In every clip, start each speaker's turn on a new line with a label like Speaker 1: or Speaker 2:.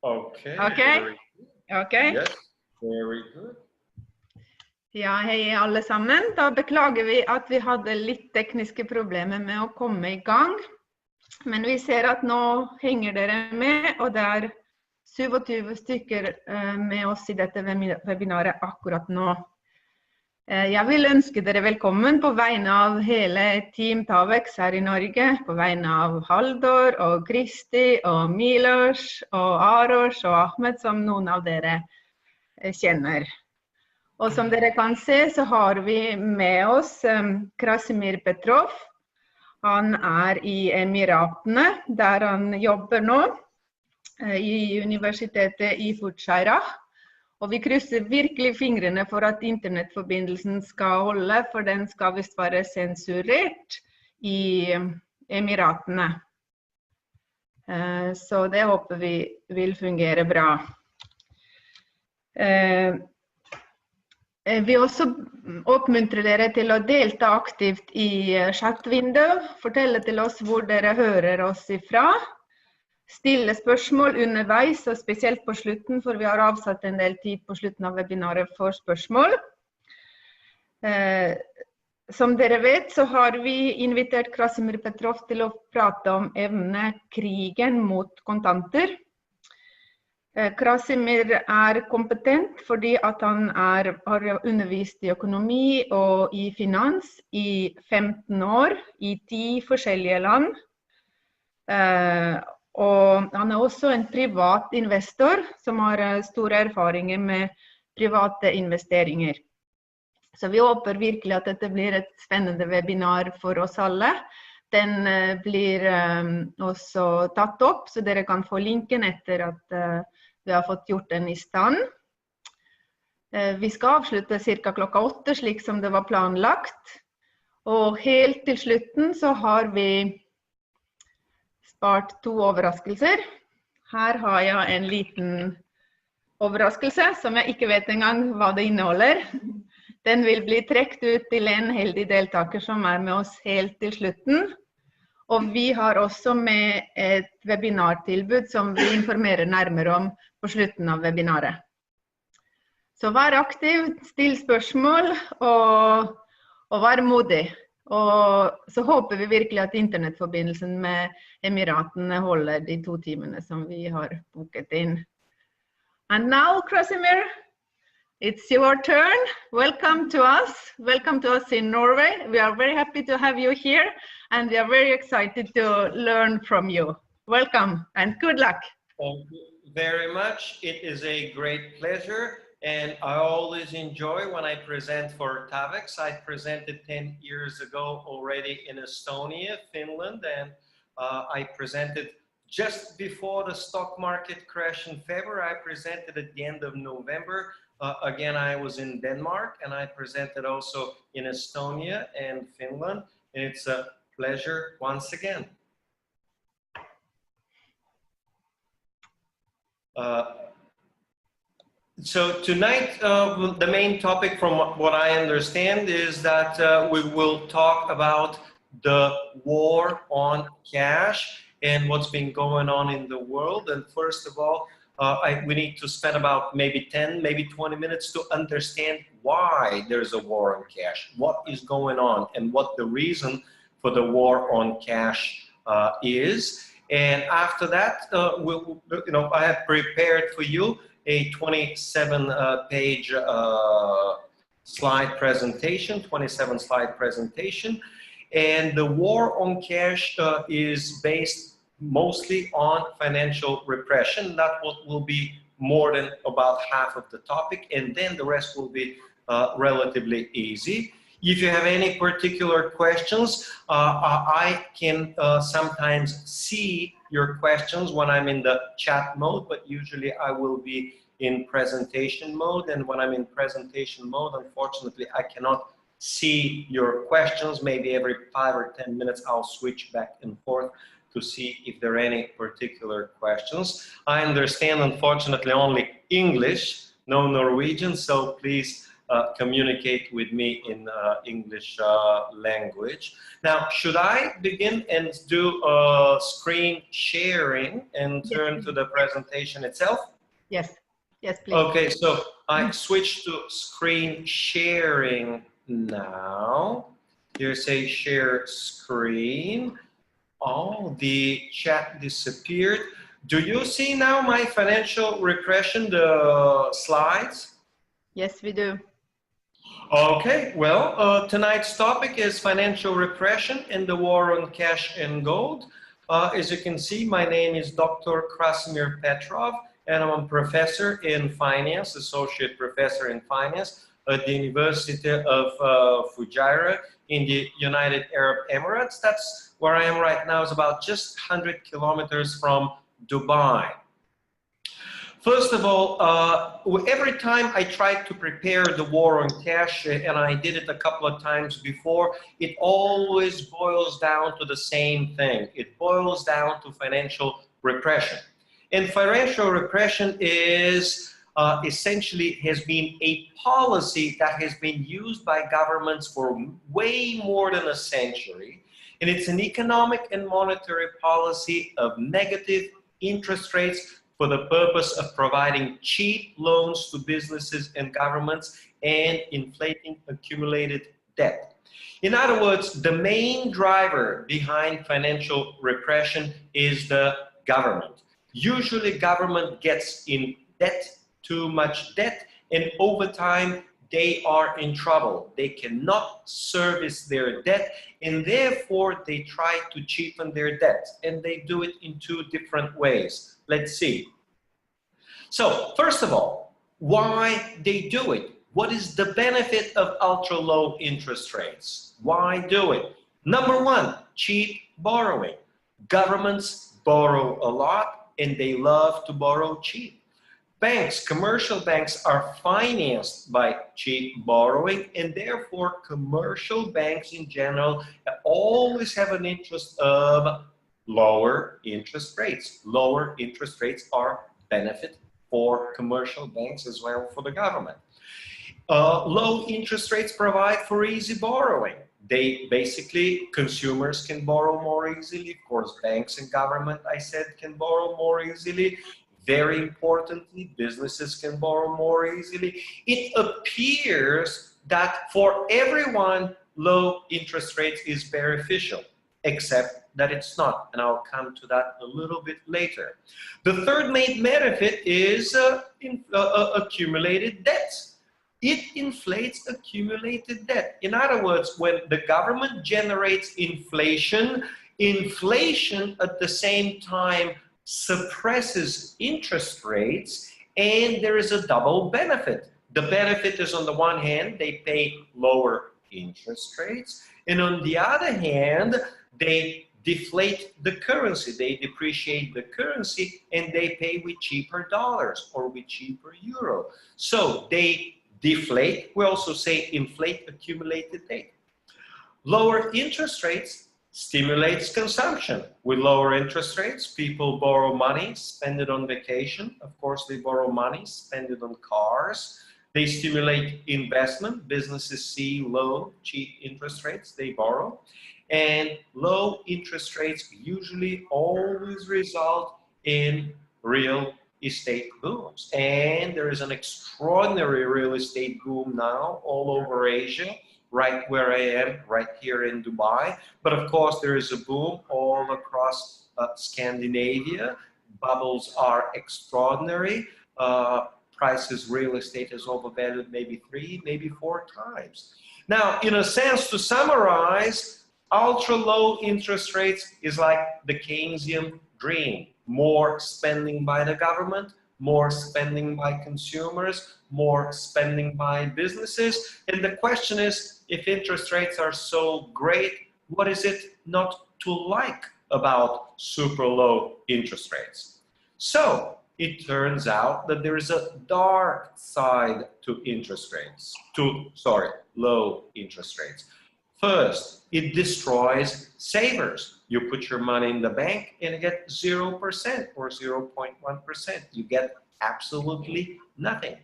Speaker 1: Okay.
Speaker 2: Okay. Okay.
Speaker 1: Yes, very good.
Speaker 2: Ja, hei alle sammen. Da beklager vi at vi hadde litt tekniske problemer med å komme i gang. Men vi ser at nå henger dere med, og det er 27 stykker med oss i dette webinaret akkurat nå. Jeg vil ønske dere velkommen på vegne av hele Team Tavex her i Norge, på vegne av Haldor og Kristi og Milos og Aros og Ahmed, som noen av dere kjenner. Og som dere kan se, så har vi med oss Krassimi Petrov. Han er i Emiratene, der han jobber nå, i universitetet i Fujairah. Og vi krysser virkelig fingrene for at internettforbindelsen skal holde, for den skal visst være sensurert i Emiratene. Så det håper vi vil fungere bra. Vi også oppmuntrer dere til å delta aktivt i chatvinduet, fortelle til oss hvor dere hører oss ifra, stille spørsmål underveis, og spesielt på slutten, for vi har avsatt en del tid på slutten av webinaret for spørsmål. Som dere vet, så har vi invitert Krassimi Petrov til å prate om emnet krigen mot kontanter. Krassimi er kompetent fordi at han har undervist i økonomi og i finans i 15 år i 10 forskjellige land. Og han er også en privat investor som har store erfaringer med private investeringer. Så vi håper virkelig at dette blir et spennende webinar for oss alle. Den blir også tatt opp, så dere kan få linken etter at vi har fått gjort den i stand. Vi skal avslutte ca. klokka 8, slik som det var planlagt. Og helt til slutten så har vi spart 2 overraskelser. Her har jeg en liten overraskelse som jeg ikke vet engang hva det inneholder. Den vil bli trekt ut til en heldig deltaker som er med oss helt til slutten. Og vi har også med et webinartilbud som vi informerer nærmere om på slutten av webinaret. Så vær aktiv, still spørsmål og vær modig. Og så håper vi virkelig at internettforbindelsen med Emiratene holder de 2 timene som vi har boket inn. And now, Krassimi, it's your turn. Welcome to us. Welcome to us in Norway. We are very happy to have you here, and we are very excited to learn from you. Welcome and good luck.
Speaker 1: Thank you very much. It is a great pleasure, and I always enjoy when I present for Tavex. I presented 10 years ago already in Estonia, Finland, and I presented just before the stock market crash in February. I presented at the end of November. Again, I was in Denmark, and I presented also in Estonia and Finland. And it's a pleasure once again. So tonight, the main topic from what I understand is that we will talk about the war on cash and what's been going on in the world. And first of all, we need to spend about maybe 10, maybe 20 minutes to understand why there's a war on cash, what is going on, and what the reason for the war on cash is. And after that, I have prepared for you a 27-page slide presentation, 27-slide presentation. And the war on cash is based mostly on financial repression. That will be more than about half of the topic, and then the rest will be relatively easy. If you have any particular questions, I can sometimes see your questions when I'm in the chat mode, but usually I will be in presentation mode, and when I'm in presentation mode, unfortunately, I cannot see your questions. Maybe every 5 or 10 minutes I'll switch back and forth to see if there are any particular questions. I understand, unfortunately, only English, no Norwegian, so please communicate with me in English language. Now, should I begin and do screen sharing and turn to the presentation itself?
Speaker 2: Yes, yes, please.
Speaker 1: Okay, so I switch to screen sharing now. Here say share screen. Oh, the chat disappeared. Do you see now my financial repression, the slides?
Speaker 2: Yes, we do.
Speaker 1: Okay, well, tonight's topic is financial repression and the war on cash and gold. As you can see, my name is Dr. Krassimi Petrov, and I'm a professor in finance, associate professor in finance at the University of Fujairah in the United Arab Emirates. That's where I am right now, is about just 100 kilometers from Dubai. First of all, every time I try to prepare the war on cash, and I did it a couple of times before, it always boils down to the same thing. It boils down to financial repression. And financial repression is essentially has been a policy that has been used by governments for way more than a century. And it's an economic and monetary policy of negative interest rates for the purpose of providing cheap loans to businesses and governments and inflating accumulated debt. In other words, the main driver behind financial repression is the government. Usually government gets in debt, too much debt, and over time they are in trouble. They cannot service their debt, and therefore they try to cheapen their debt, and they do it in two different ways. Let's see. So, first of all, why they do it? What is the benefit of ultra low interest rates? Why do it? Number one, cheap borrowing. Governments borrow a lot and they love to borrow cheap. Banks, commercial banks are financed by cheap borrowing, and therefore commercial banks in general always have an interest of lower interest rates. Lower interest rates are benefit for commercial banks as well for the government. Low interest rates provide for easy borrowing. They basically, consumers can borrow more easily. Of course, banks and government, I said, can borrow more easily. Very importantly, businesses can borrow more easily. It appears that for everyone, low interest rates is beneficial, except that it's not, and I'll come to that a little bit later. The third main benefit is accumulated debts. It inflates accumulated debt. In other words, when the government generates inflation, inflation at the same time suppresses interest rates, and there is a double benefit. The benefit is, on the one hand, they pay lower interest rates, and on the other hand, they deflate the currency, they depreciate the currency, and they pay with cheaper dollars or with cheaper euro. So they deflate, we also say inflate accumulated debt. Lower interest rates stimulates consumption. With lower interest rates, people borrow money, spend it on vacation. Of course, they borrow money, spend it on cars. They stimulate investment. Businesses see low, cheap interest rates, they borrow. And low interest rates usually always result in real estate booms. And there is an extraordinary real estate boom now all over Asia, right where I am, right here in Dubai. But of course, there is a boom all across Scandinavia. Bubbles are extraordinary. Prices, real estate is overvalued maybe 3, maybe 4 times. Now, in a sense, to summarize, ultra low interest rates is like the Keynesian dream. More spending by the government, more spending by consumers, more spending by businesses. And the question is, if interest rates are so great, what is it not to like about super low interest rates? So it turns out that there is a dark side to interest rates, low interest rates. First, it destroys savers. You put your money in the bank and you get 0% or 0.1%. You get absolutely nothing.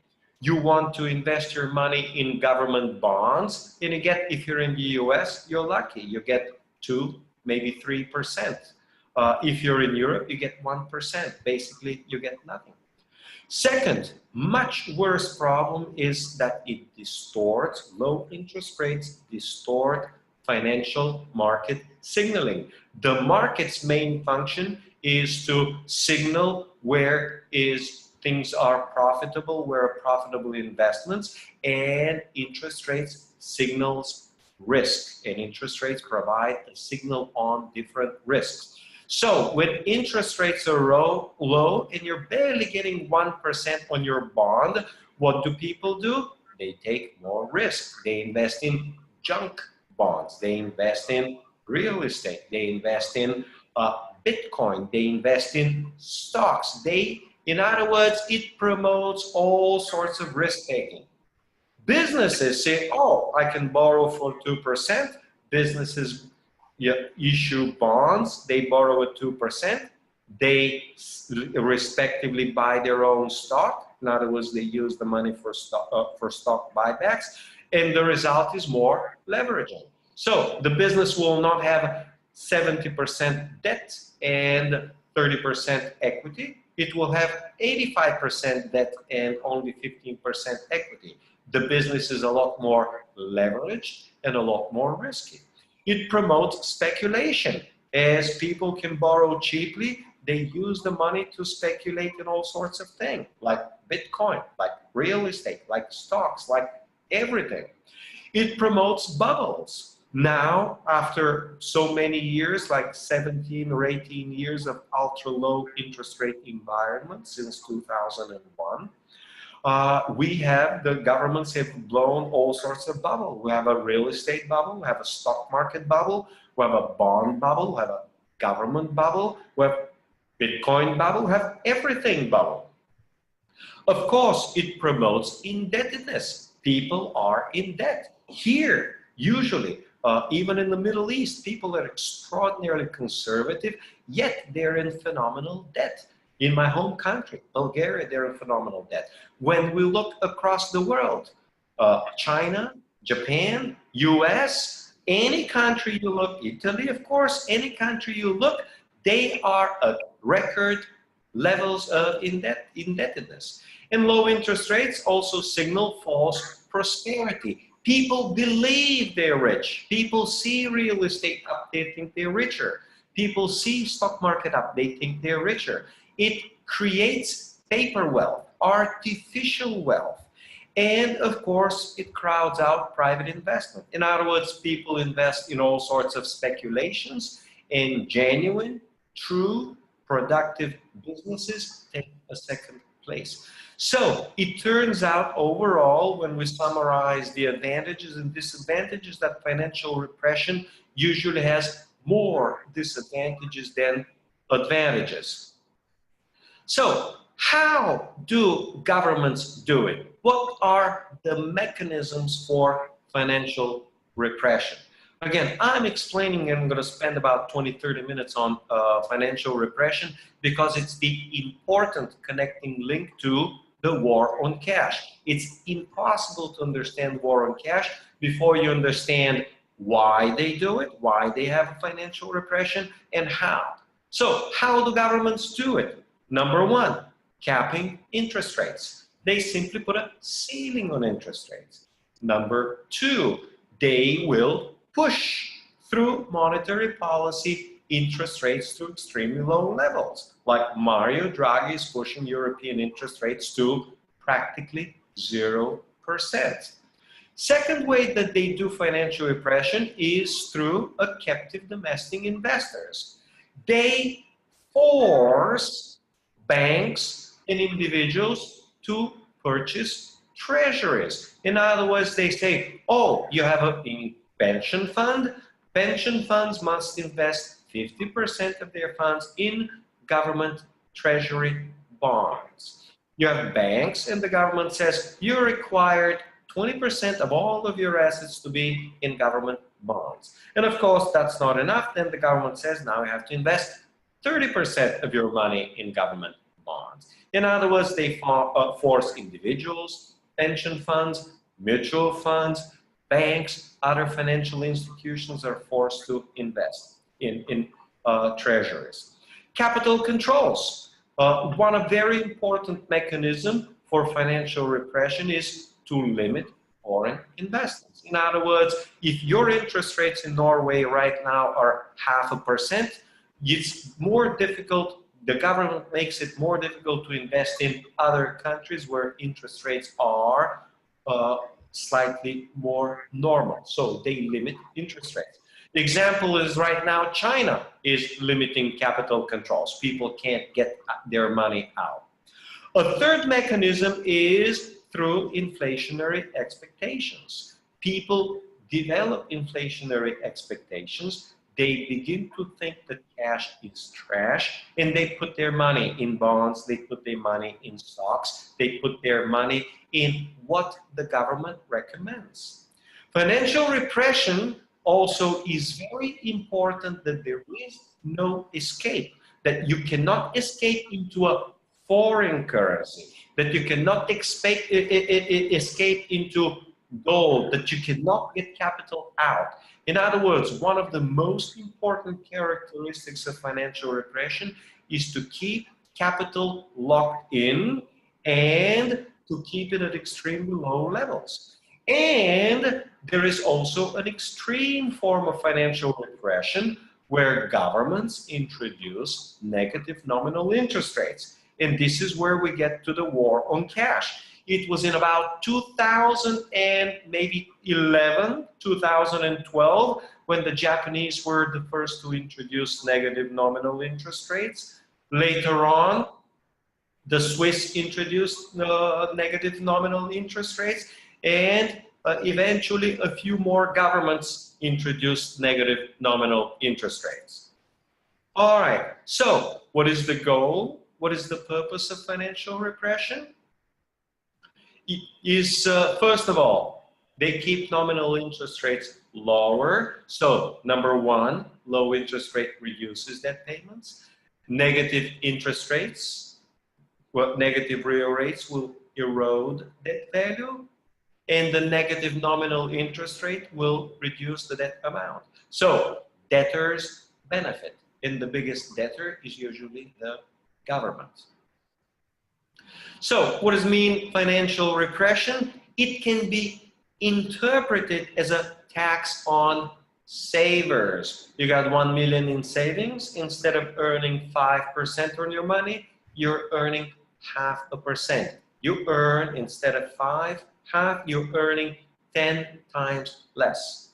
Speaker 1: You want to invest your money in government bonds, and you get, if you're in the US, you're lucky. You get 2, maybe 3%. If you're in Europe, you get 1%. Basically, you get nothing. Second, much worse problem is that it distorts, low interest rates distort financial market signaling. The market's main function is to signal where things are profitable, where are profitable investments, and interest rates signals risk, and interest rates provide a signal on different risks. So when interest rates are low and you're barely getting 1% on your bond, what do people do? They take more risk. They invest in junk bonds. They invest in real estate. They invest in Bitcoin. They invest in stocks. In other words, it promotes all sorts of risk taking. Businesses say, oh, I can borrow for 2%. Businesses issue bonds, they borrow at 2%, they respectively buy their own stock. In other words, they use the money for stock buybacks, and the result is more leveraging. So the business will not have 70% debt and 30% equity. It will have 85% debt and only 15% equity. The business is a lot more leveraged and a lot more risky. It promotes speculation. As people can borrow cheaply, they use the money to speculate in all sorts of things, like Bitcoin, like real estate, like stocks, like everything. It promotes bubbles. Now, after so many years, like 17 or 18 years of ultra-low interest rate environment since 2001, the governments have blown all sorts of bubble. We have a real estate bubble, we have a stock market bubble, we have a bond bubble, we have a government bubble, we have Bitcoin bubble, we have everything bubble. Of course, it promotes indebtedness. People are in debt. Here, usually, even in the Middle East, people are extraordinarily conservative, yet they're in phenomenal debt. In my home country, Bulgaria, they're in phenomenal debt. When we look across the world, China, Japan, US, any country you look, Italy, of course, any country you look, they are at record levels of indebtedness. And low interest rates also signal false prosperity. People believe they're rich. People see real estate up, they think they're richer. People see stock market up, they think they're richer. It creates paper wealth, artificial wealth, and of course it crowds out private investment. In other words, people invest in all sorts of speculations, and genuine, true, productive businesses take a second place. So it turns out overall, when we summarize the advantages and disadvantages, that financial repression usually has more disadvantages than advantages. So how do governments do it? What are the mechanisms for financial repression? Again, I'm explaining, and I'm going to spend about 20-30 minutes on financial repression because it's the important connecting link to the war on cash. It's impossible to understand war on cash before you understand why they do it, why they have financial repression, and how. So how do governments do it? Number one, capping interest rates. They simply put a ceiling on interest rates. Number two, they will push through monetary policy interest rates to extremely low levels. Like Mario Draghi is pushing European interest rates to practically 0%. Second way that they do financial repression is through a captive domestic investors. They force banks and individuals to purchase treasuries. In other words, they say, oh, you have a pension fund. Pension funds must invest 50% of their funds in government treasury bonds. You have banks, and the government says you're required 20% of all of your assets to be in government bonds. And of course, that's not enough. Then the government says now you have to invest 30% of your money in government bonds. In other words, they force individuals, pension funds, mutual funds, banks, other financial institutions are forced to invest in treasuries. Capital controls. One very important mechanism for financial repression is to limit foreign investments. In other words, if your interest rates in Norway right now are 0.5%, it's more difficult, the government makes it more difficult to invest in other countries where interest rates are slightly more normal. So they limit interest rates. The example is right now China is limiting capital controls. People can't get their money out. A third mechanism is through inflationary expectations. People develop inflationary expectations. They begin to think that cash is trash, and they put their money in bonds, they put their money in stocks, they put their money in what the government recommends. Financial repression also is very important, that there is no escape, that you cannot escape into a foreign currency, that you cannot escape into gold, that you cannot get capital out. In other words, one of the most important characteristics of financial repression is to keep capital locked in and to keep it at extremely low levels. And there is also an extreme form of financial repression where governments introduce negative nominal interest rates. And this is where we get to the war on cash. It was in about 2011, 2012, when the Japanese were the first to introduce negative nominal interest rates. Later on, the Swiss introduced negative nominal interest rates, and eventually a few more governments introduced negative nominal interest rates. All right, so what is the goal? What is the purpose of financial repression? It is, first of all, they keep nominal interest rates lower. So, number one, low interest rate reduces debt payments. Negative interest rates, negative real rates will erode debt value. And the negative nominal interest rate will reduce the debt amount. So, debtors benefit. And the biggest debtor is usually the government. So, what does it mean financial repression? It can be interpreted as a tax on savers. You got 1 million in savings. Instead of earning 5% on your money, you're earning 0.5%. You earn, instead of 5, half, you're earning 10 times less.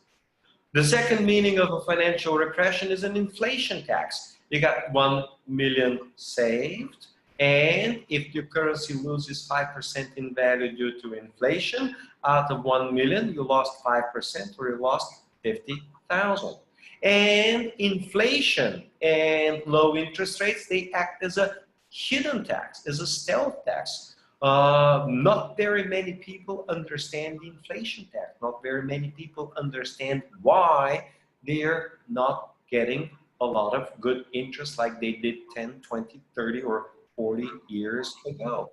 Speaker 1: The second meaning of a financial repression is an inflation tax. You got 1 million saved, and if your currency loses 5% in value due to inflation, out of 1 million, you lost 5%, or you lost 50,000. And inflation and low interest rates, they act as a hidden tax, as a stealth tax. Not very many people understand the inflation tax. Not very many people understand why they're not getting a lot of good interest like they did 10, 20, 30, or 40 years ago.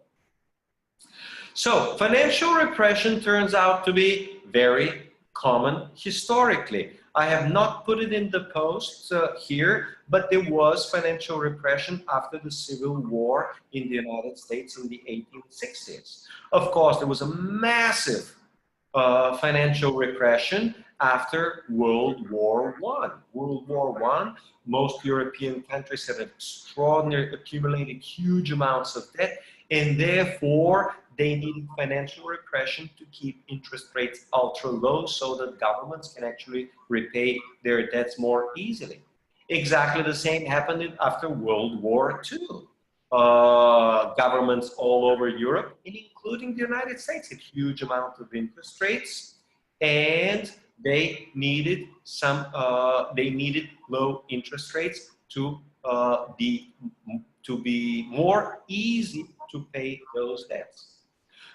Speaker 1: So financial repression turns out to be very common historically. I have not put it in the post here, but there was financial repression after the Civil War in the United States in the 1860s. Of course, there was a massive financial repression after World War I. World War I, most European countries had accumulated huge amounts of debt, and therefore they needed financial repression to keep interest rates ultra low so that governments can actually repay their debts more easily. Exactly the same happened after World War II. Governments all over Europe, including the United States, had huge amount of interest rates, and they needed low interest rates to be more easy to pay those debts.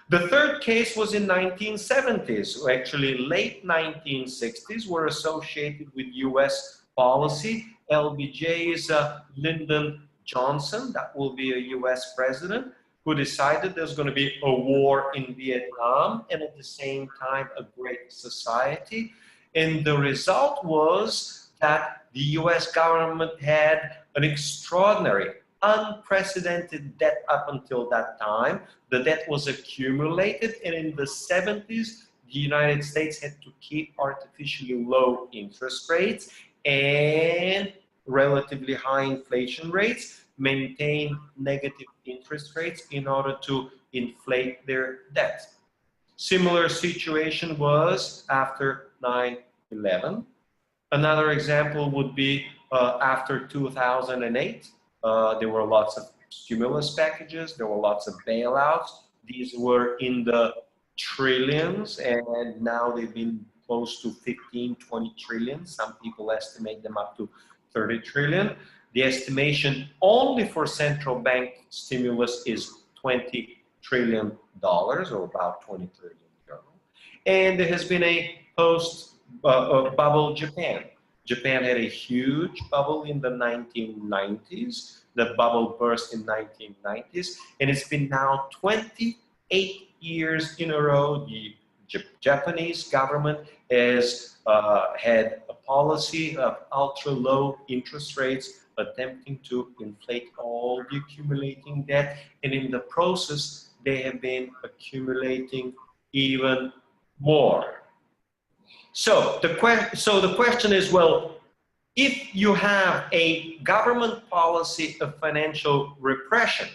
Speaker 1: The third case was in 1970s, or actually late 1960s, were associated with US policy. LBJ's Lyndon Johnson, that will be a US president, who decided there's going to be a war in Vietnam and at the same time a great society. And the result was that the US government had an extraordinary, unprecedented debt up until that time. The debt was accumulated, and in the 70s, the United States had to keep artificially low interest rates and relatively high inflation rates, maintain negative interest rates in order to inflate their debt. Similar situation was after 9/11. Another example would be after 2008. There were lots of stimulus packages, there were lots of bailouts. These were in the trillions, and now they've been close to 15, 20 trillion. Some people estimate them up to 30 trillion. The estimation only for central bank stimulus is $20 trillion, or about 20 trillion euro. And there has been a post-bubble Japan. Japan had a huge bubble in the 1990s. The bubble burst in 1990s, and it's been now 28 years in a row. The Japanese government has had a policy of ultra-low interest rates, attempting to inflate all the accumulating debt, and in the process, they have been accumulating even more. So the question is, well, if you have a government policy of financial repression,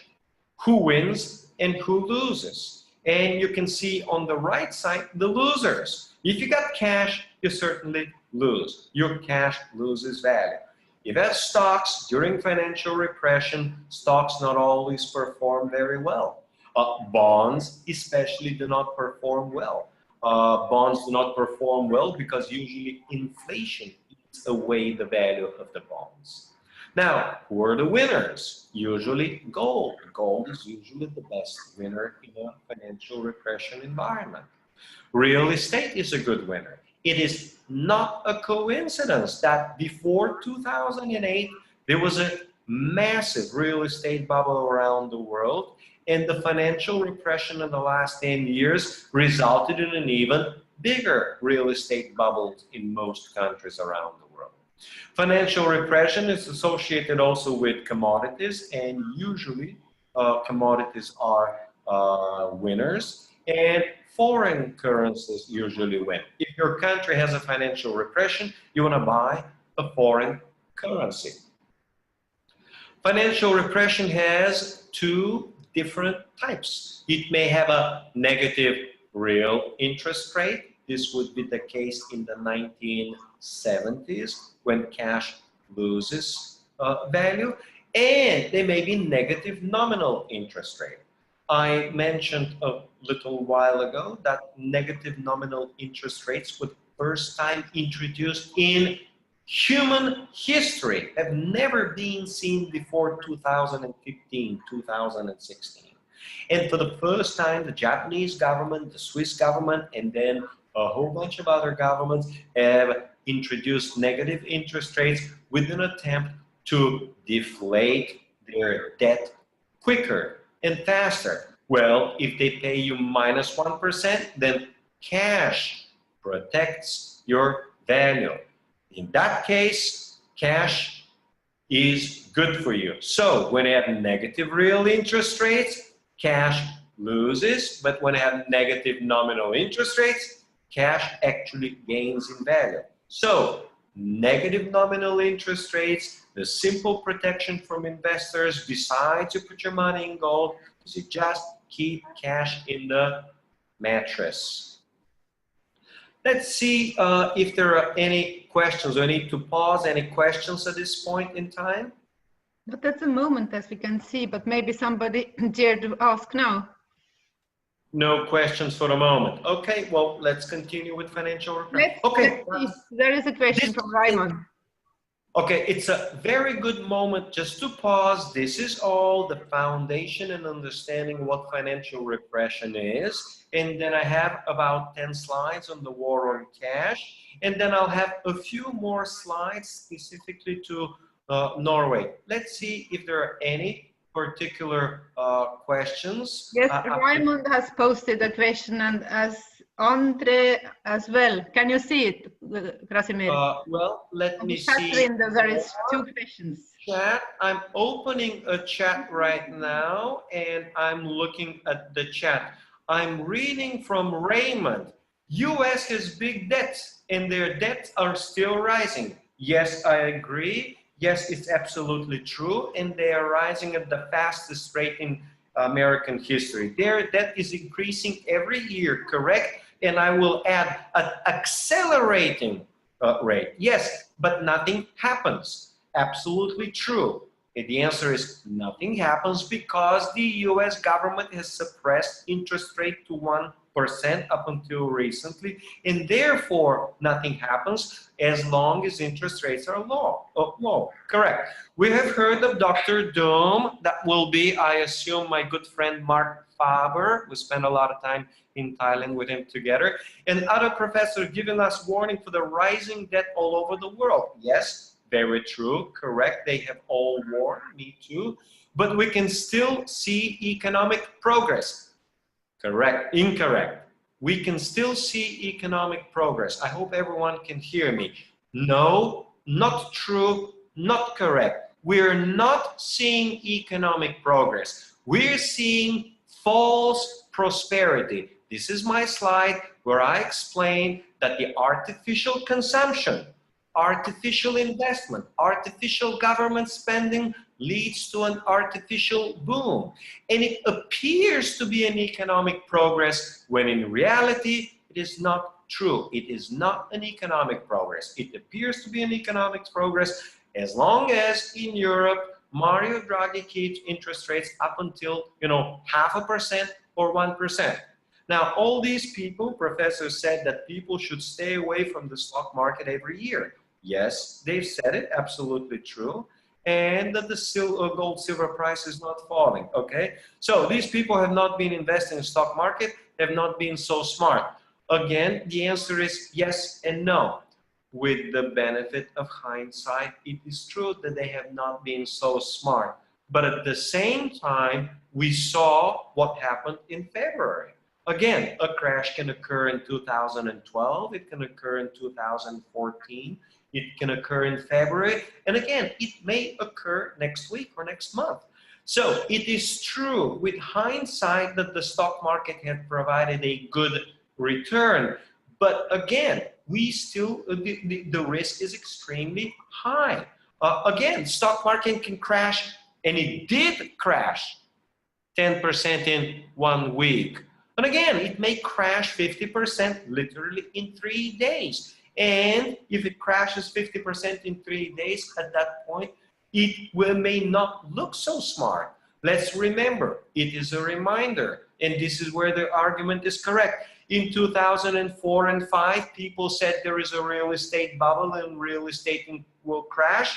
Speaker 1: who wins and who loses? And you can see on the right side the losers. If you got cash, you certainly lose. Your cash loses value. If you have stocks during financial repression, stocks not always perform very well. Bonds especially do not perform well. Bonds do not perform well because usually inflation eats away the value of the bonds. Now, who are the winners? Usually gold. Gold is usually the best winner in a financial repression environment. Real estate is a good winner. It is not a coincidence that before 2008, there was a massive real estate bubble around the world, and the financial repression in the last 10 years resulted in an even bigger real estate bubble in most countries around the world. Financial repression is associated also with commodities, and usually commodities are winners, and foreign currencies usually win. If your country has a financial repression, you want to buy a foreign currency. Financial repression has two different types. It may have a negative real interest rate. This would be the case in the 1970s when cash loses value, and there may be negative nominal interest rate. I mentioned a little while ago that negative nominal interest rates were first time introduced in human history, have never been seen before 2015, 2016. And for the first time, the Japanese government, the Swiss government, and then a whole bunch of other governments have introduced negative interest rates with an attempt to deflate their debt quicker and faster. Well, if they pay you minus 1%, then cash protects your value. In that case, cash is good for you. So when you have negative real interest rates, cash loses, but when you have negative nominal interest rates, cash actually gains in value. So negative nominal interest rates, the simple protection from investors, besides you put your money in gold, is you just keep cash in the mattress. Let's see if there are any questions. I need to pause. Any questions at this point in time?
Speaker 2: But at the moment, as we can see, but maybe somebody dared to ask now.
Speaker 1: No questions for the moment. Okay, well, let's continue with financial repression. Okay.
Speaker 2: There is a question from Raymond.
Speaker 1: Okay, it's a very good moment just to pause. This is all the foundation and understanding what financial repression is. And then I have about 10 slides on the war on cash. And then I'll have a few more slides specifically to Norway. Let's see if there are any particular questions.
Speaker 2: Yes, Raymond has posted a question, and as Andre as well. Can you see it, Krasimir?
Speaker 1: Well, let me see.
Speaker 2: Catherine, there is 2 questions.
Speaker 1: Chat. I'm opening a chat right now, and I'm looking at the chat. I'm reading from Raymond. U.S. has big debts, and their debts are still rising. Yes, I agree. Yes, it's absolutely true, and they are rising at the fastest rate in American history. Their debt is increasing every year, correct? And I will add an accelerating rate. Yes, but nothing happens. Absolutely true. And the answer is nothing happens because the US government has suppressed interest rate to 1% up until recently, and therefore nothing happens as long as interest rates are low. Correct. We have heard of Dr. Doom. That will be, I assume, my good friend Mark Faber. We spent a lot of time in Thailand with him together. And other professors giving us warning for the rising debt all over the world. Yes. Very true, correct. They have all warned, me too. But we can still see economic progress. Correct, incorrect. We can still see economic progress. I hope everyone can hear me. No, not true, not correct. We're not seeing economic progress. We're seeing false prosperity. This is my slide where I explain that the artificial consumption, artificial investment, artificial government spending leads to an artificial boom. And it appears to be an economic progress when in reality it is not true. It is not an economic progress. It appears to be an economic progress as long as in Europe, Mario Draghi keeps interest rates up until, 0.5% or 1%. Now, all these people, professors said that people should stay away from the stock market every year. Yes, they've said it, absolutely true. And that the gold silver price is not falling, okay? So these people have not been investing in the stock market, have not been so smart. Again, the answer is yes and no. With the benefit of hindsight, it is true that they have not been so smart. But at the same time, we saw what happened in February. Again, a crash can occur in 2012, it can occur in 2014, it can occur in February, and again, it may occur next week or next month. So it is true with hindsight that the stock market had provided a good return, but again, we still, the risk is extremely high. Again, stock market can crash, and it did crash 10% in 1 week. And again, it may crash 50% literally in 3 days. And if it crashes 50% in 3 days, at that point, it may not look so smart. Let's remember, it is a reminder, and this is where the argument is correct. In 2004 and 5, people said there is a real estate bubble and real estate will crash,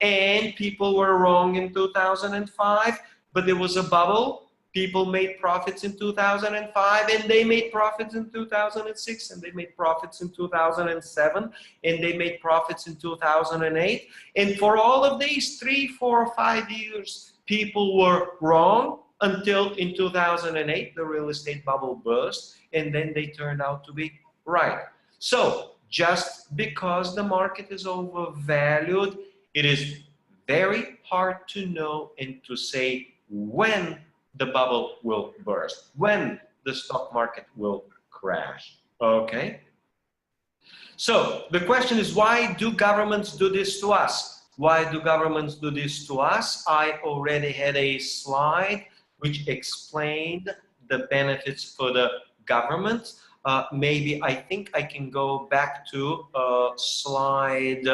Speaker 1: and people were wrong in 2005, but there was a bubble. People made profits in 2005, and they made profits in 2006, and they made profits in 2007, and they made profits in 2008. And for all of these 3, 4, or 5 years, people were wrong until in 2008, the real estate bubble burst, and then they turned out to be right. So just because the market is overvalued, it is very hard to know and to say when the bubble will burst, when the stock market will crash, okay? So the question is, why do governments do this to us? Why do governments do this to us? I already had a slide which explained the benefits for the government. Maybe I think I can go back to slide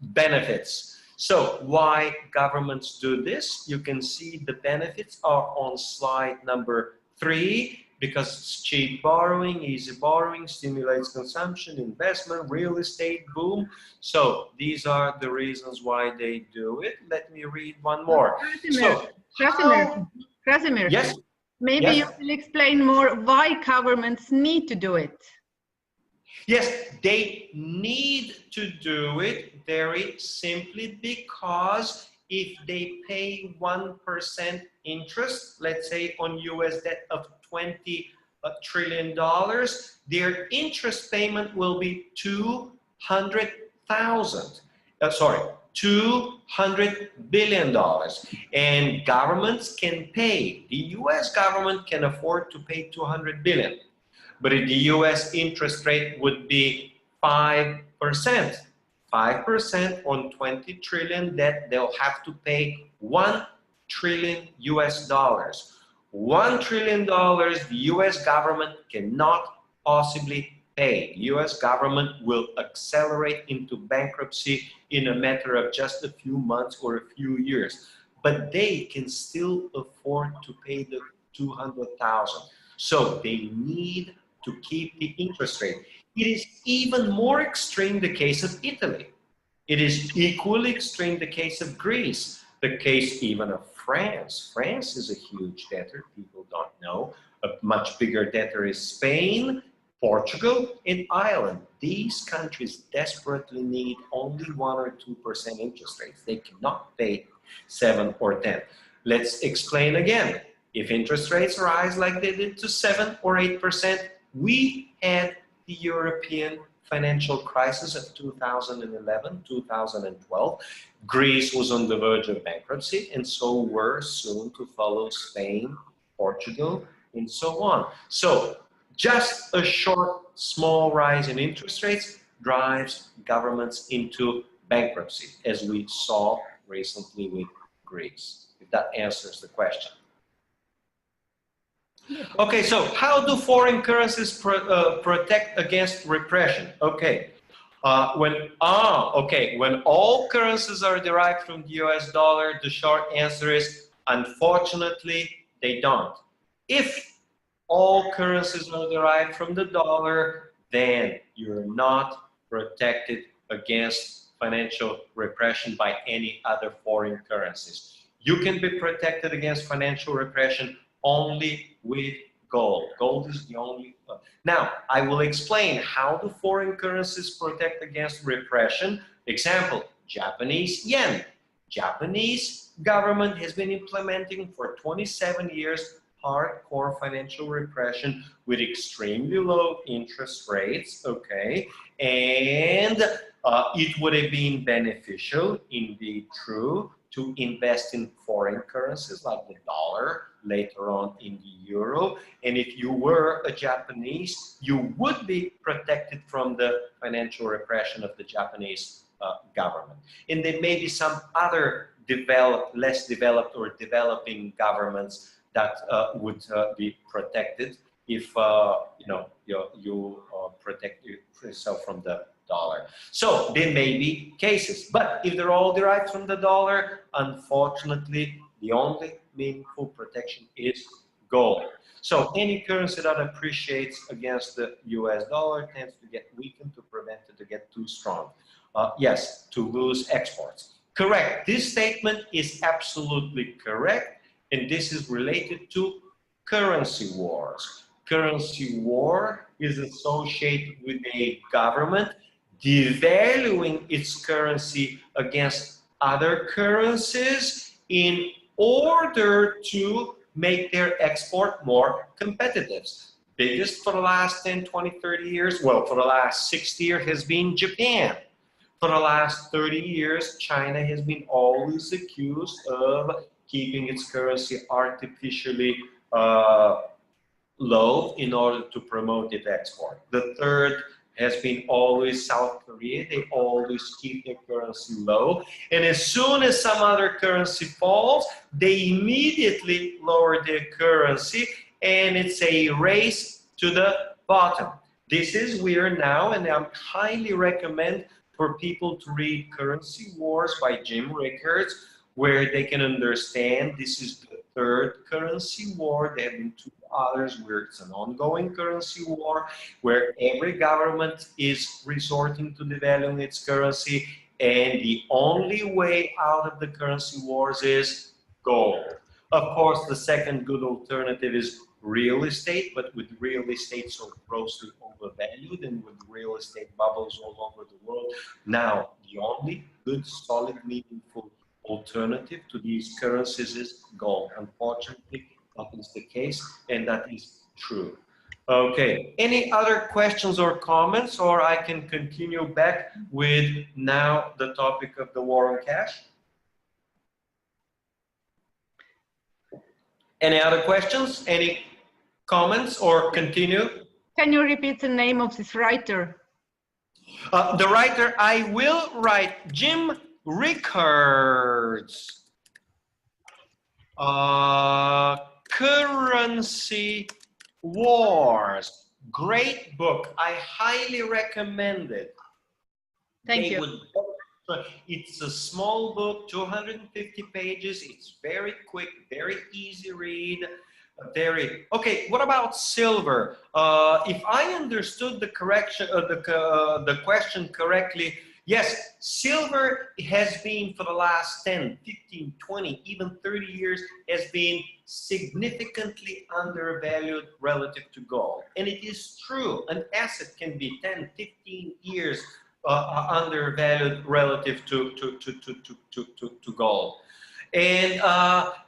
Speaker 1: benefits. So why governments do this? You can see the benefits are on slide number 3, because it's cheap borrowing, easy borrowing, stimulates consumption, investment, real estate boom. So these are the reasons why they do it. Let me read one more.
Speaker 2: Krasimir,
Speaker 1: yes?
Speaker 2: Maybe
Speaker 1: yes?
Speaker 2: you will explain more why governments need to do it.
Speaker 1: Yes, they need to do it very simply because if they pay 1% interest, let's say on US debt of $20 trillion, their interest payment will be $200 billion. And governments can pay, the US government can afford to pay 200 billion. But if the US interest rate would be 5%, 5% on 20 trillion debt, they'll have to pay $1 trillion US dollars. $1 trillion the US government cannot possibly pay. The US government will accelerate into bankruptcy in a matter of just a few months or a few years. But they can still afford to pay the 200,000. So they need to keep the interest rate. It is even more extreme the case of Italy. It is equally extreme the case of Greece, the case even of France. France is a huge debtor, people don't know. A much bigger debtor is Spain, Portugal, and Ireland. These countries desperately need only 1 or 2% interest rates. They cannot pay 7 or 10. Let's explain again. If interest rates rise like they did to 7 or 8%, we had the European financial crisis of 2011, 2012. Greece was on the verge of bankruptcy, and so were soon to follow Spain, Portugal, and so on. So just a short, small rise in interest rates drives governments into bankruptcy, as we saw recently with Greece, if that answers the question. Okay, so how do foreign currencies protect against repression? Okay, when all currencies are derived from the US dollar, the short answer is, unfortunately, they don't. If all currencies are derived from the dollar, then you're not protected against financial repression by any other foreign currencies. You can be protected against financial repression only with gold. Gold is the only. Now, I will explain how do foreign currencies protect against repression. Example, Japanese yen. Japanese government has been implementing for 27 years hardcore financial repression with extremely low interest rates, okay? And it would have been beneficial, indeed true, to invest in foreign currencies like the dollar, later on in the euro. And if you were a Japanese, you would be protected from the financial repression of the Japanese government. And there may be some other developed, less developed or developing governments that would be protected if you protect yourself from the dollar. So there may be cases, but if they're all derived from the dollar, unfortunately, the only meaningful protection is gold. So any currency that appreciates against the US dollar tends to get weakened to prevent it to get too strong. Yes, to lose exports. Correct. This statement is absolutely correct, and this is related to currency wars. Currency war is associated with a government devaluing its currency against other currencies in order to make their export more competitive. Biggest for the last 10, 20, 30 years, well, for the last 60 years has been Japan. For the last 30 years, China has been always accused of keeping its currency artificially low in order to promote its export. The third has been always South Korea. They always keep their currency low. And as soon as some other currency falls, they immediately lower their currency, and it's a race to the bottom. This is where now, and I highly recommend for people to read Currency Wars by Jim Rickards, where they can understand this is the third currency war. There have been two others where it's an ongoing currency war, where every government is resorting to devaluing its currency, and the only way out of the currency wars is gold. Of course, the second good alternative is real estate, but with real estate so grossly overvalued and with real estate bubbles all over the world, now the only good, solid, meaningful alternative to these currencies is gold. Unfortunately, that is the case, and that is true. Okay, any other questions or comments, or I can continue back with now the topic of the war on cash? Any other questions? Any comments, or continue?
Speaker 2: Can you repeat the name of this writer?
Speaker 1: The writer, I will write Jim Rickards. Currency Wars. Great book. I highly recommend it.
Speaker 2: Thank you.
Speaker 1: It's a small book, 250 pages. It's very quick, very easy read. Okay. What about silver? If I understood the question correctly, yes, silver has been for the last 10, 15, 20, even 30 years has been significantly undervalued relative to gold. And it is true, an asset can be 10, 15 years undervalued relative to gold. And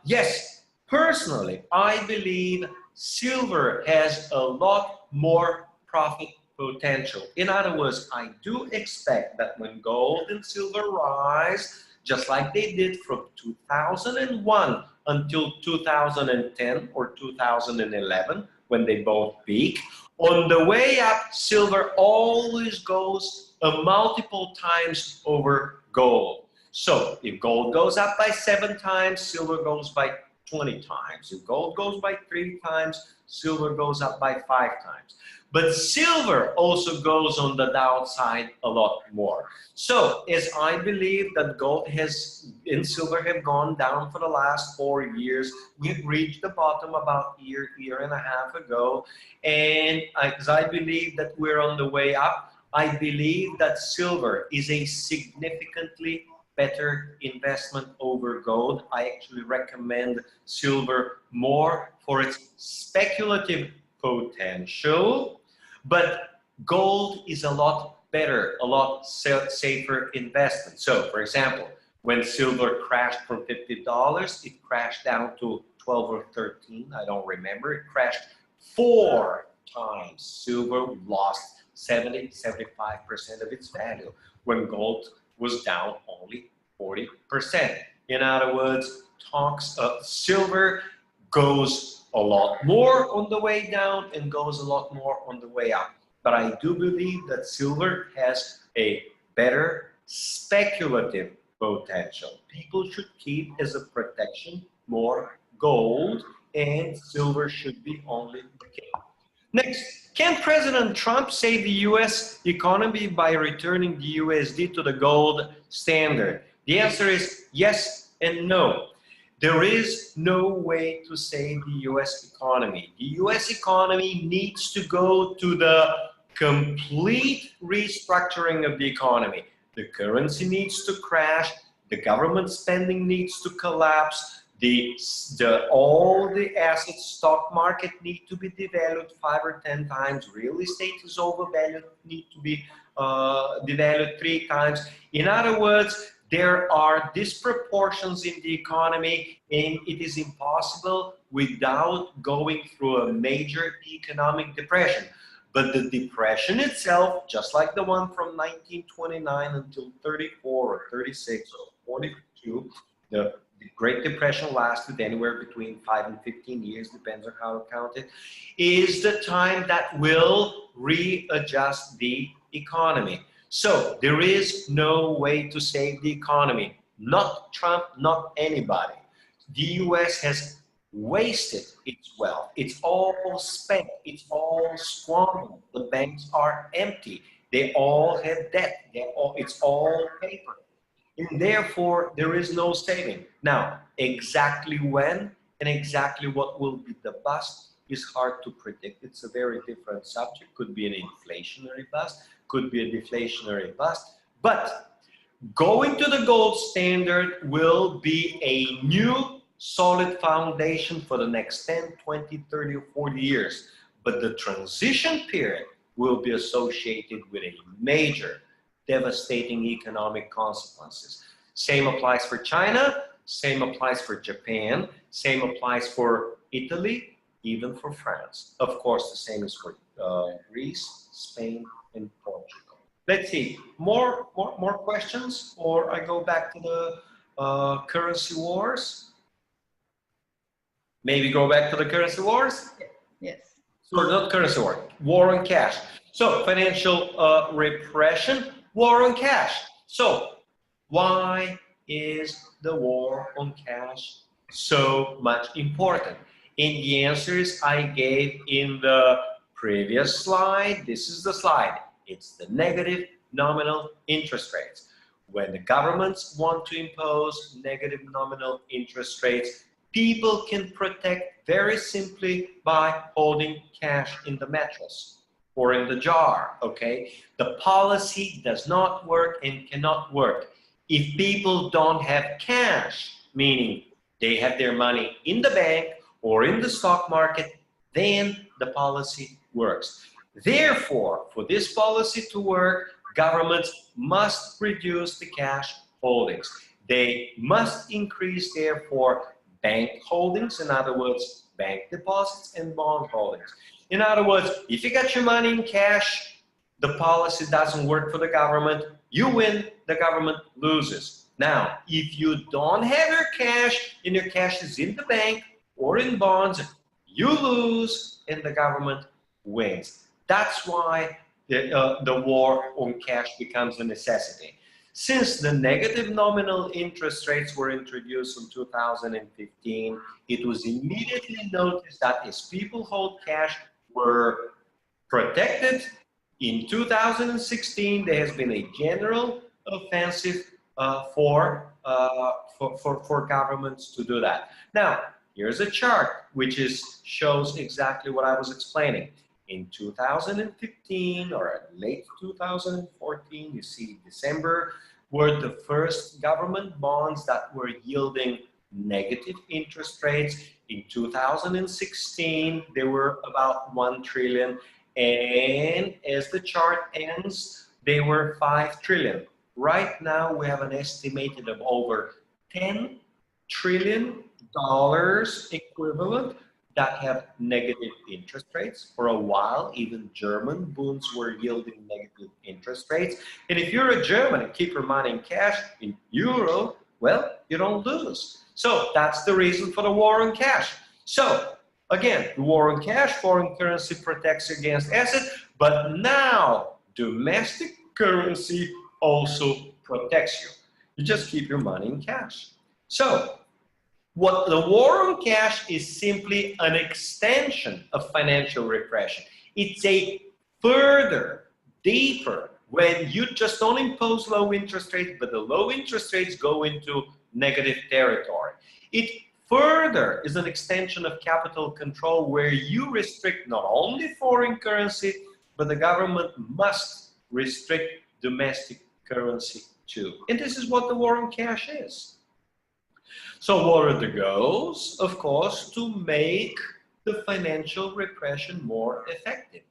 Speaker 1: yes, personally, I believe silver has a lot more profit potential. In other words, I do expect that when gold and silver rise, just like they did from 2001 until 2010 or 2011, when they both peak, on the way up, silver always goes multiple times over gold. So if gold goes up by 7 times, silver goes by 20 times. If gold goes by 3 times, silver goes up by 5 times. But silver also goes on the downside a lot more. So as I believe that gold and silver have gone down for the last 4 years, we've reached the bottom about a year and a half ago. And as I believe that we're on the way up, I believe that silver is a significantly better investment over gold. I actually recommend silver more for its speculative potential, but gold is a lot better, a lot safer investment. So, for example, when silver crashed from $50, it crashed down to 12 or 13, I don't remember. It crashed 4 times. Silver lost 70–75% of its value when gold was down only 40%. In other words, silver goes a lot more on the way down and goes a lot more on the way up. But I do believe that silver has a better speculative potential. People should keep as a protection more gold, and silver should be only the king. Next, can President Trump save the US economy by returning the USD to the gold standard? The answer is yes and no. There is no way to save the US economy. The US economy needs to go to the complete restructuring of the economy. The currency needs to crash, the government spending needs to collapse, all the assets, stock market need to be devalued 5 or 10 times, real estate is overvalued, need to be devalued 3 times. In other words, there are disproportions in the economy, and it is impossible without going through a major economic depression. But the depression itself, just like the one from 1929 until 34 or 36 or 42, the Great Depression lasted anywhere between 5 and 15 years, depends on how you count it, is the time that will readjust the economy. So there is no way to save the economy. Not Trump, not anybody. The US has wasted its wealth. It's all spent. It's all squandered. The banks are empty. They all have debt. It's all paper. And therefore, there is no saving. Now, exactly when and exactly what will be the bust is hard to predict. It's a very different subject. Could be an inflationary bust, could be a deflationary bust. But going to the gold standard will be a new solid foundation for the next 10, 20, 30, or 40 years. But the transition period will be associated with a major devastating economic consequences. Same applies for China, same applies for Japan, same applies for Italy, even for France. Of course, the same is for Greece, Spain, and Portugal. Let's see, more questions, or I go back to the currency wars? Maybe go back to the currency wars?
Speaker 2: Yes.
Speaker 1: So not currency war on cash. So financial repression, war on cash. So why is the war on cash so much important? And the answers I gave in the previous slide. This is the slide. It's the negative nominal interest rates. When the governments want to impose negative nominal interest rates, people can protect very simply by holding cash in the mattress or in the jar, okay? The policy does not work and cannot work if people don't have cash, meaning they have their money in the bank or in the stock market, then the policy works. Therefore, for this policy to work, governments must reduce the cash holdings. They must increase, therefore, bank holdings, in other words, bank deposits and bond holdings. In other words, if you got your money in cash, the policy doesn't work for the government, you win, the government loses. Now, if you don't have your cash and your cash is in the bank or in bonds, you lose and the government wins. That's why the war on cash becomes a necessity. Since the negative nominal interest rates were introduced in 2015, it was immediately noticed that as people hold cash were protected. In 2016, there has been a general offensive for governments to do that. Now, here's a chart which shows exactly what I was explaining. In 2015 or late 2014, you see December, were the first government bonds that were yielding negative interest rates. In 2016, there were about 1 trillion. And as the chart ends, they were 5 trillion. Right now, we have an estimated of over $10 trillion equivalent that have negative interest rates. For a while, even German bonds were yielding negative interest rates. And if you're a German and keep your money in cash, in euro, well, you don't lose. So that's the reason for the war on cash. So again, the war on cash, foreign currency protects against asset, but now domestic currency also protects you. You just keep your money in cash. So what the war on cash is simply an extension of financial repression. It's a further, deeper, when you just don't impose low interest rates, but the low interest rates go into negative territory. It further is an extension of capital control where you restrict not only foreign currency, but the government must restrict domestic currency too. And this is what the war on cash is. So what are the goals? Of course, to make the financial repression more effective.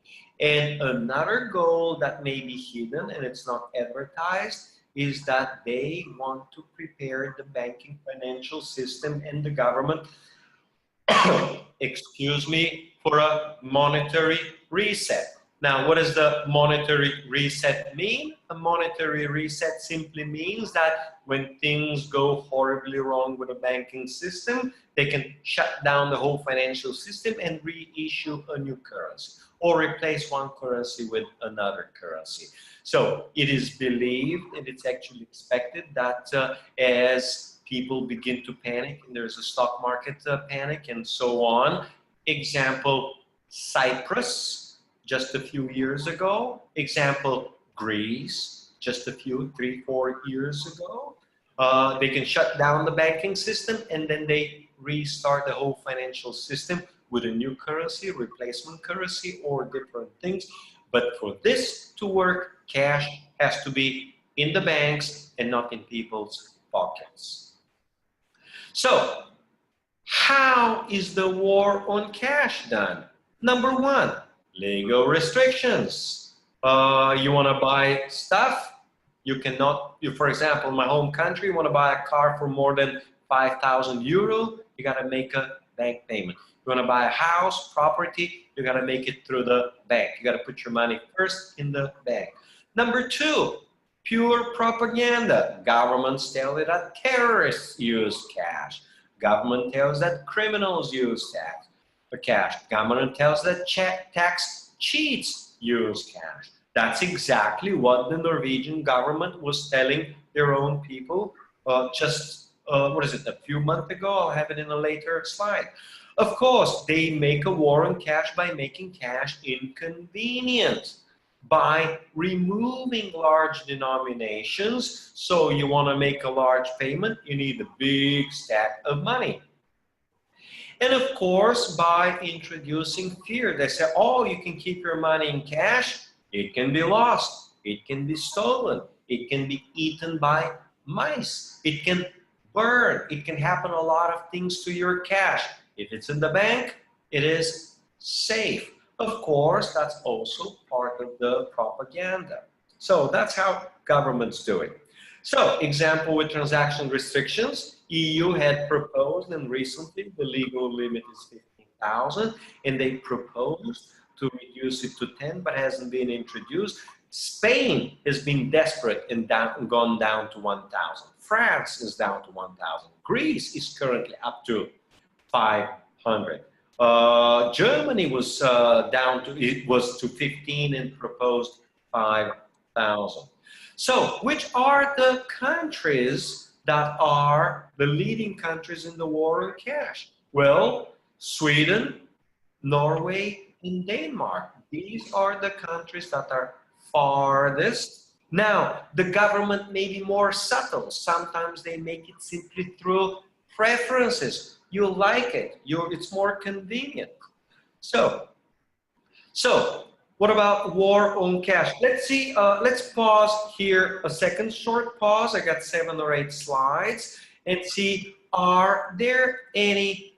Speaker 1: And another goal that may be hidden and it's not advertised is that they want to prepare the banking financial system and the government, excuse me, for a monetary reset. Now, what does the monetary reset mean? A monetary reset simply means that when things go horribly wrong with the banking system, they can shut down the whole financial system and reissue a new currency or replace one currency with another currency. So it is believed and it's actually expected that as people begin to panic and there's a stock market panic and so on, example, Cyprus, just a few years ago. Example, Greece, just a few, 3-4 years ago. They can shut down the banking system and then they restart the whole financial system with a new currency, replacement currency, or different things. But for this to work, cash has to be in the banks and not in people's pockets. So, how is the war on cash done? Number one, legal restrictions. You want to buy stuff? You cannot, for example, in my home country, you want to buy a car for more than 5,000 euro, you got to make a bank payment. You want to buy a house, property, you got to make it through the bank. You got to put your money first in the bank. Number two, pure propaganda. Governments tell you that terrorists use cash. Government tells that criminals use cash. Government tells that tax cheats use cash. That's exactly what the Norwegian government was telling their own people what is it, a few months ago? I'll have it in a later slide. Of course, they make a war on cash by making cash inconvenient, by removing large denominations. So you want to make a large payment, you need a big stack of money. And of course, by introducing fear. They say, oh, you can keep your money in cash, it can be lost, it can be stolen, it can be eaten by mice, it can burn, it can happen a lot of things to your cash. If it's in the bank, it is safe. Of course, that's also part of the propaganda. So that's how governments do it. So, example with transaction restrictions, EU had proposed, and recently the legal limit is 15,000, and they proposed to reduce it to 10, but hasn't been introduced. Spain has been desperate and gone down to 1,000. France is down to 1,000. Greece is currently up to 500. Germany was down to, it was to 15 and proposed 5,000. So, which are the countries that are the leading countries in the war on cash? Well, Sweden, Norway, and Denmark. These are the countries that are farthest. Now, the government may be more subtle. Sometimes they make it simply through preferences. You like it. It's more convenient. So what about war on cash? Let's see. Let's pause here a second. Short pause. I got 7 or 8 slides, and see, are there any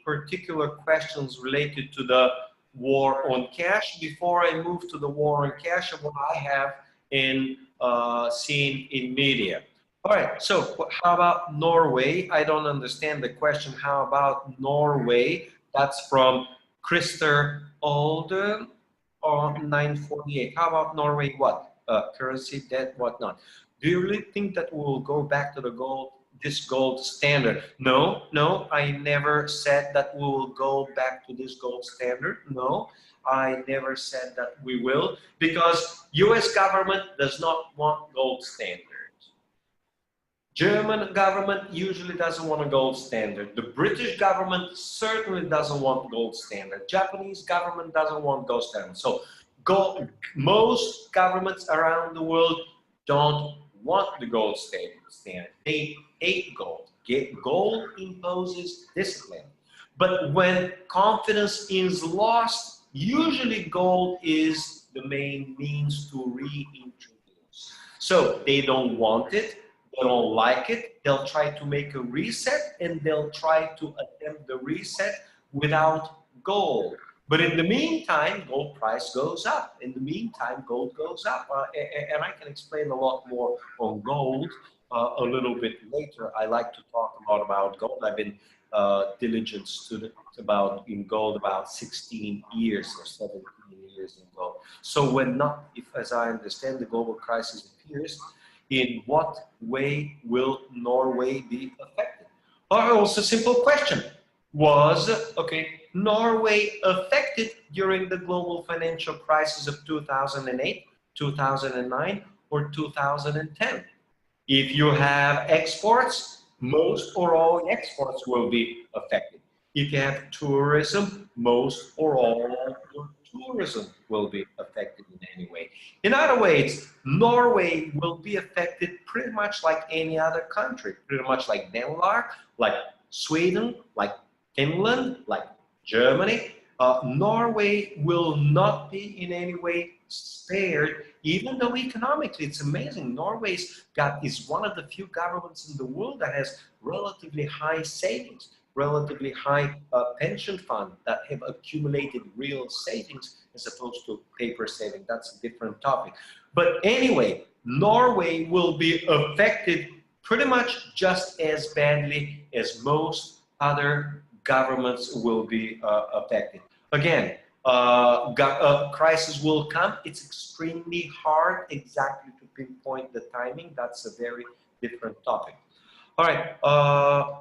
Speaker 1: particular questions related to the war on cash before I move to the war on cash and what I have seen in media? All right, so how about Norway? I don't understand the question. How about Norway? That's from Christer Olden on 948. How about Norway? What? Currency, debt, whatnot. Do you really think that we will go back to the this gold standard? No, I never said that we will go back to this gold standard. No, I never said that we will, because US government does not want gold standard. German government usually doesn't want a gold standard. The British government certainly doesn't want gold standard. Japanese government doesn't want gold standard. So most governments around the world don't want the gold standard. They hate gold. Gold imposes discipline. But when confidence is lost, usually gold is the main means to reintroduce. So they don't want it. They don't like it. They'll try to make a reset, and they'll try to attempt the reset without gold. But in the meantime, gold price goes up. In the meantime, gold goes up. And I can explain a lot more on gold a little bit later. I like to talk a lot about gold. I've been diligent student in gold about 16 years or 17 years in gold. So when not, if as I understand the global crisis appears, in what way will Norway be affected? Also, simple question. Was Norway affected during the global financial crisis of 2008, 2009, or 2010? If you have exports, most or all exports will be affected. If you have tourism, most or all your tourism will be affected in any way. In other words, Norway will be affected pretty much like any other country, pretty much like Denmark, like Sweden, like Finland, like Germany. Norway will not be in any way spared, even though economically it's amazing. Norway is one of the few governments in the world that has relatively high savings, relatively high pension fund that have accumulated real savings as opposed to paper saving. That's a different topic. But anyway, Norway will be affected pretty much just as badly as most other governments will be affected. Again, crisis will come. It's extremely hard exactly to pinpoint the timing. That's a very different topic. All right,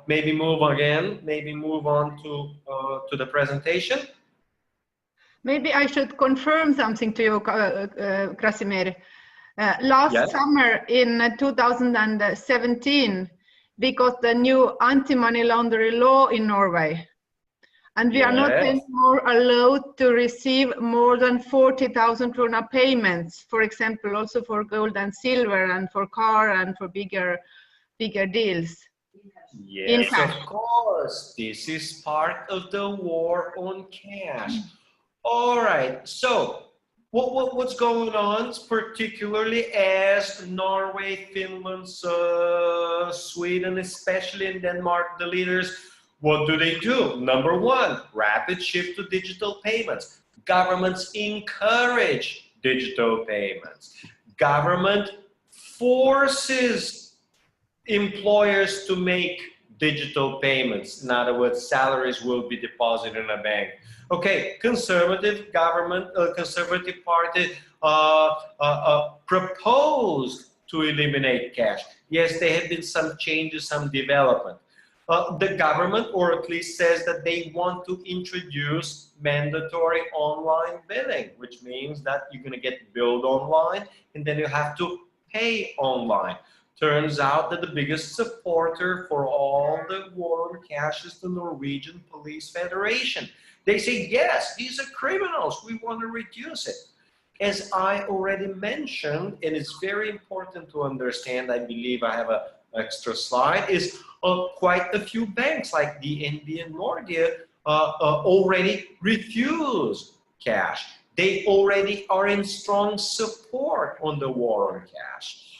Speaker 1: maybe move again. Maybe move on to the presentation.
Speaker 2: Maybe I should confirm something to you, Krasimir. Last summer in 2017, we got the new anti-money laundering law in Norway. And we are not anymore allowed to receive more than 40,000 krona payments, for example, also for gold and silver and for car and for bigger deals.
Speaker 1: Yes, of course. This is part of the war on cash. All right, so what's going on, particularly as Norway, Finland, Sweden, especially in Denmark, the leaders, what do? Number one, rapid shift to digital payments. Governments encourage digital payments. Government forces employers to make digital payments. In other words, salaries will be deposited in a bank. Okay, conservative government, conservative party proposed to eliminate cash. Yes, there have been some changes, some development. The government, or at least says that they want to introduce mandatory online billing, which means that you're going to get billed online and then you have to pay online. Turns out that the biggest supporter for all the war on cash is the Norwegian Police Federation. They say, yes, these are criminals. We want to reduce it. As I already mentioned, and it's very important to understand, I believe I have an extra slide, is quite a few banks like DNB and Nordea already refuse cash. They already are in strong support on the war on cash.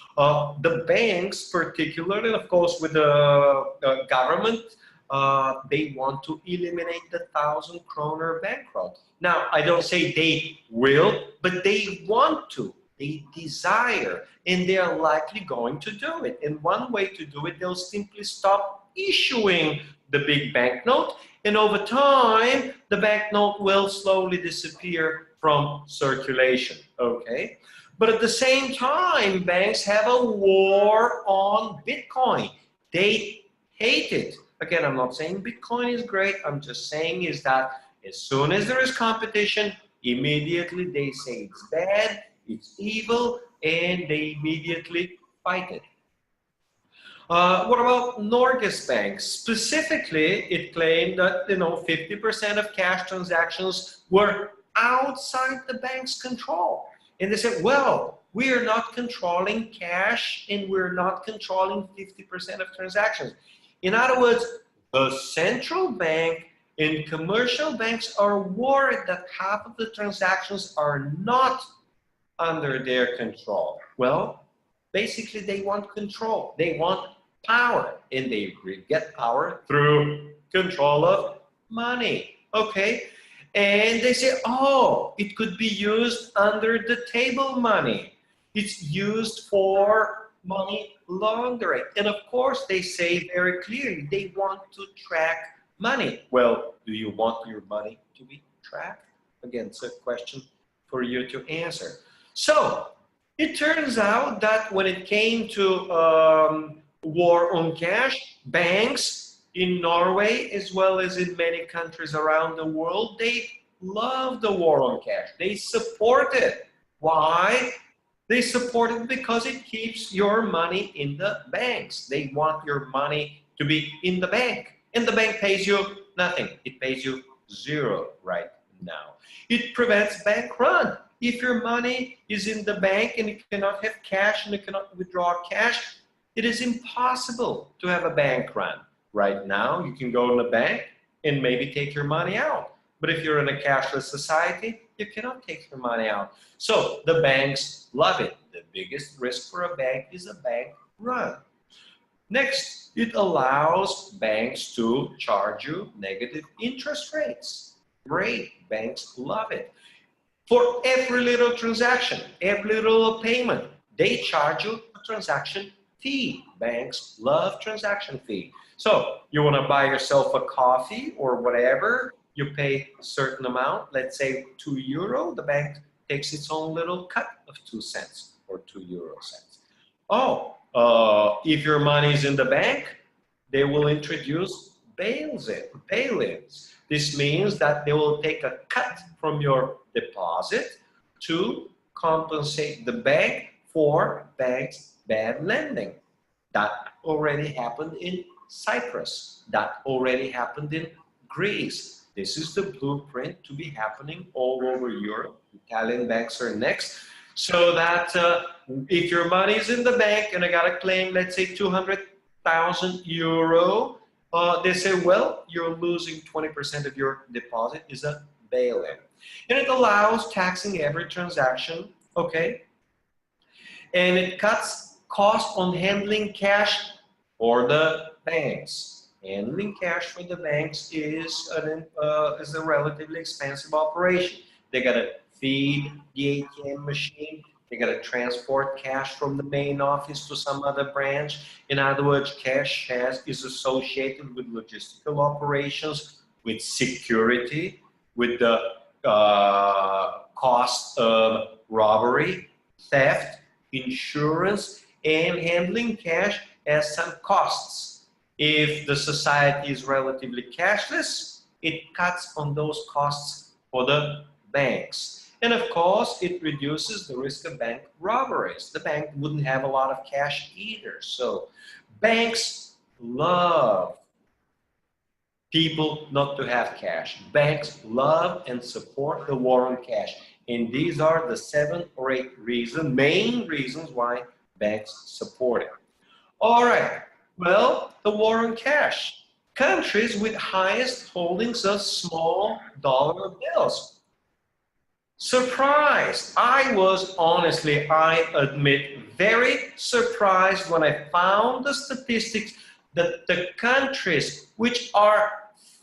Speaker 1: The banks, particularly, of course, with the government, they want to eliminate the 1,000 kroner banknote. Now, I don't say they will, but they want to. They desire, and they are likely going to do it. And one way to do it, they'll simply stop issuing the big banknote, and over time, the banknote will slowly disappear from circulation, okay? But at the same time, banks have a war on Bitcoin. They hate it. Again, I'm not saying Bitcoin is great. I'm just saying is that as soon as there is competition, immediately they say it's bad, it's evil, and they immediately fight it. What about Norges Bank? Specifically, it claimed that 50% of cash transactions were outside the bank's control. And they said, well, we are not controlling cash and we're not controlling 50% of transactions. In other words, the central bank and commercial banks are worried that half of the transactions are not under their control. Well, basically they want control. They want power, and they get power through control of money. Okay? And they say, oh, it could be used under the table money. It's used for money laundering. And of course, they say very clearly, they want to track money. Well, do you want your money to be tracked? Again, it's a question for you to answer. So, it turns out that when it came to war on cash, banks in Norway, as well as in many countries around the world, they love the war on cash. They support it. Why? They support it because it keeps your money in the banks. They want your money to be in the bank. And the bank pays you nothing. It pays you zero right now. It prevents bank run. If your money is in the bank and you cannot have cash and you cannot withdraw cash, it is impossible to have a bank run. Right now, you can go in the bank and maybe take your money out. But if you're in a cashless society, you cannot take your money out. So the banks love it. The biggest risk for a bank is a bank run. Next, it allows banks to charge you negative interest rates. Great, banks love it. For every little transaction, every little payment, they charge you a transaction fee. Banks love transaction fee. So you want to buy yourself a coffee or whatever, you pay a certain amount, let's say €2, the bank takes its own little cut of 2 cents or 2 euro cents. Oh, if your money is in the bank, they will introduce bail-ins. This means that they will take a cut from your deposit to compensate the bank for bank's bad lending. That already happened in Cyprus. That already happened in Greece. This is the blueprint to be happening all over Europe. Italian banks are next. So that if your money is in the bank and I got to claim, let's say, €200,000, they say, well, you're losing 20% of your deposit is a bail-in. And it allows taxing every transaction, okay? And it cuts cost on handling cash for the banks. Handling cash for the banks is a relatively expensive operation. They got to feed the ATM machine. They got to transport cash from the main office to some other branch. In other words, cash is associated with logistical operations, with security, with the cost of robbery, theft, insurance, and handling cash has some costs. If the society is relatively cashless, it cuts on those costs for the banks. And of course, it reduces the risk of bank robberies. The bank wouldn't have a lot of cash either. So banks love people not to have cash. Banks love and support the war on cash. And these are the 7 or 8 main reasons why banks support it. All right. Well, the war on cash. Countries with highest holdings of small dollar bills. Surprised. I was honestly, I admit, very surprised when I found the statistics that the countries which are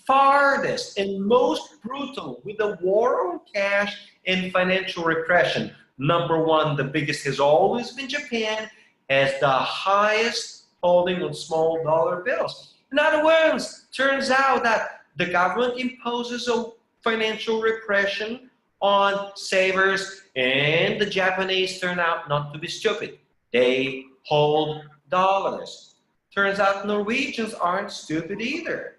Speaker 1: farthest and most brutal with the war on cash and financial repression. Number 1, the biggest has always been Japan, has the highest holding on small dollar bills. In other words, turns out that the government imposes a financial repression on savers, and the Japanese turn out not to be stupid. They hold dollars. Turns out Norwegians aren't stupid either.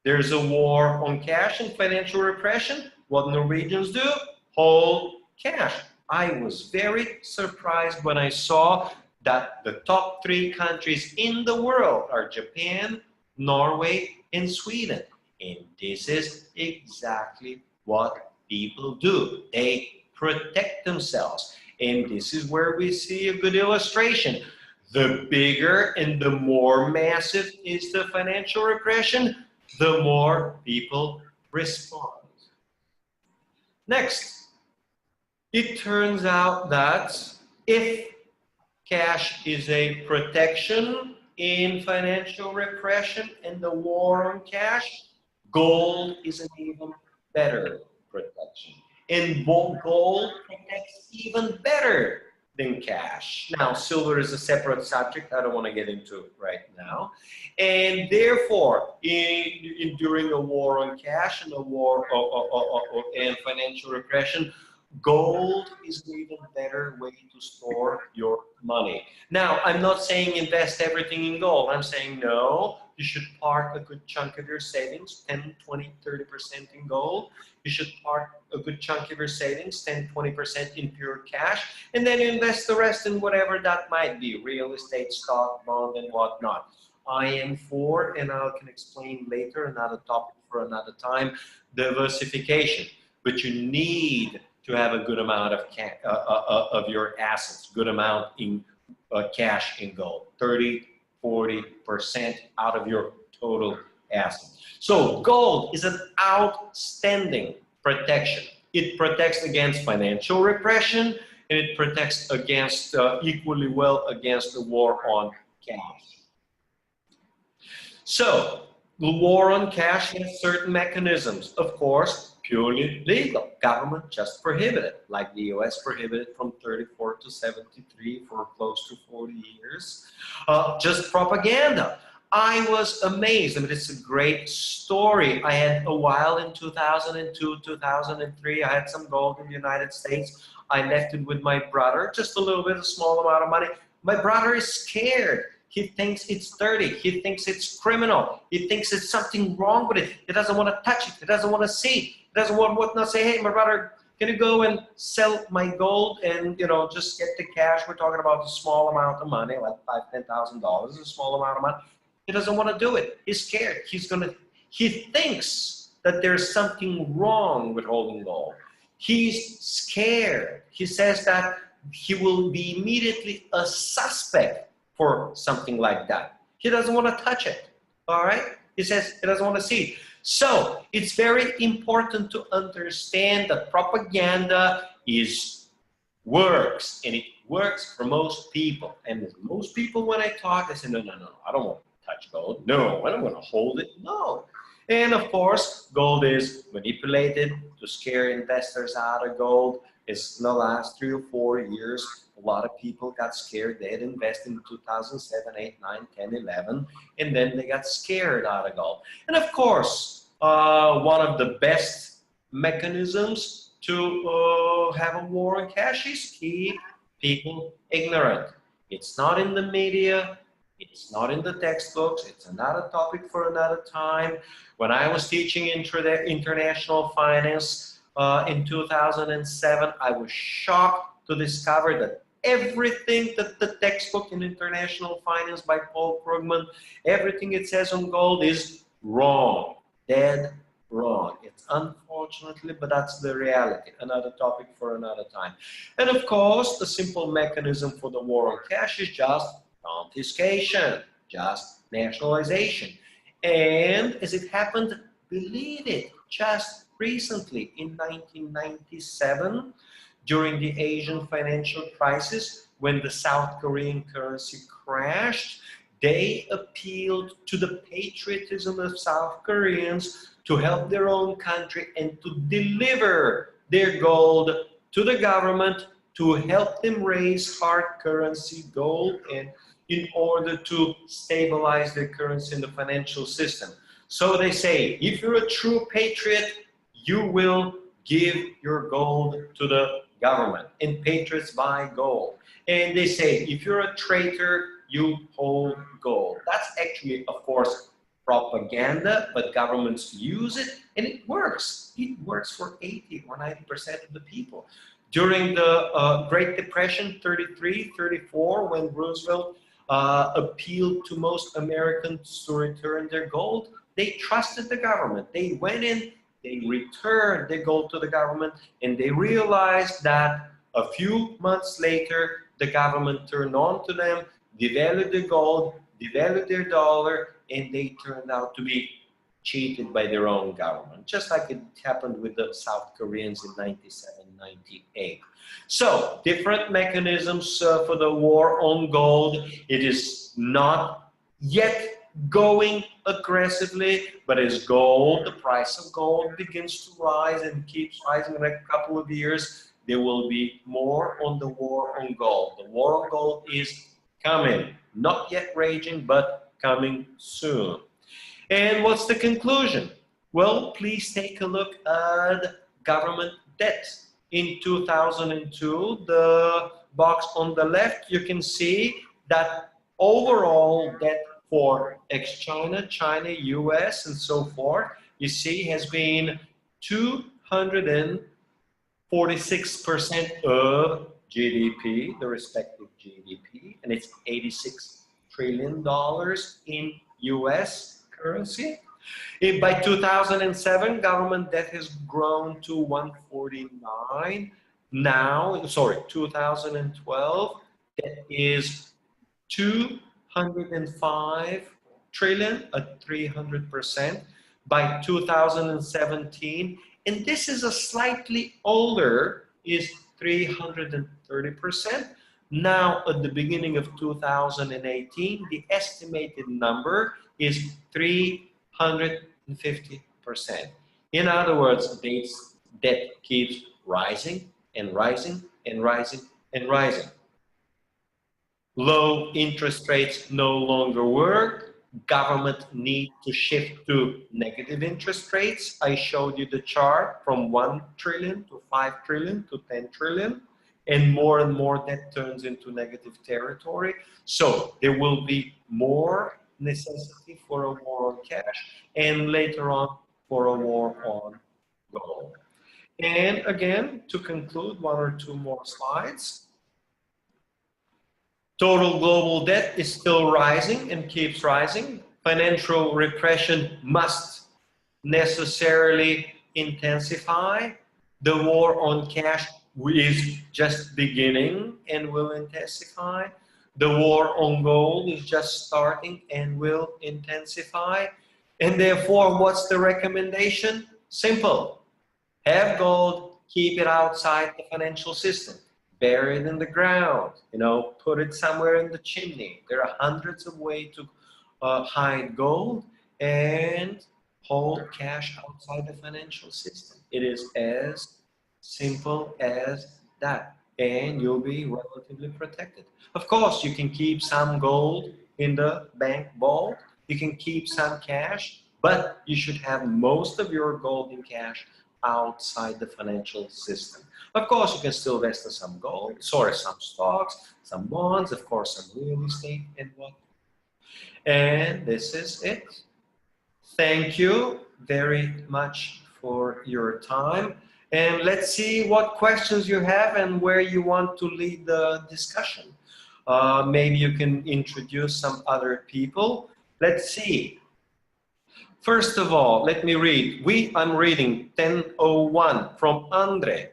Speaker 1: There's a war on cash and financial repression. What Norwegians do? Hold cash. I was very surprised when I saw that the top 3 countries in the world are Japan, Norway, and Sweden. And this is exactly what people do. They protect themselves. And this is where we see a good illustration. The bigger and the more massive is the financial repression, the more people respond. Next, it turns out that if cash is a protection in financial repression and the war on cash, gold is an even better protection. And gold protects even better than cash. Now, silver is a separate subject I don't want to get into right now. And therefore, during a war on cash and a war and financial repression, gold is an even better way to store your money. Now, I'm not saying invest everything in gold. I'm saying no, you should park a good chunk of your savings, 10, 20, 30% in gold. You should park a good chunk of your savings, 10, 20% in pure cash, and then you invest the rest in whatever that might be, real estate, stock, bond, and whatnot. I am for, and I can explain later, another topic for another time, diversification. But you need to have a good amount of your assets, good amount in cash in gold, 30, 40% out of your total assets. So gold is an outstanding protection. It protects against financial repression, and it protects against, equally well against the war on cash. So the war on cash has certain mechanisms. Of course, purely legal. Government just prohibited, like the US prohibited from 34 to 73 for close to 40 years. Just propaganda. I was amazed. I mean, it's a great story. I had a while in 2002, 2003. I had some gold in the United States. I left it with my brother, just a little bit, a small amount of money. My brother is scared. He thinks it's dirty. He thinks it's criminal. He thinks it's something wrong with it. He doesn't want to touch it. He doesn't want to see. He doesn't want to say, hey, my brother, can you go and sell my gold and, you know, just get the cash? We're talking about a small amount of money, like $5,000, $10,000, a small amount of money. He doesn't want to do it. He's scared. He thinks that there's something wrong with holding gold. He's scared. He says that he will be immediately a suspect for something like that. He doesn't want to touch it, all right? He says he doesn't want to see it. So it's very important to understand that propaganda works, and it works for most people. And most people, when I talk, they say, no, I don't want to touch gold. No, I don't want to hold it. No. And of course, gold is manipulated to scare investors out of gold. It's in the last 3 or 4 years, a lot of people got scared. They had invested in 2007, 8, 9, 10, 11, and then they got scared out of gold. And of course, one of the best mechanisms to have a war on cash is keep people ignorant. It's not in the media. It's not in the textbooks. It's another topic for another time. When I was teaching international finance in 2007, I was shocked to discover that everything that the textbook in international finance by Paul Krugman, everything it says on gold is wrong, dead wrong. It's unfortunately, but that's the reality. Another topic for another time. And of course, the simple mechanism for the war on cash is just confiscation, just nationalization. And as it happened, believe it, just recently in 1997, during the Asian financial crisis, when the South Korean currency crashed, they appealed to the patriotism of South Koreans to help their own country and to deliver their gold to the government to help them raise hard currency gold and in order to stabilize their currency in the financial system. So they say, if you're a true patriot, you will give your gold to the government, and patriots buy gold. And they say, if you're a traitor, you hold gold. That's actually, of course, propaganda, but governments use it, and it works. It works for 80 or 90% of the people. During the Great Depression, 33, 34, when Roosevelt appealed to most Americans to return their gold, they trusted the government. They went in, they returned their gold to the government, and they realized that a few months later, the government turned on to them, devalued their gold, devalued their dollar, and they turned out to be cheated by their own government, just like it happened with the South Koreans in 97, 98. So, different mechanisms for the war on gold. It is not yet going aggressively, but as gold, the price of gold begins to rise and keeps rising in the next couple of years, there will be more on the war on gold. The war on gold is coming, not yet raging, but coming soon. And what's the conclusion? Well, please take a look at government debt. In 2002, the box on the left, you can see that overall debt for ex-China, China, US, and so forth, you see has been 246% of GDP, the respective GDP, and it's $86 trillion in US currency. By 2007, government debt has grown to 149. Now, sorry, 2012, debt is 205 trillion, at 300%. By 2017, and this is a slightly older, is 330%. Now, at the beginning of 2018, the estimated number is 350%. In other words, debt keeps rising and rising and rising and rising. Low interest rates no longer work. Government need to shift to negative interest rates. I showed you the chart from 1 trillion to 5 trillion to 10 trillion, and more debt turns into negative territory. So there will be more necessity for a war on cash, and later on for a war on gold. And again, to conclude, 1 or 2 more slides. Total global debt is still rising and keeps rising. Financial repression must necessarily intensify. The war on cash is just beginning and will intensify. The war on gold is just starting and will intensify. And therefore, what's the recommendation? Simple. Have gold, keep it outside the financial system. Bury it in the ground, put it somewhere in the chimney. There are hundreds of ways to hide gold and hold cash outside the financial system. It is as simple as that, and you'll be relatively protected. Of course, you can keep some gold in the bank vault, you can keep some cash, but you should have most of your gold in cash outside the financial system. Of course, you can still invest in some gold, some stocks, some bonds, of course, some real estate and what. And this is it. Thank you very much for your time. And let's see what questions you have and where you want to lead the discussion. Maybe you can introduce some other people. Let's see. First of all, let me read. I'm reading 1001 from Andre.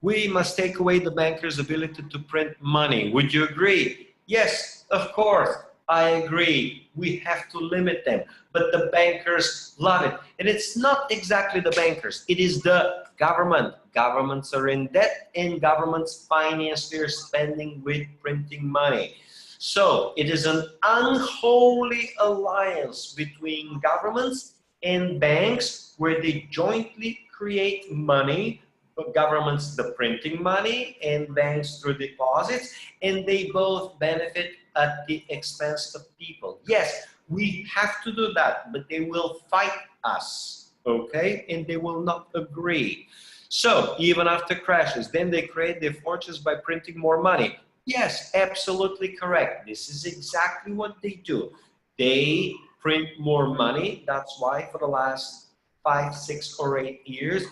Speaker 1: We must take away the bankers' ability to print money. Would you agree? Yes, of course, I agree. We have to limit them, but the bankers love it. And it's not exactly the bankers, it is the government. Governments are in debt and governments finance their spending with printing money. So it is an unholy alliance between governments and banks where they jointly create money. Governments the printing money and banks through deposits, and they both benefit at the expense of people. Yes, we have to do that, but they will fight us, okay? And they will not agree. So even after crashes, then they create their fortunes by printing more money. Yes, absolutely correct. This is exactly what they do. They print more money. That's why for the last 5, 6, or 8 years,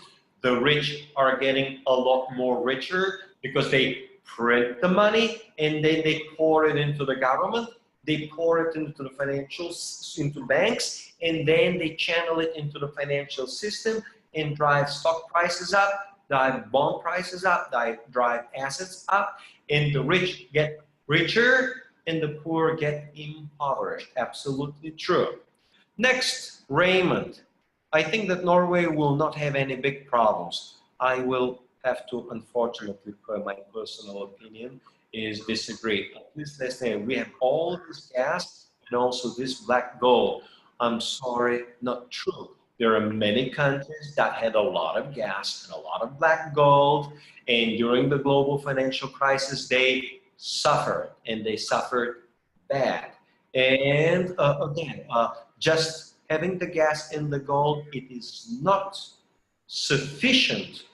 Speaker 1: the rich are getting a lot more richer because they print the money and then they pour it into the government, they pour it into the financials, into banks, and then they channel it into the financial system and drive stock prices up, drive bond prices up, drive assets up, and the rich get richer and the poor get impoverished. Absolutely true. Next, Raymond. I think that Norway will not have any big problems. I will have to, unfortunately, per my personal opinion, is disagree. At least let's say we have all this gas and also this black gold. I'm sorry, not true. There are many countries that had a lot of gas and a lot of black gold, and during the global financial crisis, they suffered, and they suffered bad. And again, just having the gas and the gold, it is not sufficient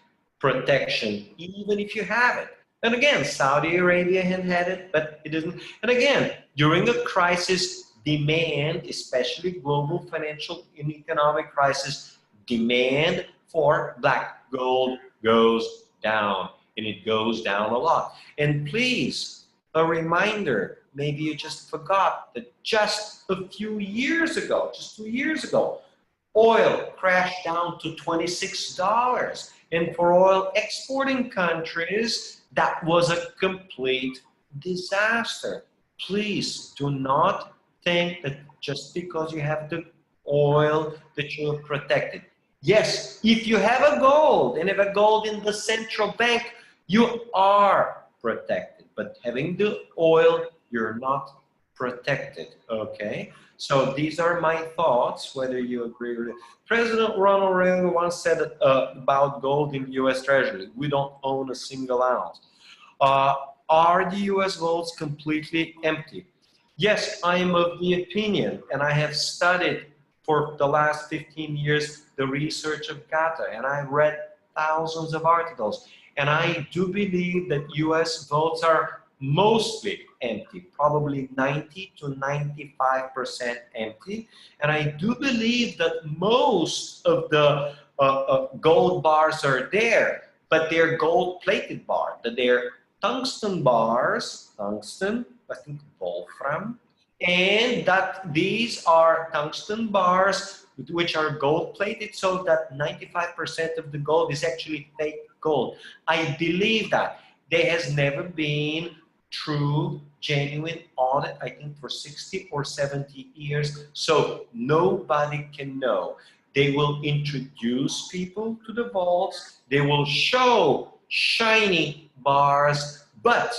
Speaker 1: protection, even if you have it. And again, Saudi Arabia had it, but it didn't. And again, during a crisis, demand, especially global financial and economic crisis, demand for black gold goes down, and it goes down a lot. And please, a reminder, maybe you just forgot that just a few years ago, just 2 years ago, oil crashed down to $26. And for oil exporting countries, that was a complete disaster. Please do not think that just because you have the oil that you're protected. Yes, if you have a gold and have a gold in the central bank, you are protected. But having the oil, you're not protected, okay? So these are my thoughts, whether you agree with it. President Ronald Reagan once said about gold in the US Treasury, we don't own a single ounce. Are the US vaults completely empty? Yes, I am of the opinion, and I have studied for the last 15 years the research of GATA, and I've read thousands of articles, and I do believe that US vaults are mostly empty, probably 90 to 95% empty, and I do believe that most of the gold bars are there, but they're gold-plated bars, that they're tungsten bars, tungsten, I think wolfram, and that these are tungsten bars which are gold-plated, so that 95% of the gold is actually fake gold. I believe that. There has never been true, genuine audit, I think, for 60 or 70 years, so nobody can know. They will introduce people to the vaults, they will show shiny bars, but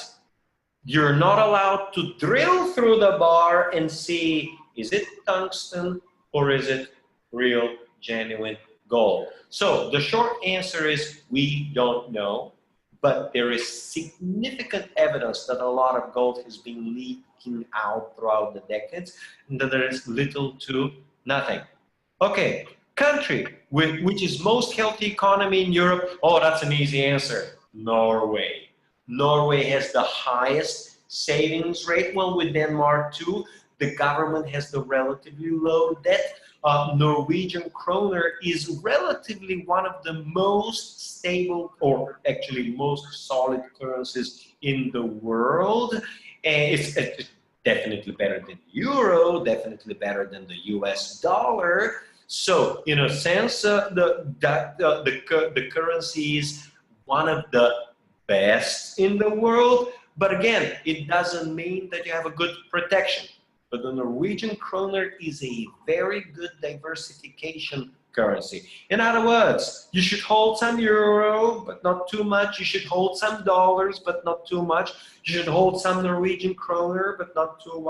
Speaker 1: you're not allowed to drill through the bar and see, is it tungsten or is it real, genuine gold? So the short answer is we don't know, but there is significant evidence that a lot of gold has been leaking out throughout the decades and that there is little to nothing. Okay, country which is most healthy economy in Europe? Oh, that's an easy answer. Norway. Norway has the highest savings rate, well, with Denmark too. The government has the relatively low debt. Norwegian kroner is relatively one of the most stable, or actually most solid currencies in the world. And it's definitely better than euro, definitely better than the US dollar. So in a sense, the currency is one of the best in the world, but again, it doesn't mean that you have a good protection. But the Norwegian kroner is a very good diversification currency. In other words, you should hold some euro, but not too much. You should hold some dollars, but not too much. You should hold some Norwegian kroner, but not too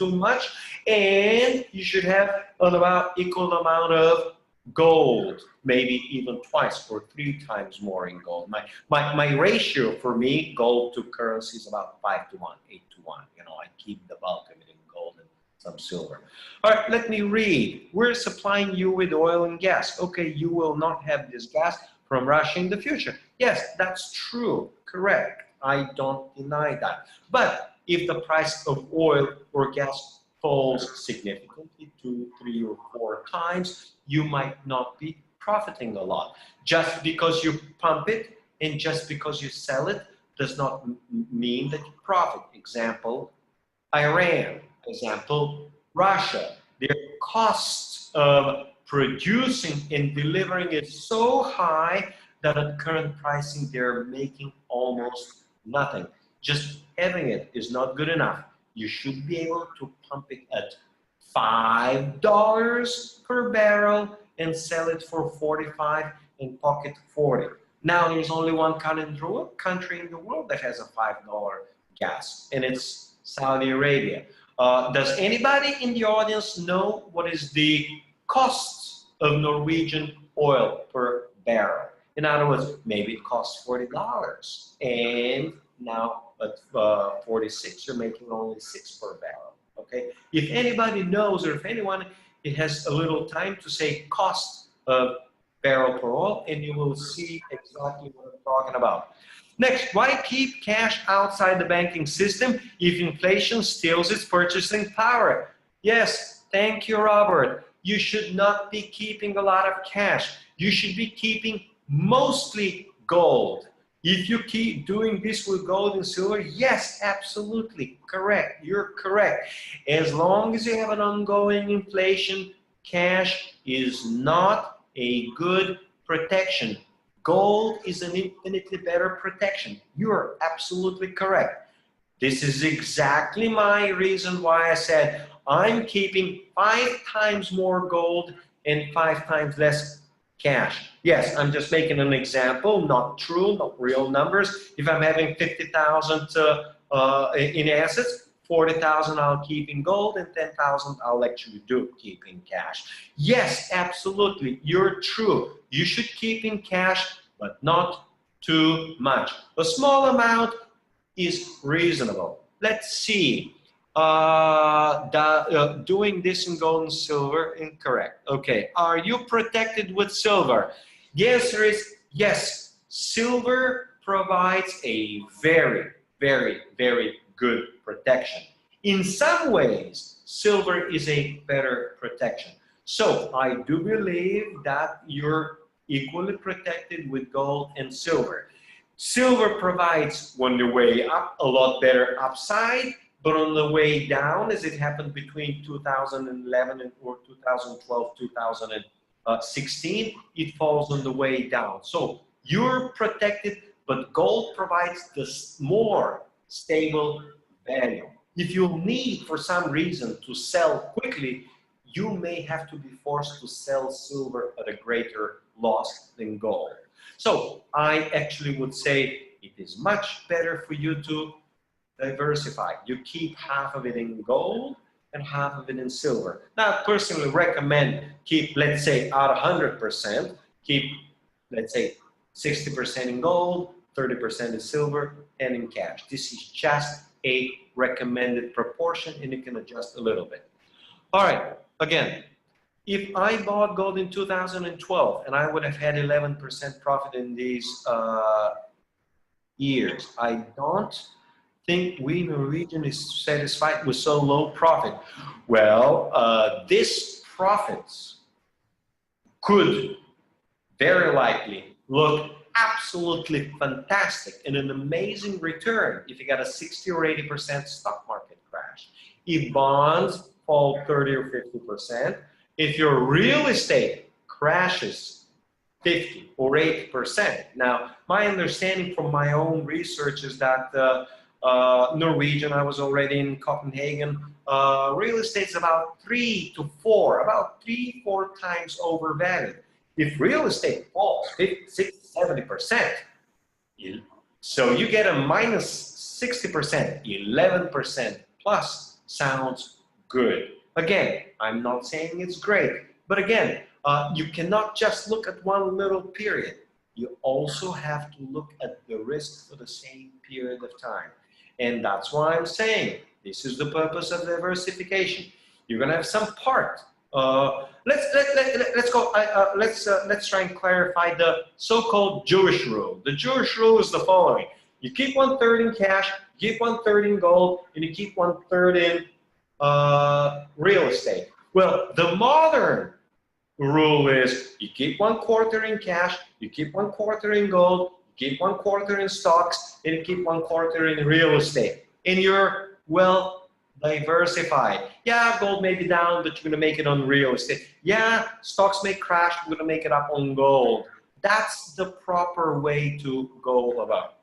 Speaker 1: much. And you should have an about equal amount of gold, maybe even twice or 3 times more in gold. My ratio for me, gold to currency, is about 5 to 1, 8 to 1. You know, I keep the bulk of it in gold and some silver. All right, let me read. We're supplying you with oil and gas. Okay, you will not have this gas from Russia in the future. Yes, that's true, correct. I don't deny that. But if the price of oil or gas falls significantly 2, 3, or 4 times, you might not be profiting a lot. Just because you pump it and just because you sell it does not mean that you profit. Example, Iran. Example, Russia. Their costs of producing and delivering is so high that at current pricing they're making almost nothing. Just having it is not good enough. You should be able to pump it at $5 per barrel and sell it for 45 and pocket 40. Now there's only one country in the world that has a $5 gas, and it's Saudi Arabia. Does anybody in the audience know what is the cost of Norwegian oil per barrel? In other words, maybe it costs $40, and now at 46, you're making only 6 per barrel. Okay. If anybody knows, or if anyone has a little time to say cost of barrel per oil, and you will see exactly what I'm talking about. Next, why keep cash outside the banking system if inflation steals its purchasing power? Yes, thank you, Robert. You should not be keeping a lot of cash. You should be keeping mostly gold. If you keep doing this with gold and silver, yes, absolutely, correct. You're correct. As long as you have an ongoing inflation, cash is not a good protection. Gold is an infinitely better protection. You're absolutely correct. This is exactly my reason why I said I'm keeping 5 times more gold and 5 times less cash. Yes, I'm just making an example, not true, not real numbers. If I'm having 50,000 in assets, 40,000 I'll keep in gold and 10,000 I'll actually do keep in cash. Yes, absolutely, you're true. You should keep in cash, but not too much. A small amount is reasonable. Let's see. Doing this in gold and silver, incorrect. Okay, are you protected with silver? The answer is yes. Silver provides a very, very, very good protection. In some ways, silver is a better protection. So I do believe that you're equally protected with gold and silver. Silver provides on the way up a lot better upside, but on the way down, as it happened between 2011 or 2012, 2016, it falls on the way down. So you're protected, but gold provides the more stable value. If you need, for some reason, to sell quickly, you may have to be forced to sell silver at a greater loss than gold. So I actually would say it is much better for you to diversify. You keep half of it in gold and half of it in silver. Now, I personally recommend keep, let's say, out 100%, keep, let's say, 60% in gold, 30% in silver, and in cash. This is just a recommended proportion, and you can adjust a little bit. All right, again, if I bought gold in 2012 and I would have had 11% profit in these years, I don't think we Norwegian is satisfied with so low profit. Well, this profits could very likely look absolutely fantastic and an amazing return if you got a 60 or 80% stock market crash. If bonds fall 30 or 50%, if your real estate crashes 50 or 80%. Now, my understanding from my own research is that Norwegian, I was already in Copenhagen, real estate's about 3 to 4 times overvalued. If real estate falls 50, 60, 70%, so you get a minus 60%, 11% plus sounds good. Again, I'm not saying it's great, but again, you cannot just look at one little period. You also have to look at the risk for the same period of time. And that's why I'm saying this is the purpose of diversification. You're gonna have some part. Let's try and clarify the so-called Jewish rule. The Jewish rule is the following: you keep 1/3 in cash, you keep 1/3 in gold, and you keep 1/3 in real estate. Well, the modern rule is you keep 1/4 in cash, you keep 1/4 in gold, you keep 1/4 in stocks, and you keep 1/4 in real estate. And you're well diversified. Yeah, gold may be down, but you're gonna make it on real estate. Yeah, stocks may crash, you're gonna make it up on gold. That's the proper way to go about.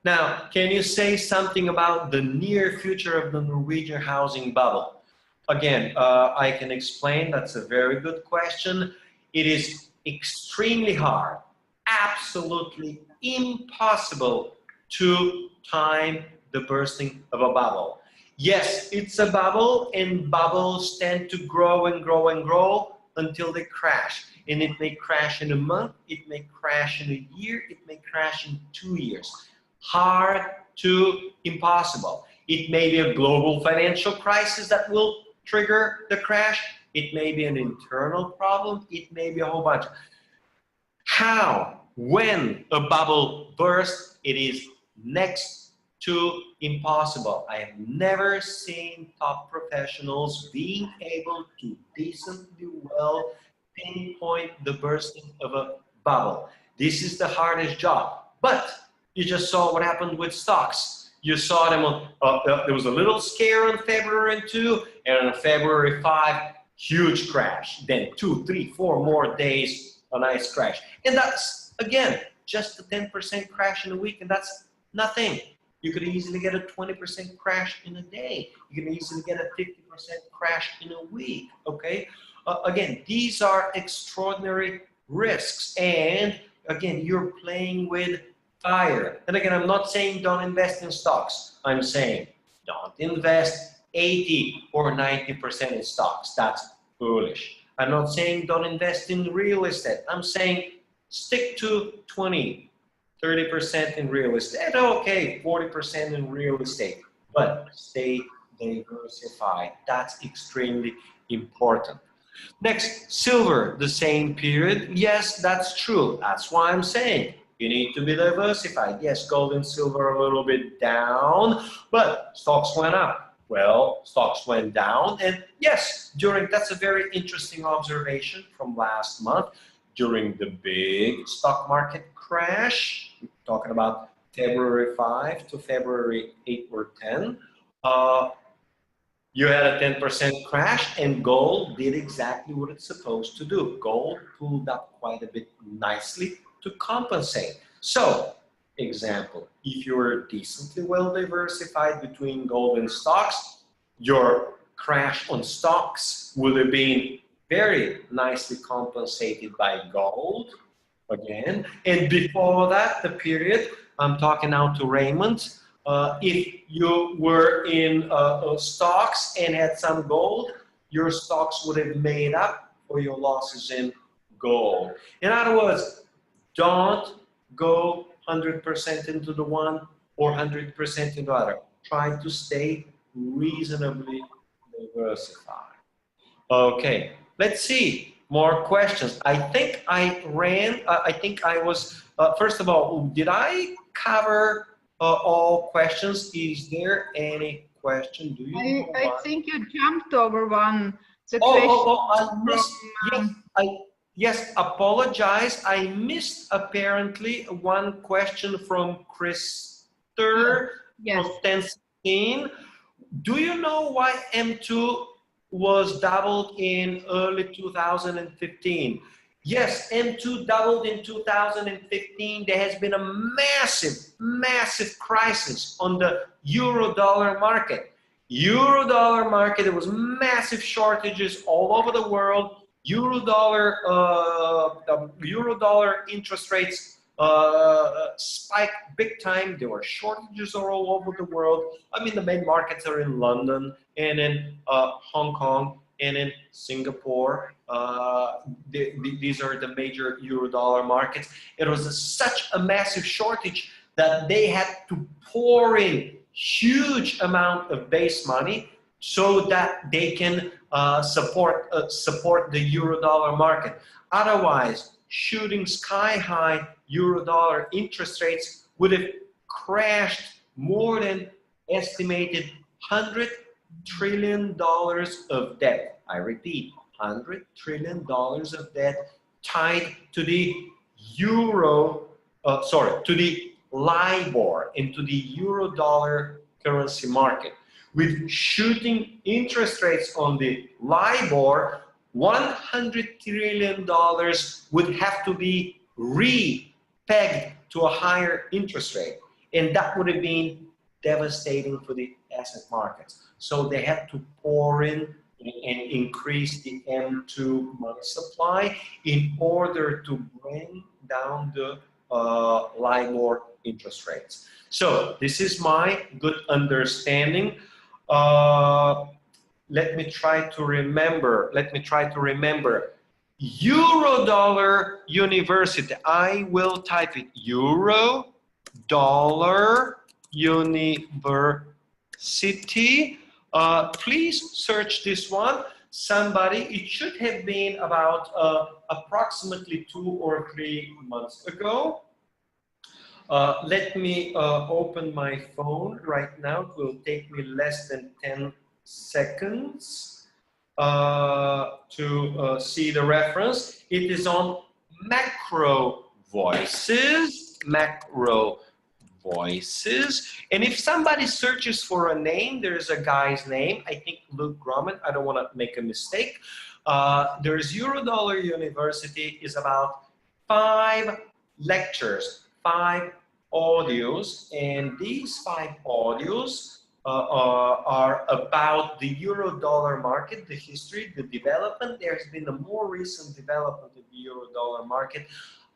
Speaker 1: Now, can you say something about the near future of the Norwegian housing bubble? Again, I can explain. That's a very good question. It is extremely hard, absolutely impossible to time the bursting of a bubble. Yes, it's a bubble, and bubbles tend to grow and grow and grow until they crash. And it may crash in a month, it may crash in a year, it may crash in 2 years. Hard to impossible. It may be a global financial crisis that will trigger the crash. It may be an internal problem. It may be a whole bunch. How, when a bubble bursts, it is next to impossible. I have never seen top professionals being able to decently well pinpoint the bursting of a bubble. This is the hardest job. But you just saw what happened with stocks. You saw them on, there was a little scare on February 2, and on February 5, huge crash. Then 2, 3, 4 more days, a nice crash. And that's, again, just a 10% crash in a week, and that's nothing. You could easily get a 20% crash in a day. You can easily get a 50% crash in a week, okay? Again, these are extraordinary risks, and again, you're playing with fire. And again, I'm not saying don't invest in stocks. I'm saying Don't invest 80 or 90% in stocks. That's foolish. I'm not saying don't invest in real estate. I'm saying stick to 20, 30% in real estate. Okay, 40% in real estate, but stay diversified. That's extremely important. Next, silver, the same period. Yes, that's true. That's why I'm saying you need to be diversified. Yes, gold and silver are a little bit down, but stocks went up. Well, stocks went down, and yes, that's a very interesting observation from last month during the big stock market crash. We're talking about February 5 to February 8 or 10. You had a 10% crash, and gold did exactly what it's supposed to do. Gold pulled up quite a bit nicely to compensate. So, example, if you're decently well diversified between gold and stocks, your crash on stocks would have been very nicely compensated by gold again. And before that, the period, I'm talking now to Raymond, if you were in stocks and had some gold, your stocks would have made up for your losses in gold. In other words, don't go 100% into the one or 100% into the other. Try to stay reasonably diversified. Okay, let's see. More questions. I think I was, first of all, did I cover all questions? Is there any question? Do you know
Speaker 2: I think you jumped over one. The
Speaker 1: I missed. Yes, apologize. I missed apparently one question from Krister
Speaker 2: Yes.
Speaker 1: from 1016. Do you know why M2 was doubled in early 2015? Yes, M2 doubled in 2015. There has been a massive crisis on the euro-dollar market. Euro-dollar market, there was massive shortages all over the world. Euro-dollar interest rates spiked big time. There were shortages all over the world. I mean, the main markets are in London and in Hong Kong and in Singapore. These are the major euro-dollar markets. It was such a massive shortage that they had to pour in huge amount of base money so that they can support the euro-dollar market. Otherwise, shooting sky high euro-dollar interest rates would have crashed more than estimated $100 trillion of debt. I repeat, $100 trillion of debt tied to the to the LIBOR, into the euro-dollar currency market. With shooting interest rates on the LIBOR, $100 trillion would have to be re-pegged to a higher interest rate. And that would have been devastating for the asset markets. So they had to pour in and increase the M2 money supply in order to bring down the LIBOR interest rates. So this is my good understanding. Let me try to remember. Euro-dollar university. I will type it. Euro-dollar university. Please search this one. It should have been about approximately 2 or 3 months ago. Let me open my phone right now. It will take me less than 10 seconds to see the reference. It is on Macro Voices. And if somebody searches for a name, there's a guy's name, I think Luke Grumman, I don't want to make a mistake. There's Euro-Dollar University, is about 5 lectures, 5 audios, and these 5 audios are about the euro-dollar market, the history, the development. There's been a more recent development of the euro-dollar market.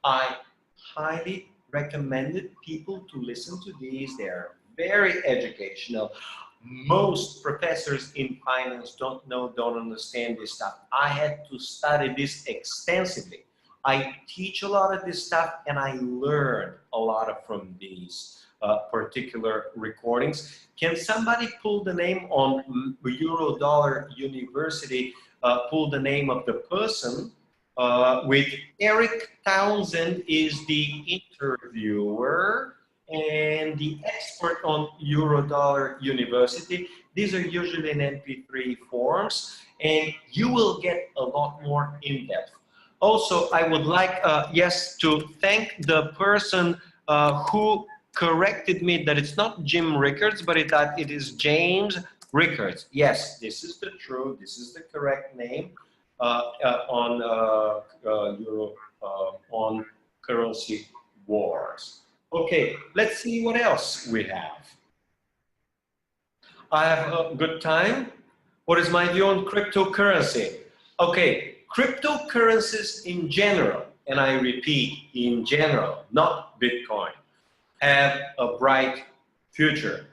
Speaker 1: I highly recommended people to listen to these. They are very educational. Most professors in finance don't know, don't understand this stuff. I had to study this extensively. I teach a lot of this stuff, and I learned a lot from these particular recordings. Can somebody pull the name on Euro Dollar University, pull the name of the person? With Eric Townsend is the interviewer, and the expert on Eurodollar University. These are usually in MP3 forms, and you will get a lot more in depth. Also, I would like, yes, to thank the person who corrected me that it's not Jim Rickards, but it is James Rickards. Yes, this is the true, this is the correct name on currency wars. Okay, let's see what else we have. I have a good time. What is my view on cryptocurrency? Okay, cryptocurrencies in general, and I repeat, in general, not Bitcoin, have a bright future.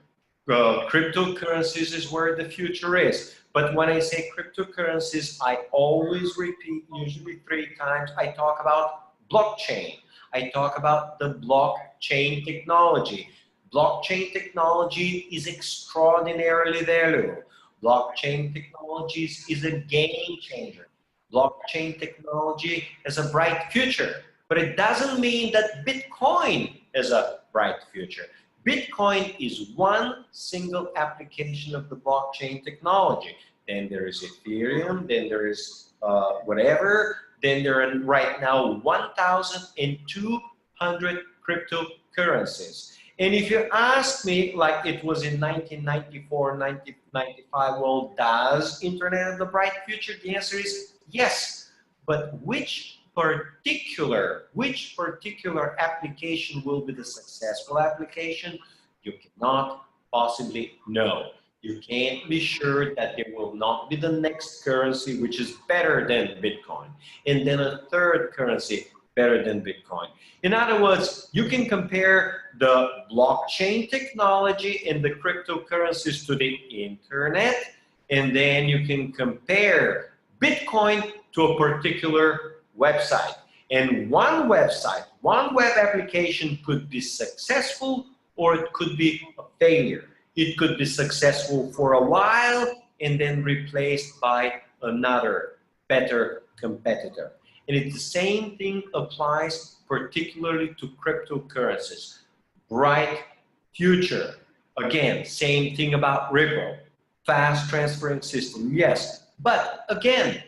Speaker 1: Cryptocurrencies is where the future is. But when I say cryptocurrencies, I always repeat, usually 3 times, I talk about blockchain. I talk about the blockchain technology. Blockchain technology is extraordinarily valuable. Blockchain technologies is a game changer. Blockchain technology has a bright future, but it doesn't mean that Bitcoin has a bright future. Bitcoin is one single application of the blockchain technology. Then there is Ethereum, then there is whatever, then there are right now 1,200 cryptocurrencies. And if you ask me, like it was in 1994, 1995, well, does Internet have the bright future? The answer is yes. But which particular application will be the successful application? You cannot possibly know. You can't be sure that there will not be the next currency which is better than Bitcoin, and then a third currency better than Bitcoin. In other words, you can compare the blockchain technology and the cryptocurrencies to the internet, and then you can compare Bitcoin to a particular website. And one website, one web application could be successful, or it could be a failure. It could be successful for a while and then replaced by another better competitor. And the same thing applies particularly to cryptocurrencies. Bright future. Again, same thing about Ripple. Fast transferring system, yes. But again,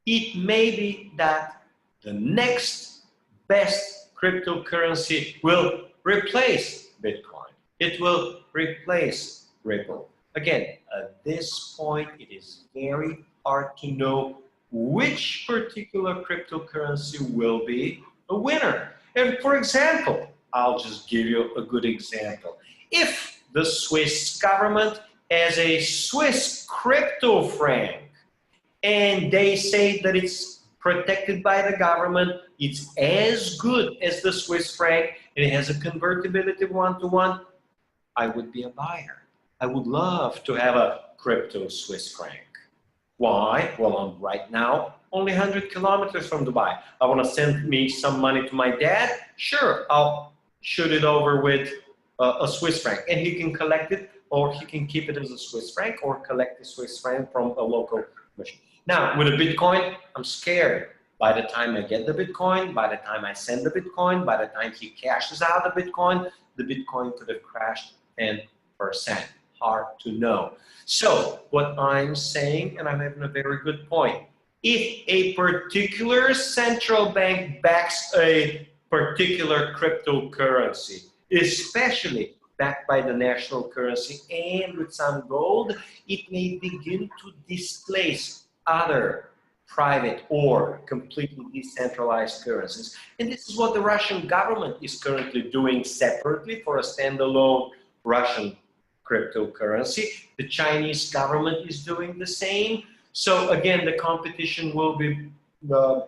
Speaker 1: it may be that the next best cryptocurrency will replace Bitcoin. It will replace Ripple. Again, at this point, it is very hard to know which particular cryptocurrency will be a winner. And for example, I'll just give you a good example. If the Swiss government has a Swiss crypto franc and they say that it's protected by the government, it's as good as the Swiss franc, and it has a convertibility 1-to-1, I would be a buyer. I would love to have a crypto Swiss franc. Why? Well, I'm right now only 100 kilometers from Dubai. I want to send me some money to my dad. Sure, I'll shoot it over with a Swiss franc, and he can collect it, or he can keep it as a Swiss franc, or collect the Swiss franc from a local machine. Now, with a Bitcoin, I'm scared. By the time I get the Bitcoin, by the time I send the Bitcoin, by the time he cashes out the Bitcoin could have crashed 10%. Hard to know. So what I'm saying, and I'm having a very good point, if a particular central bank backs a particular cryptocurrency, especially backed by the national currency and with some gold, it may begin to displace other private or completely decentralized currencies. And this is what the Russian government is currently doing separately for a standalone Russian cryptocurrency. The Chinese government is doing the same. So again, the competition will be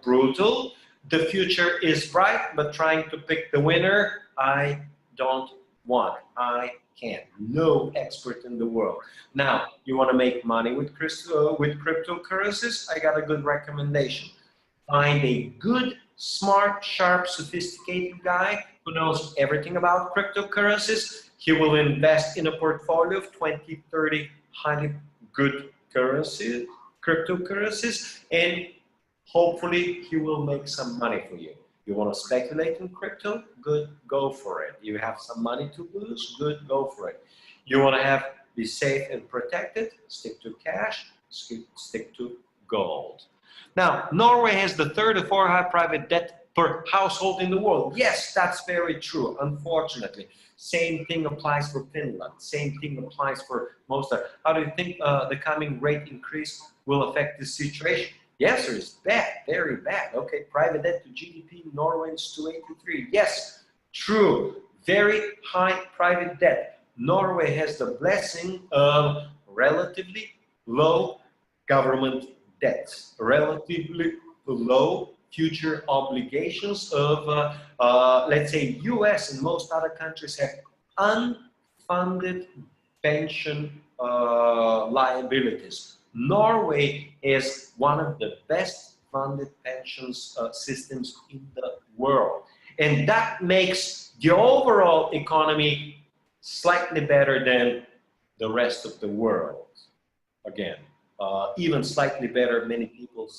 Speaker 1: brutal. The future is bright, but trying to pick the winner, I don't want. I can't. No expert in the world. Now, you want to make money with cryptocurrencies? I got a good recommendation. Find a good, smart, sharp, sophisticated guy who knows everything about cryptocurrencies. He will invest in a portfolio of 20, 30 highly good cryptocurrencies, and hopefully he will make some money for you. You want to speculate in crypto? Good, go for it. You have some money to lose? Good, go for it. You want to be safe and protected? Stick to cash, stick to gold. Now, Norway has the third or fourth high private debt per household in the world. Yes, that's very true, unfortunately. Same thing applies for Finland. Same thing applies for most of. How do you think the coming rate increase will affect this situation? The answer is bad, very bad. Okay, private debt to GDP in Norway is 283. Yes, true, very high private debt. Norway has the blessing of relatively low government debts, relatively low future obligations of, let's say, US and most other countries have unfunded pension liabilities. Norway is one of the best funded pensions systems in the world. And that makes the overall economy slightly better than the rest of the world. Again, even slightly better, many people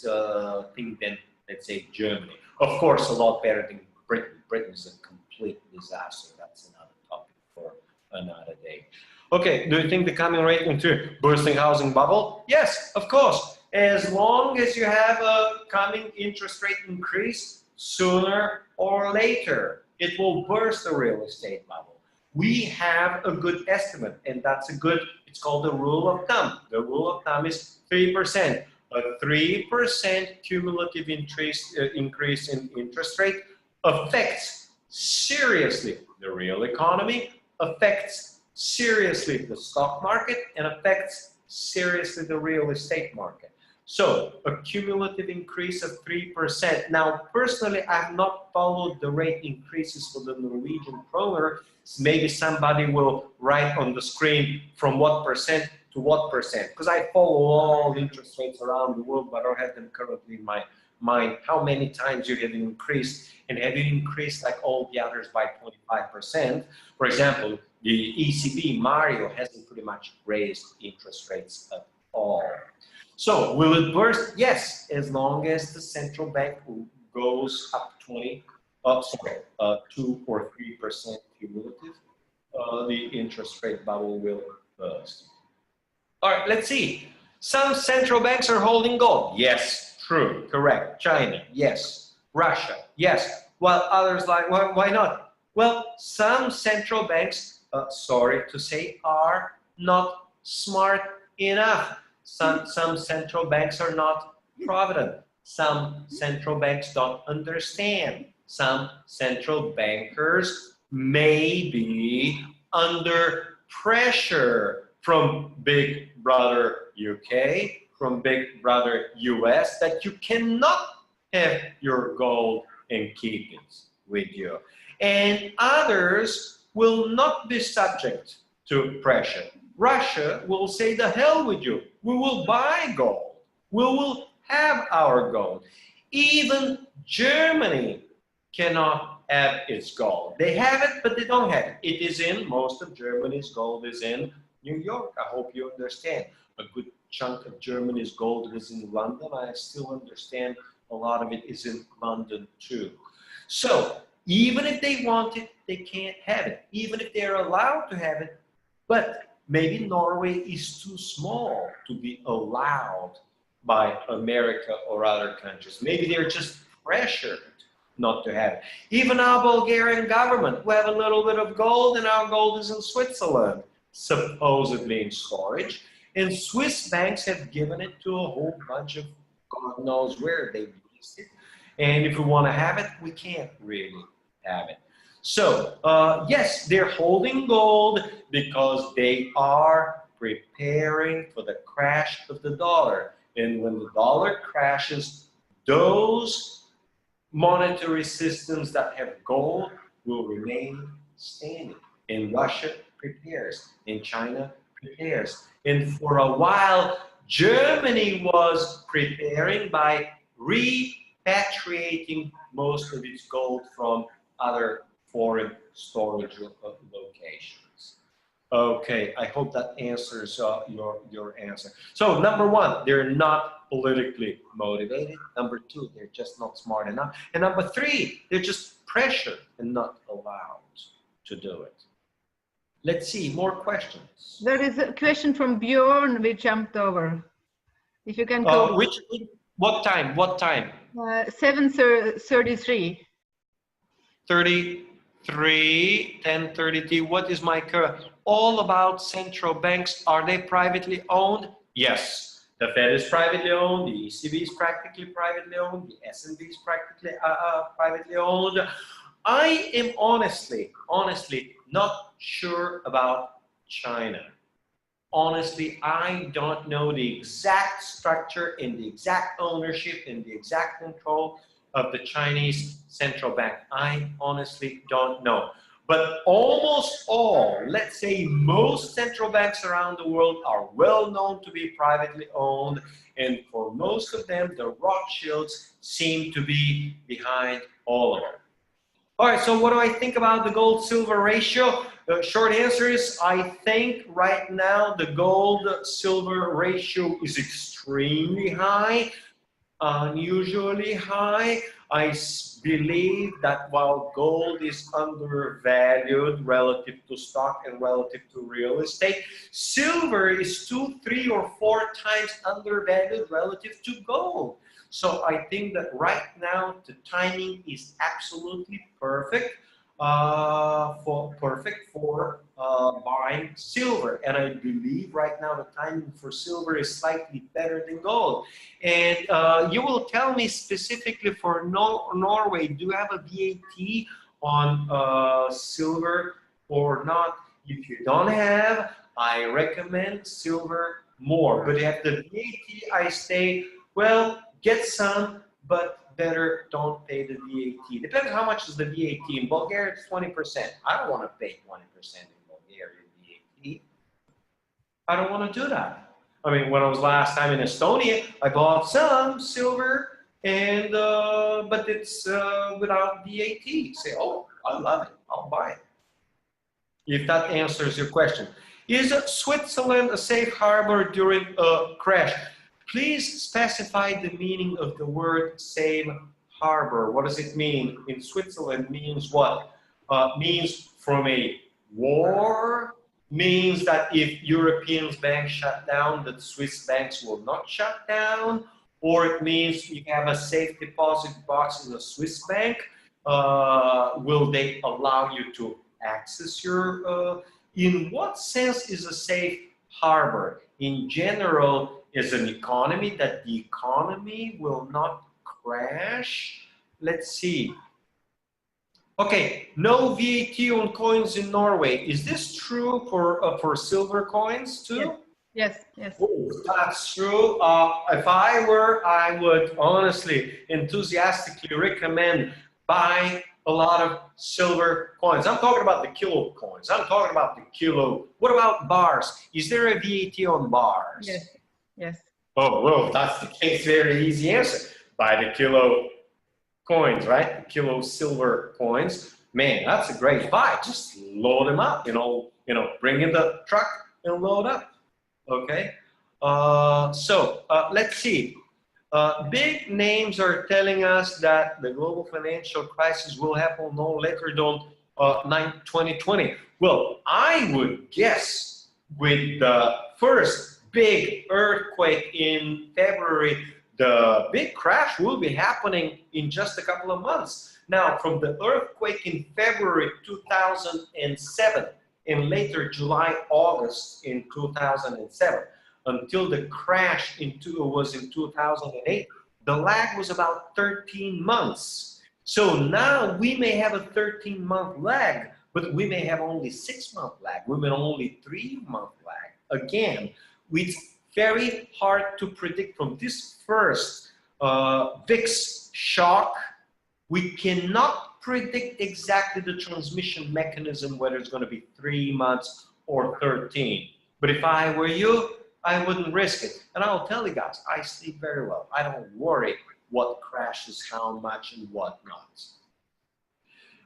Speaker 1: think, than, let's say, Germany. Of course, a lot better than Britain. Britain is a complete disaster. That's another topic for another day. Okay, do you think the coming rate into bursting housing bubble? Yes, of course. As long as you have a coming interest rate increase, sooner or later, it will burst the real estate bubble. We have a good estimate, and that's a good, it's called the rule of thumb. The rule of thumb is 3%. A 3% cumulative increase in interest rate affects seriously the real economy, affects seriously the stock market, and affects seriously the real estate market. So a cumulative increase of 3%. Now, personally, I've not followed the rate increases for the Norwegian kroner. Maybe somebody will write on the screen from what percent to what percent, because I follow all interest rates around the world, but I don't have them currently in my mind. How many times you have increased, and have you increased like all the others by 25%? For example, the ECB, Mario, hasn't pretty much raised interest rates at all. So will it burst? Yes, as long as the central bank goes up 2 or 3% cumulative, the interest rate bubble will burst. All right, let's see. Some central banks are holding gold. Yes, true, correct. China, yes. Russia, yes. While others like, well, why not? Well, some central banks, sorry to say, are not smart enough. Some central banks are not provident. Some central banks don't understand. Some central bankers may be under pressure from Big Brother UK, from Big Brother US, that you cannot have your gold and keep it with you. And others will not be subject to pressure. Russia will say, the hell with you. We will buy gold. We will have our gold. Even Germany cannot have its gold. They have it, but they don't have it. It is in, most of Germany's gold is in New York. I hope you understand. A good chunk of Germany's gold is in London. I still understand a lot of it is in London too. So even if they want it, they can't have it. Even if they're allowed to have it, but maybe Norway is too small to be allowed by America or other countries. Maybe they're just pressured not to have it. Even our Bulgarian government, we have a little bit of gold, and our gold is in Switzerland, supposedly in storage. And Swiss banks have given it to a whole bunch of God knows where they've used it. And if we want to have it, we can't really have it. So, yes, they're holding gold because they are preparing for the crash of the dollar. And when the dollar crashes, those monetary systems that have gold will remain standing. And Russia prepares, and China prepares. And for a while, Germany was preparing by repatriating most of its gold from other foreign storage locations. Okay, I hope that answers your answer. So number one, they're not politically motivated. Number two, they're just not smart enough. And number three, they're just pressured and not allowed to do it. Let's see, more questions.
Speaker 2: There is a question from Bjorn we jumped over. If you can go.
Speaker 1: What time? What time?
Speaker 2: 7:33.
Speaker 1: 33, 10:33. What is my current? All about central banks. Are they privately owned? Yes. The Fed is privately owned. The ECB is practically privately owned. The S&P is practically privately owned. I am honestly not sure about China. Honestly, I don't know the exact structure and the exact ownership and the exact control of the Chinese central bank. I honestly don't know. But almost all, let's say most central banks around the world are well known to be privately owned. And for most of them, the Rothschilds seem to be behind all of them. All right, so what do I think about the gold-silver ratio? The short answer is I think right now the gold-silver ratio is extremely high, unusually high. I believe that while gold is undervalued relative to stock and relative to real estate, silver is 2, 3, or 4 times undervalued relative to gold. So I think that right now the timing is absolutely perfect for buying silver. And I believe right now the timing for silver is slightly better than gold. And you will tell me specifically for Norway, do you have a VAT on silver or not? If you don't have, I recommend silver more. But if the VAT, I say, well, get some, but better don't pay the VAT. Depends how much is the VAT. In Bulgaria, it's 20%. I don't want to pay 20% in Bulgarian VAT. I don't want to do that. I mean, when I was last time in Estonia, I bought some silver, and but it's without VAT. Say, oh, I love it. I'll buy it. If that answers your question. Is Switzerland a safe harbor during a crash? Please specify the meaning of the word safe harbor. What does it mean? In Switzerland means what? Means from a war, means that if European banks shut down, that Swiss banks will not shut down, or it means you have a safe deposit box in a Swiss bank. Will they allow you to access your, in what sense is a safe harbor? In general, is an economy that the economy will not crash. Let's see. Okay, no VAT on coins in Norway. Is this true for silver coins too?
Speaker 2: Yes, yes.
Speaker 1: Oh, that's true. If I were, I would honestly, enthusiastically recommend buying a lot of silver coins. I'm talking about the kilo coins. I'm talking about the kilo. What about bars? Is there a VAT on bars?
Speaker 2: Yes. Yes.
Speaker 1: Oh, well, that's the case. Very easy answer. Buy the kilo coins, right? The kilo silver coins. Man, that's a great buy. Just load them up, bring in the truck and load up. Okay. So let's see. Big names are telling us that the global financial crisis will happen no later than 2020. Well, I would guess with the first big earthquake in February, the big crash will be happening in just a couple of months. Now, from the earthquake in February 2007 and later July, August in 2007, until the crash was in 2008, the lag was about 13 months. So now we may have a 13-month lag, but we may have only 6-month lag. We may only 3-month lag. Again, it's very hard to predict from this first VIX shock. We cannot predict exactly the transmission mechanism, whether it's going to be 3 months or 13. But if I were you, I wouldn't risk it. And I'll tell you guys, I sleep very well. I don't worry what crashes, how much, and what not.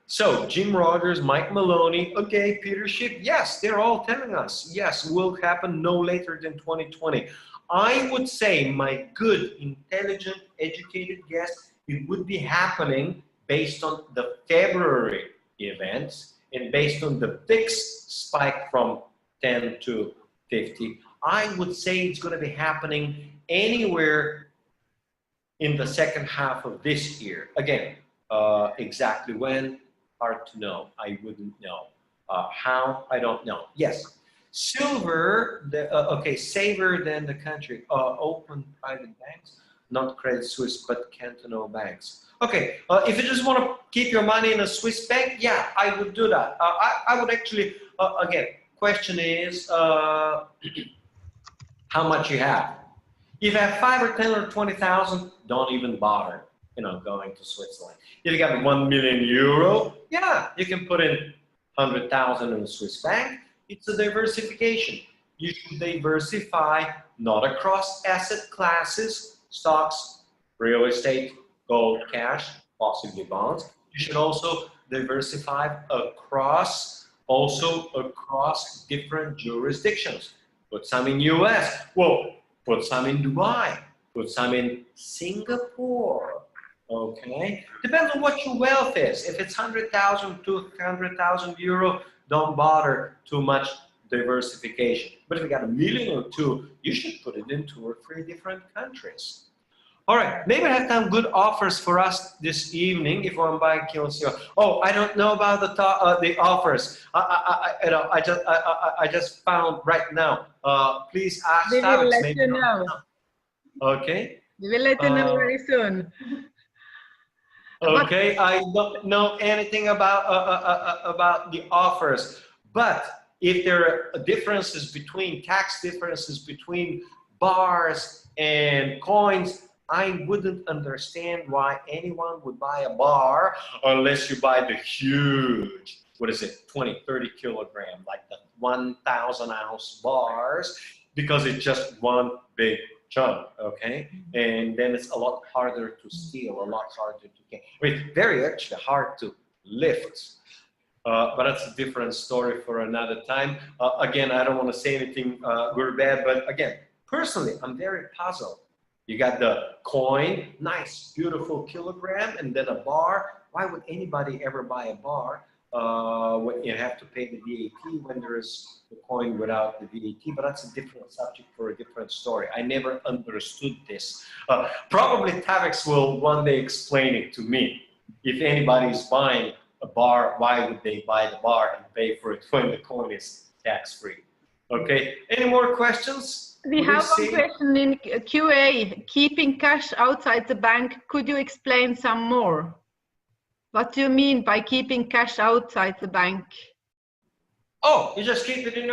Speaker 1: So Jim Rogers, Mike Maloney, okay, Peter Schiff, yes, they're all telling us, yes, will happen no later than 2020. I would say, my good, intelligent, educated guess, it would be happening based on the February events and based on the VIX spike from 10 to 50. I would say it's going to be happening anywhere in the second half of this year. Again, exactly when, hard to know. I wouldn't know. How? I don't know. Yes. Silver, okay, safer than the country. Open private banks, not Credit Suisse, but cantonal banks. Okay, if you just want to keep your money in a Swiss bank, yeah, I would do that. I would actually, again, question is how much you have. If you have 5 or 10 or 20,000, don't even bother, going to Switzerland. If you got 1 million euro, yeah, you can put in 100,000 in a Swiss bank. It's a diversification. You should diversify not across asset classes, stocks, real estate, gold, cash, possibly bonds. You should also diversify across different jurisdictions. Put some in US, well, put some in Dubai, put some in Singapore, okay? Depends on what your wealth is. If it's 100,000, 200,000 euro, don't bother too much diversification. But if you got $1 million or two, you should put it in 2 or 3 different countries. All right, maybe I have some good offers for us this evening if you want to buy Kilsio. Oh, I don't know about the offers. I just found right now. Please ask.
Speaker 2: We will let you know.
Speaker 1: Okay.
Speaker 2: We will let you know very soon.
Speaker 1: Okay, I don't know anything about the offers, but if there are differences between tax differences between bars and coins, I wouldn't understand why anyone would buy a bar unless you buy the huge, what is it, 20, 30 kilogram, like the 1,000 ounce bars, because it's just one big chunk, okay? And then it's a lot harder to steal, a lot harder to get. I mean, very actually hard to lift. But that's a different story for another time. Again, I don't want to say anything good or bad, but again, personally, I'm very puzzled. You got the coin, nice, beautiful kilogram, and then a bar. Why would anybody ever buy a bar when you have to pay the VAT when there is the coin without the VAT? But that's a different subject for a different story. I never understood this. Probably Tavex will one day explain it to me. If anybody's buying a bar, why would they buy the bar and pay for it when the coin is tax-free? Okay, any more questions?
Speaker 2: We have one question in QA, keeping cash outside the bank. Could you explain some more? What do you mean by keeping cash outside the bank?
Speaker 1: Oh, you just keep it in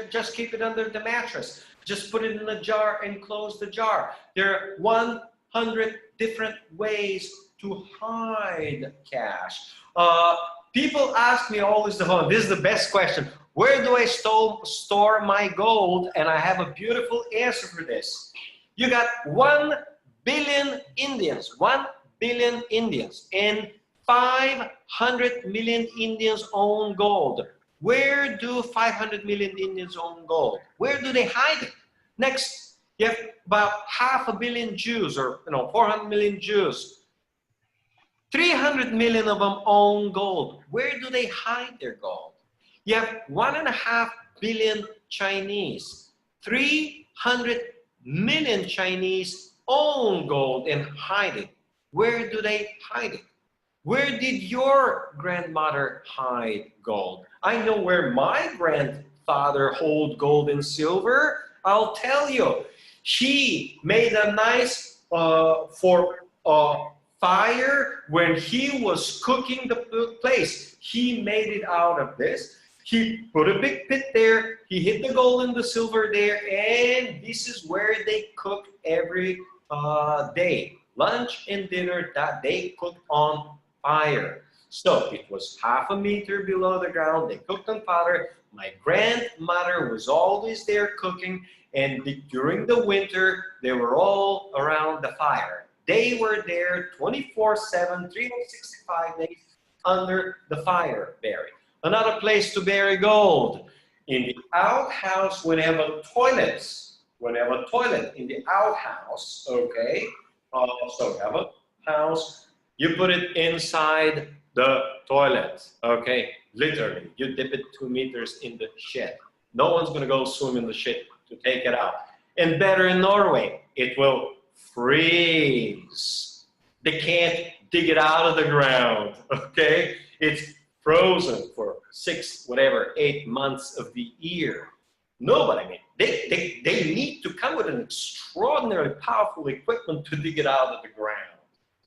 Speaker 1: just keep it under the mattress. Just put it in a jar and close the jar. There are 100 different ways to hide cash. People ask me always this is the best question. Where do I store my gold? And I have a beautiful answer for this. You got 1 billion Indians, 1 billion Indians, and 500 million Indians own gold. Where do 500 million Indians own gold? Where do they hide it? Next, you have about 500 million Jews, or 400 million Jews. 300 million of them own gold. Where do they hide their gold? You have 1.5 billion Chinese. 300 million Chinese own gold and hide it. Where do they hide it? Where did your grandmother hide gold? I know where my grandfather hold gold and silver. I'll tell you. He made a nice fire when he was cooking the place. He made it out of this. He put a big pit there, he hid the gold and the silver there, and this is where they cook every day. Lunch and dinner that they cook on fire. So it was half a meter below the ground. They cooked on fire. My grandmother was always there cooking, and during the winter, they were all around the fire. They were there 24/7, 365 days under the fire buried. Another place to bury gold. In the outhouse, we have a toilet. We have a toilet in the outhouse, okay? So we have a house. You put it inside the toilet, okay? Literally, you dip it 2 meters in the shed. No one's gonna go swim in the shed to take it out. And better in Norway, it will freeze. They can't dig it out of the ground, okay? It's frozen for 6, whatever, 8 months of the year. Nobody, I mean, they need to come with an extraordinarily powerful equipment to dig it out of the ground,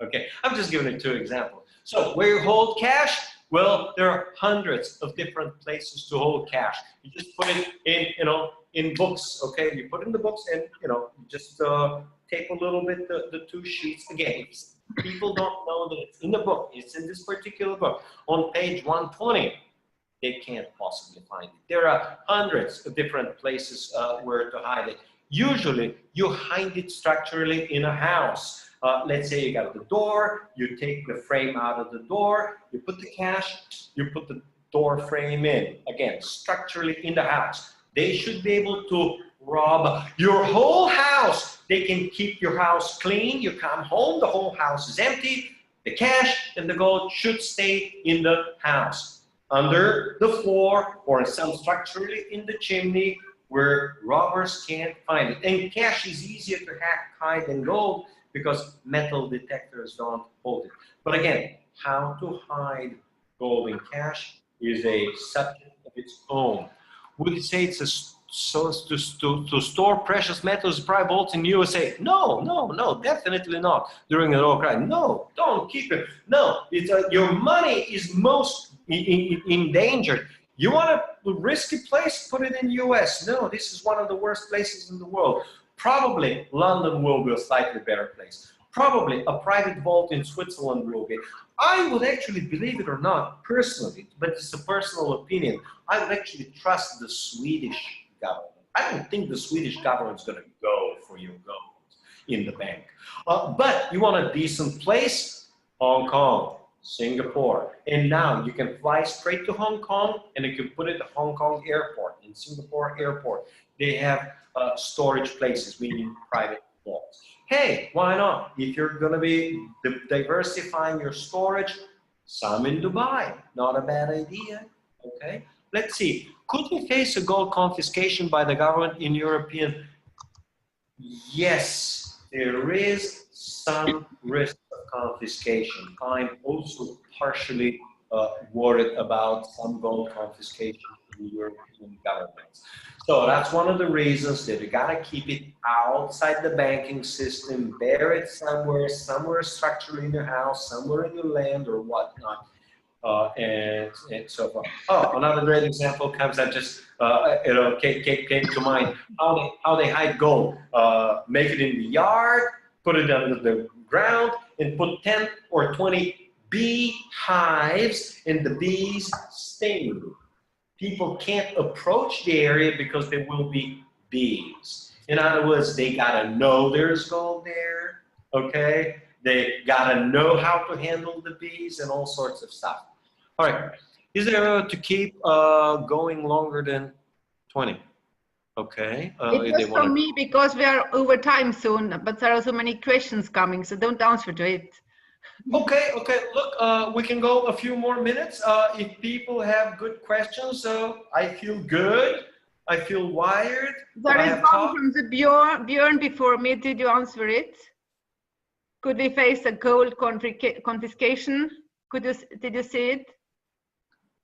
Speaker 1: okay? I'm just giving you 2 examples. So where you hold cash, well, there are hundreds of different places to hold cash. You just put it in, in books, okay? You put it in the books and, you just tape a little bit the 2 sheets. Again, people don't know that it's in the book. It's in this particular book. On page 120, they can't possibly find it. There are hundreds of different places where to hide it. Usually, you hide it structurally in a house. Let's say you got the door, you take the frame out of the door, you put the cash, you put the door frame in. Again, structurally in the house. They should be able to rob your whole house. They can keep your house clean. You come home, the whole house is empty. The cash and the gold should stay in the house, under the floor, or some structurally in the chimney where robbers can't find it. And cash is easier to hide than gold because metal detectors don't hold it. But again, how to hide gold and cash is a subject of its own. Would you say it's to store precious metals, private vaults in USA? No, definitely not. During an oil crisis, no, don't keep it. No, it's your money is most endangered. You want a risky place? Put it in US. No, this is one of the worst places in the world. Probably London will be a slightly better place. Probably a private vault in Switzerland will be. I would actually, believe it or not, personally, but it's a personal opinion, I would actually trust the Swedish government. I don't think the Swedish government's going to go for your gold in the bank. But you want a decent place? Hong Kong, Singapore. And now you can fly straight to Hong Kong and you can put it at Hong Kong airport. In Singapore airport, they have storage places, meaning private vaults. Hey, why not? If you're going to be diversifying your storage, some in Dubai. Not a bad idea, okay? Let's see. Could we face a gold confiscation by the government in European? Yes, there is some risk of confiscation. I'm also partially worried about some gold confiscation in European governments. So that's one of the reasons that you gotta keep it outside the banking system, bury it somewhere structurally in your house, somewhere in your land or whatnot. And so forth. Oh, another great example comes that just came to mind. How they hide gold. Make it in the yard, put it under the ground, and put 10 or 20 bee hives, and the bees sting. People can't approach the area because there will be bees. In other words, they gotta know there's gold there. Okay, they gotta know how to handle the bees and all sorts of stuff. All right, is there to keep going longer than 20? Okay.
Speaker 2: It was from me because we are over time soon, but there are so many questions coming, so don't answer to it.
Speaker 1: Okay. Look, we can go a few more minutes. If people have good questions, I feel good. I feel wired.
Speaker 2: There is one from the Björn before me. Did you answer it? Could we face a gold confiscation? Did you see it?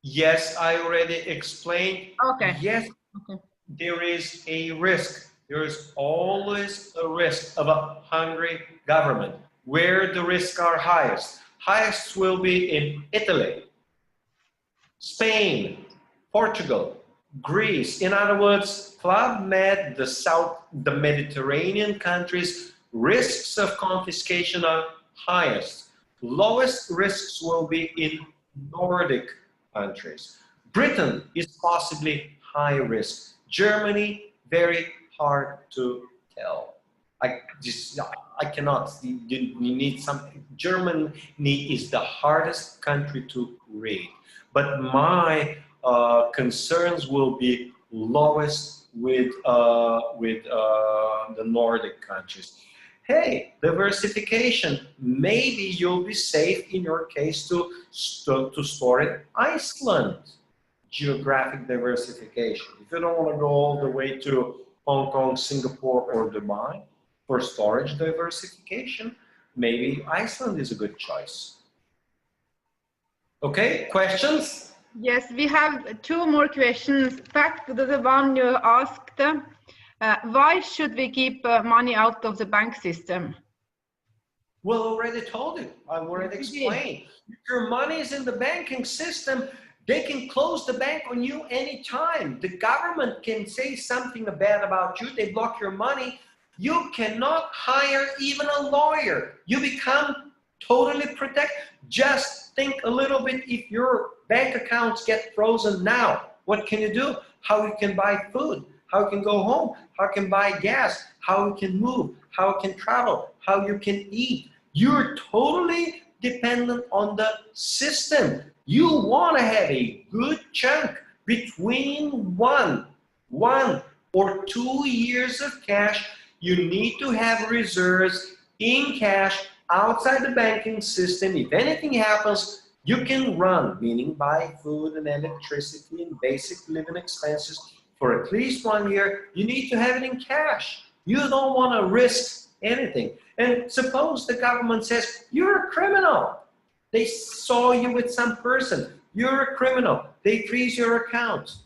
Speaker 1: Yes, I already explained.
Speaker 2: Okay.
Speaker 1: Yes, okay. There is a risk. There is always a risk of a hungry government. Where the risks are highest? Highest will be in Italy, Spain, Portugal, Greece. In other words, Club Med, the Mediterranean countries, risks of confiscation are highest. Lowest risks will be in Nordic countries. Britain is possibly high risk. Germany, very hard to tell. I cannot, you need something. Germany is the hardest country to read. But my concerns will be lowest with the Nordic countries. Hey, diversification. Maybe you'll be safe in your case to store in Iceland. Geographic diversification. If you don't want to go all the way to Hong Kong, Singapore, or Dubai for storage diversification, maybe Iceland is a good choice. Okay, questions?
Speaker 2: Yes, we have two more questions. Back to the one you asked. Why should we keep money out of the bank system?
Speaker 1: Well, I already told you. I already explained. If your money is in the banking system, they can close the bank on you anytime. The government can say something bad about you. They block your money. You cannot hire even a lawyer. You become totally protected. Just think a little bit, if your bank accounts get frozen now, what can you do? How you can buy food? How you can go home? How you can buy gas? How you can move? How you can travel? How you can eat? You're totally dependent on the system. You want to have a good chunk between one or 2 years of cash. You need to have reserves in cash outside the banking system. If anything happens, you can run, meaning buy food and electricity and basic living expenses for at least 1 year. You need to have it in cash. You don't want to risk anything. And suppose the government says, you're a criminal. They saw you with some person. You're a criminal. They freeze your account.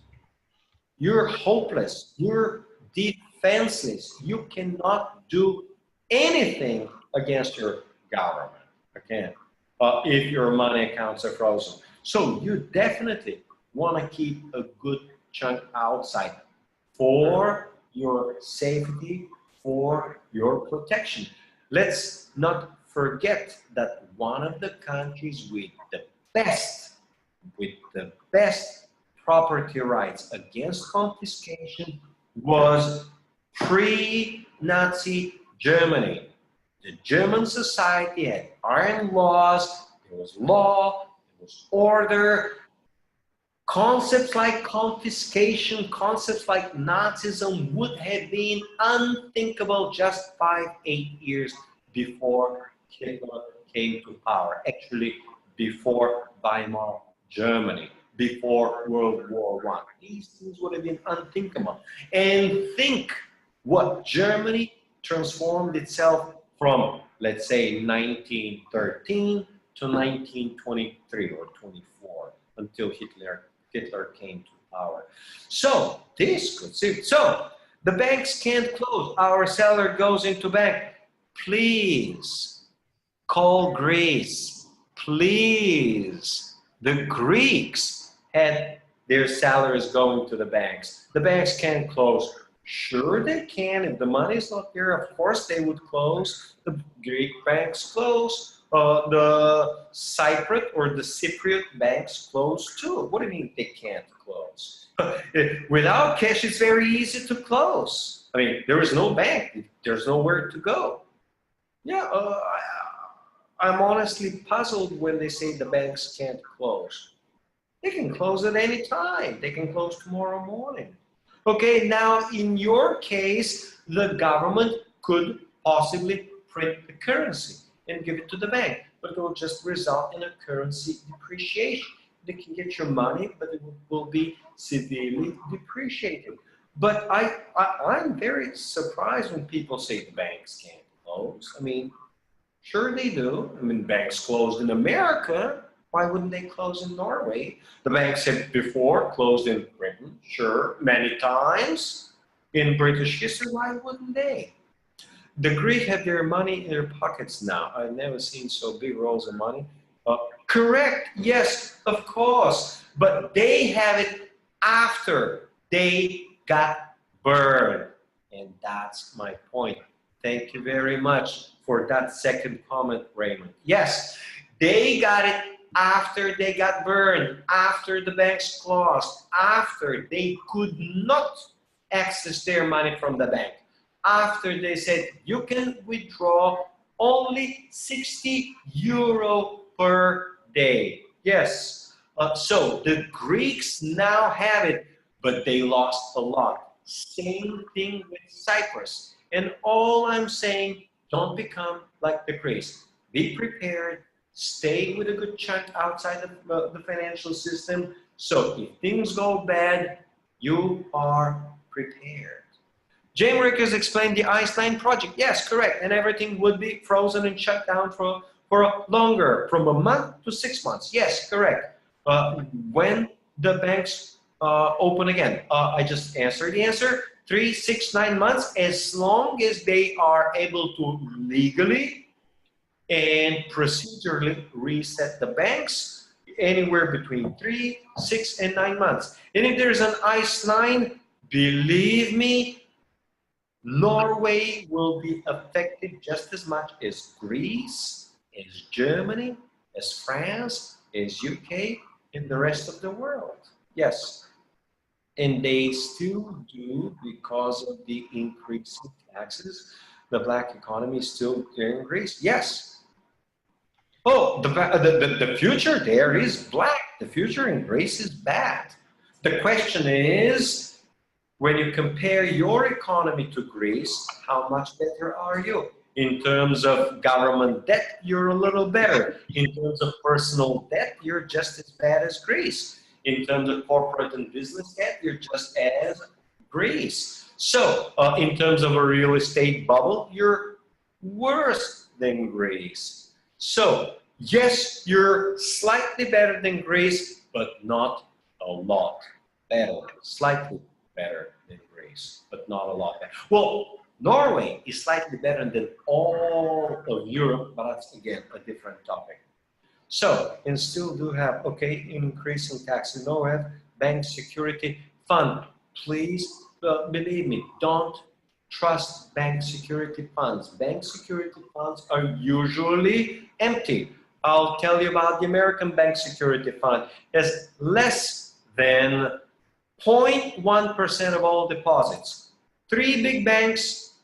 Speaker 1: You're hopeless. You're defenseless. You cannot do anything against your government, okay? If your money accounts are frozen. So you definitely want to keep a good chunk outside for your safety, for your protection. Let's not forget that one of the countries with the best property rights against confiscation was pre-Nazi Germany. The German society had iron laws, there was law, there was order. Concepts like confiscation, concepts like Nazism would have been unthinkable just 5-8 years before Hitler came to power. Actually, before Weimar Germany, before World War I. These things would have been unthinkable. And think what Germany transformed itself from, let's say, 1913 to 1923 or 24 until Hitler came to power. So this could see. So the banks can't close. Our seller goes into bank. Please call Greece. Please. The Greeks had their salaries going to the banks. The banks can't close. Sure they can. If the money is not there, of course they would close. The Greek banks close. The Cypriot or the Cypriot banks close too. What do you mean they can't close? Without cash, it's very easy to close. I mean, there is no bank. There's nowhere to go. Yeah, I'm honestly puzzled when they say the banks can't close. They can close at any time. They can close tomorrow morning. Okay, now in your case, the government could possibly print the currency and give it to the bank, but it will just result in a currency depreciation. They can get your money, but it will be severely depreciated. But I'm very surprised when people say the banks can't close. I mean, sure they do. I mean, banks closed in America. Why wouldn't they close in Norway? The banks have before closed in Britain, sure, many times in British history. Why wouldn't they? The Greeks have their money in their pockets now. I've never seen so big rolls of money. Correct, yes, of course. But they have it after they got burned. And that's my point. Thank you very much for that second comment, Raymond. Yes, they got it after they got burned, after the banks closed, after they could not access their money from the bank, after they said you can withdraw only 60 euro per day. Yes, so the Greeks now have it, but they lost a lot. Same thing with Cyprus. And all I'm saying, don't become like the Greeks. Be prepared. Stay with a good chunk outside of the financial system. So if things go bad, you are prepared. Jamerick has explained the Iceland project. Yes, correct. And everything would be frozen and shut down for longer, from a month to 6 months. Yes, correct. When the banks open again, I just answered the answer. 3, 6, 9 months, as long as they are able to legally and procedurally reset the banks, anywhere between 3, 6, and 9 months. And if there's an ice line, believe me, Norway will be affected just as much as Greece, as Germany, as France, as UK, and the rest of the world. Yes. And they still do, because of the increase in taxes. The black economy is still increased. Yes. Oh, the future there is black. The future in Greece is bad. The question is, when you compare your economy to Greece, how much better are you? In terms of government debt, you're a little better. In terms of personal debt, you're just as bad as Greece. In terms of corporate and business debt, you're just as Greece. So, in terms of a real estate bubble, you're worse than Greece. So, yes, you're slightly better than Greece, but not a lot better. Slightly better than Greece, but not a lot better. Well, Norway is slightly better than all of Europe, but that's, again, a different topic. So, and still do have, okay, increase in tax in Norway, bank security fund. Please, believe me, don't trust bank security funds. Bank security funds are usually empty. I'll tell you about the American Bank Security Fund. It's less than 0.1% of all deposits. 3 big banks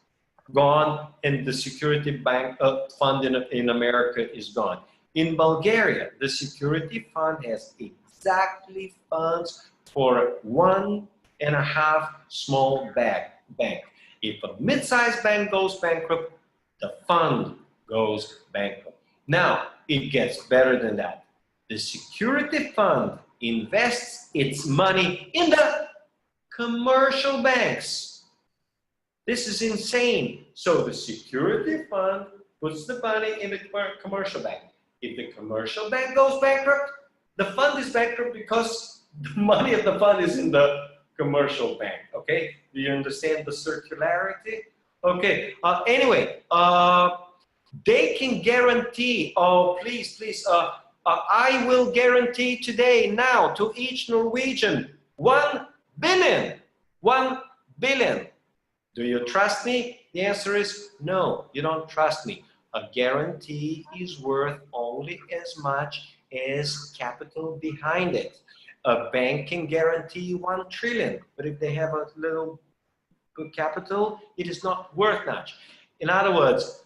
Speaker 1: gone, and the security bank fund in America is gone. In Bulgaria, the security fund has exactly funds for 1.5 small bank. If a mid-sized bank goes bankrupt, the fund goes bankrupt. Now, it gets better than that. The security fund invests its money in the commercial banks. This is insane. So the security fund puts the money in the commercial bank. If the commercial bank goes bankrupt, the fund is bankrupt because the money of the fund is in the commercial bank. Okay, do you understand the circularity? Okay, anyway, they can guarantee, oh please, I will guarantee today, now, to each Norwegian, 1 billion. 1 billion. Do you trust me? The answer is no, you don't trust me. A guarantee is worth only as much as capital behind it. A bank can guarantee 1 trillion, but if they have a little capital, it is not worth much. In other words,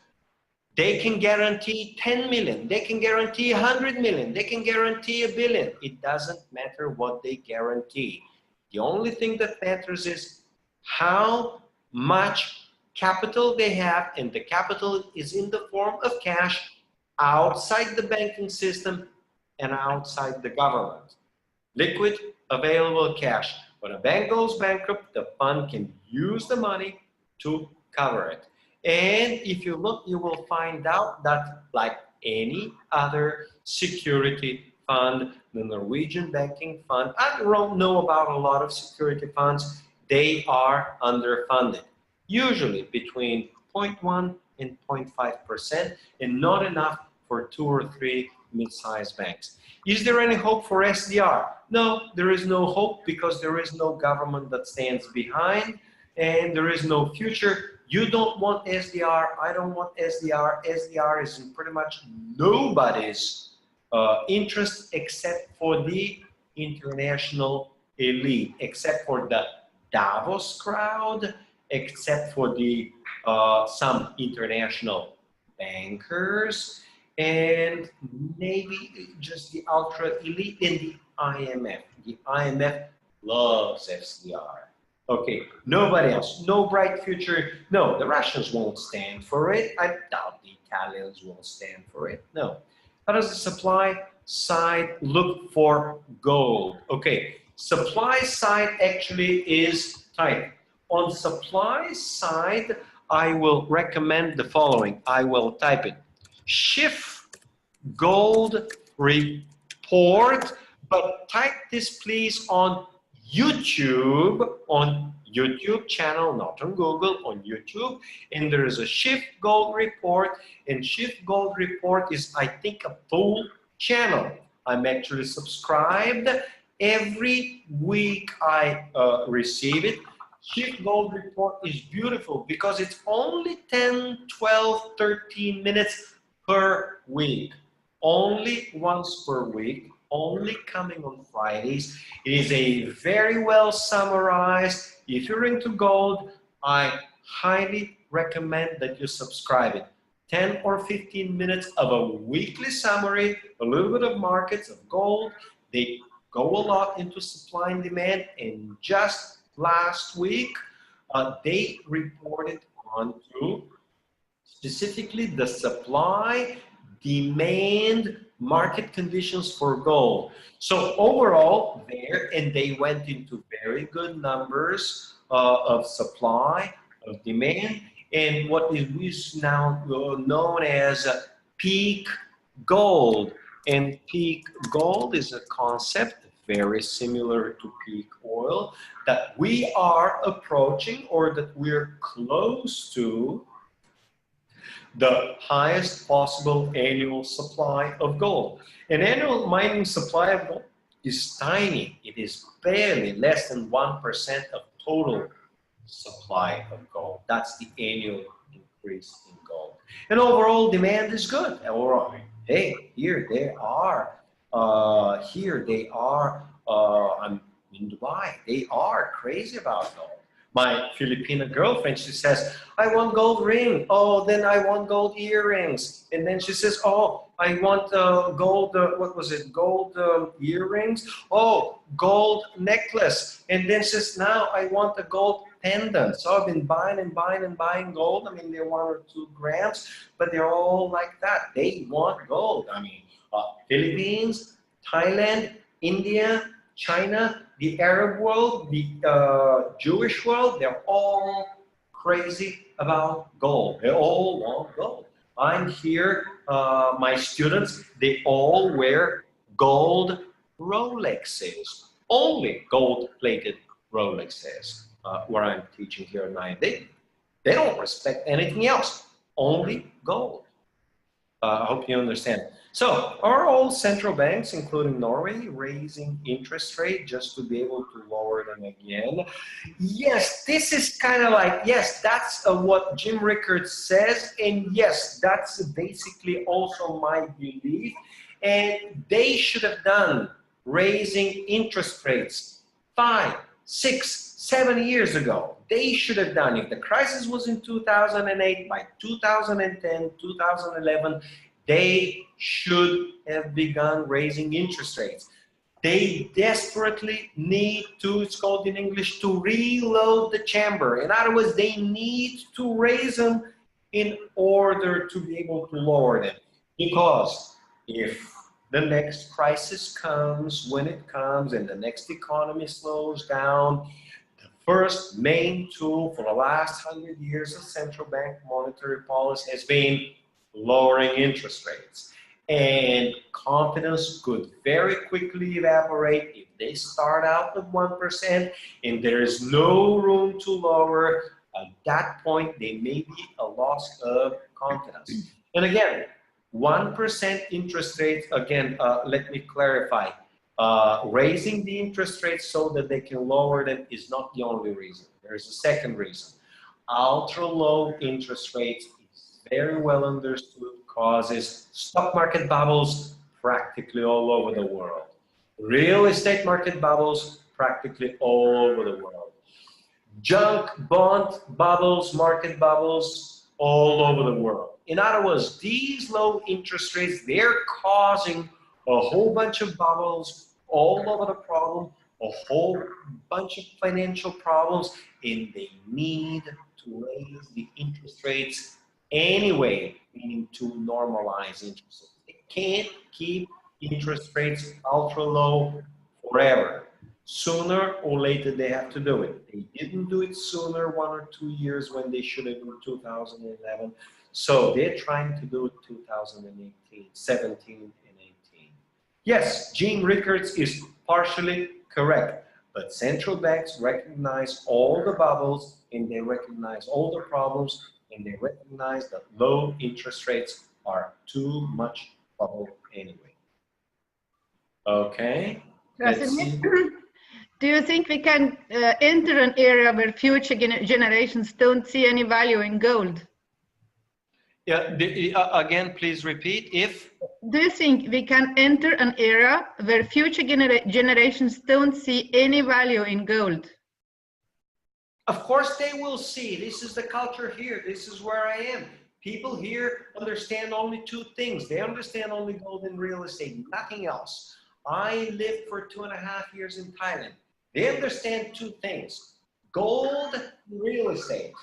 Speaker 1: they can guarantee 10 million, they can guarantee 100 million, they can guarantee 1 billion. It doesn't matter what they guarantee. The only thing that matters is how much capital they have, and the capital is in the form of cash outside the banking system and outside the government. Liquid, available cash. When a bank goes bankrupt, the fund can use the money to cover it. And if you look, you will find out that, like any other security fund, the Norwegian banking fund, I don't know about a lot of security funds, they are underfunded. Usually between 0.1 and 0.5%, and not enough for 2 or 3 mid-sized banks. Is there any hope for SDR? No, there is no hope, because there is no government that stands behind, and there is no future. You don't want SDR, I don't want SDR. SDR is in pretty much nobody's interest except for the international elite, except for the Davos crowd, except for the some international bankers, and maybe just the ultra elite in the IMF. The IMF loves FCR. Okay, nobody else, no bright future. No, the Russians won't stand for it. I doubt the Italians won't stand for it. No. How does the supply side look for gold? Okay, supply side actually is tight. On supply side, I will recommend the following. I will type it. Shift gold report, but type this please on YouTube channel, not on Google, on YouTube, and there is a Shift Gold report, and Shift Gold report is, I think, a full channel. I'm actually subscribed. Every week I receive it. Shift Gold report is beautiful because it's only 10, 12, 13 minutes per week. Only once per week, only coming on Fridays. It is a very well summarized. If you're into gold, I highly recommend that you subscribe it. 10 or 15 minutes of a weekly summary, a little bit of markets of gold. They go a lot into supply and demand, and just last week they reported on to specifically the supply demand market conditions for gold. So overall there, and they went into very good numbers of supply, of demand, and what is now known as peak gold. And peak gold is a concept very similar to peak oil that we are approaching, or that we're close to, the highest possible annual supply of gold. An annual mining supply of gold is tiny. It is barely less than 1% of total supply of gold. That's the annual increase in gold. And overall demand is good. Overall, hey, here they are. I'm in Dubai. They are crazy about gold. My Filipina girlfriend, she says, I want gold ring. Oh, then I want gold earrings. And then she says, oh, I want gold, what was it? Gold earrings. Oh, gold necklace. And then she says, now I want a gold pendant. So I've been buying and buying and buying gold. I mean, they're 1 or 2 grams, but they're all like that. They want gold. I mean, Philippines, Thailand, India, China, the Arab world, the Jewish world, they're all crazy about gold. They all want gold. I'm here, my students, they all wear gold Rolexes, only gold-plated Rolexes, where I'm teaching here at night. They don't respect anything else, only gold. I hope you understand. So, are all central banks, including Norway, raising interest rate just to be able to lower them again? Yes, this is kind of like, yes, that's what Jim Rickards says, and yes, that's basically also my belief. And they should have done raising interest rates 5, 6, 7 years ago. They should have done it. The crisis was in 2008. By 2010, 2011, they should have begun raising interest rates. They desperately need to, it's called in English, to reload the chamber. In other words, they need to raise them in order to be able to lower them. Because if the next crisis comes, when it comes, and the next economy slows down, the first main tool for the last 100 years of central bank monetary policy has been lowering interest rates. And confidence could very quickly evaporate if they start out with 1% and there is no room to lower. At that point, there may be a loss of confidence. And again, 1% interest rates, again, let me clarify. Raising the interest rates so that they can lower them is not the only reason. There is a second reason. Ultra low interest rates, very well understood, causes stock market bubbles, practically all over the world. Real estate market bubbles, practically all over the world. Junk bond bubbles, market bubbles, all over the world. In other words, these low interest rates, they're causing a whole bunch of bubbles all over the problem, a whole bunch of financial problems, and they need to raise the interest rates anyway, meaning to normalize interest rates. They can't keep interest rates ultra low forever. Sooner or later they have to do it. They didn't do it sooner, 1 or 2 years, when they should have in 2011. So they're trying to do it 2018, 17 and 18. Yes, Gene Rickards is partially correct, but central banks recognize all the bubbles, and they recognize all the problems, and they recognize that low interest rates are too much trouble anyway. Okay, let's see.
Speaker 2: Do you think we can enter an era where future generations don't see any value in gold?
Speaker 1: Yeah, again, please repeat. If?
Speaker 2: Do you think we can enter an era where future generations don't see any value in gold?
Speaker 1: Of course they will see. This is the culture here. This is where I am. People here understand only two things. They understand only gold and real estate, nothing else. I lived for 2.5 years in Thailand. They understand two things: gold and real estate.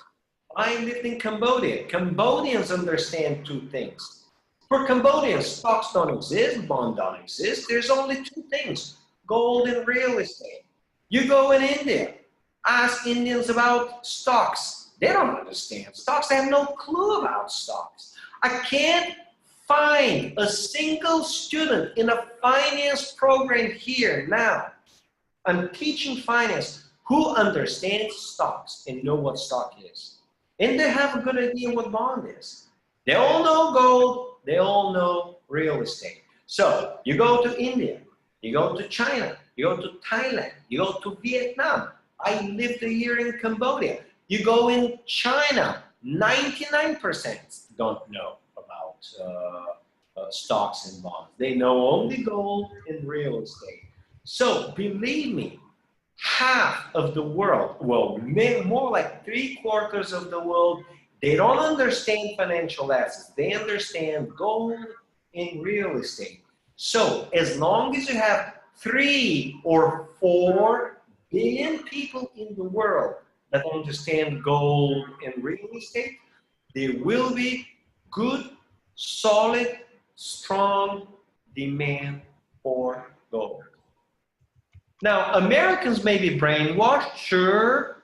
Speaker 1: I lived in Cambodia. Cambodians understand two things. For Cambodians, stocks don't exist, bonds don't exist. There's only two things: gold and real estate. You go in India, ask Indians about stocks. They don't understand stocks. They have no clue about stocks. I can't find a single student in a finance program here now. I'm teaching finance who understands stocks and know what stock is. And they have a good idea what bond is. They all know gold, they all know real estate. So you go to India, you go to China, you go to Thailand, you go to Vietnam. I lived a year in Cambodia. You go in China, 99% don't know about stocks and bonds. They know only gold and real estate. So believe me, half of the world, well, more like 3/4 of the world, they don't understand financial assets. They understand gold and real estate. So as long as you have 3 or 4 billion people in the world that understand gold and real estate, there will be good, solid, strong demand for gold. Now, Americans may be brainwashed, sure.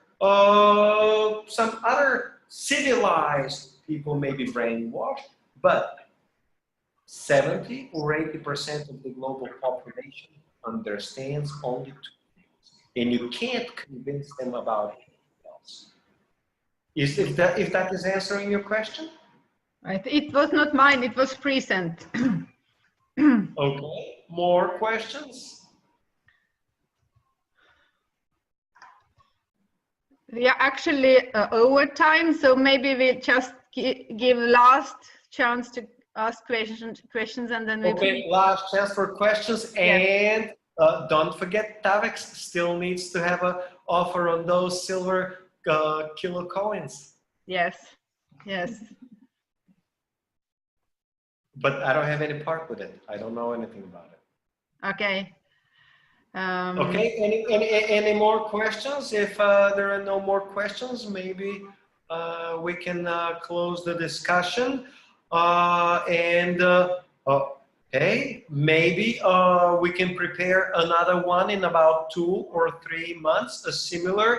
Speaker 1: Some other civilized people may be brainwashed, but 70 or 80% of the global population understands only two things, and you can't convince them about anything else. If that is answering your question?
Speaker 2: It was not mine, it was present.
Speaker 1: Okay, more questions?
Speaker 2: We are actually over time, so maybe we just give last chance to ask questions and then we...
Speaker 1: Okay, last chance for questions. And don't forget, Tavex still needs to have an offer on those silver kilo coins.
Speaker 2: Yes, yes.
Speaker 1: But I don't have any part with it. I don't know anything about it.
Speaker 2: Okay.
Speaker 1: Okay, any more questions? If there are no more questions, maybe we can close the discussion. Okay, maybe we can prepare another one in about 2 or 3 months, a similar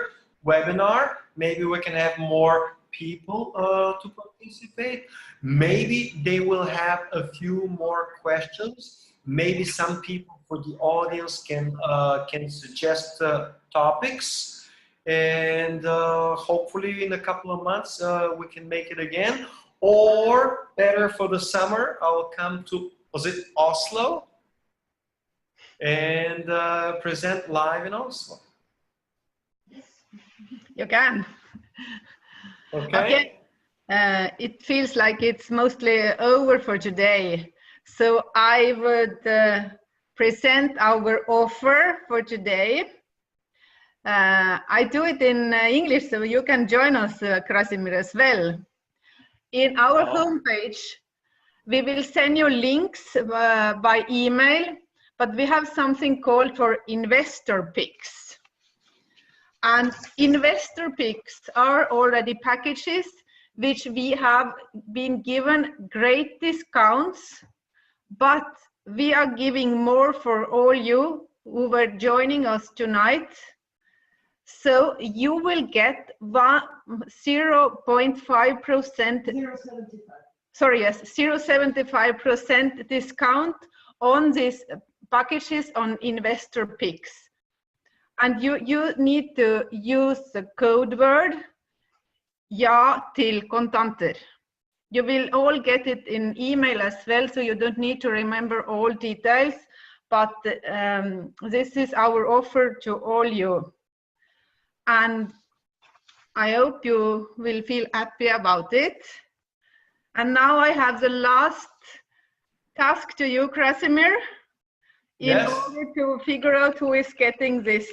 Speaker 1: webinar. Maybe we can have more people to participate. Maybe they will have a few more questions. Maybe some people for the audience can suggest topics, and hopefully in a couple of months we can make it again. Or better, for the summer, I'll come to, was it Oslo? And present live in Oslo.
Speaker 2: You can.
Speaker 1: Okay.
Speaker 2: It feels like it's mostly over for today. So I would present our offer for today. I do it in English, so you can join us, Krasimir, as well. In our homepage, we will send you links by email, but we have something called for investor picks. And investor picks are already packages which we have been given great discounts, but we are giving more for all you who were joining us tonight. So you will get 0.5%. 0.75% discount on these packages on investor picks. And you need to use the code word ja til kontanter. You will all get it in email as well, so you don't need to remember all details, but this is our offer to all you. And I hope you will feel happy about it. And now I have the last task to you, Krasimir, in order to figure out who is getting this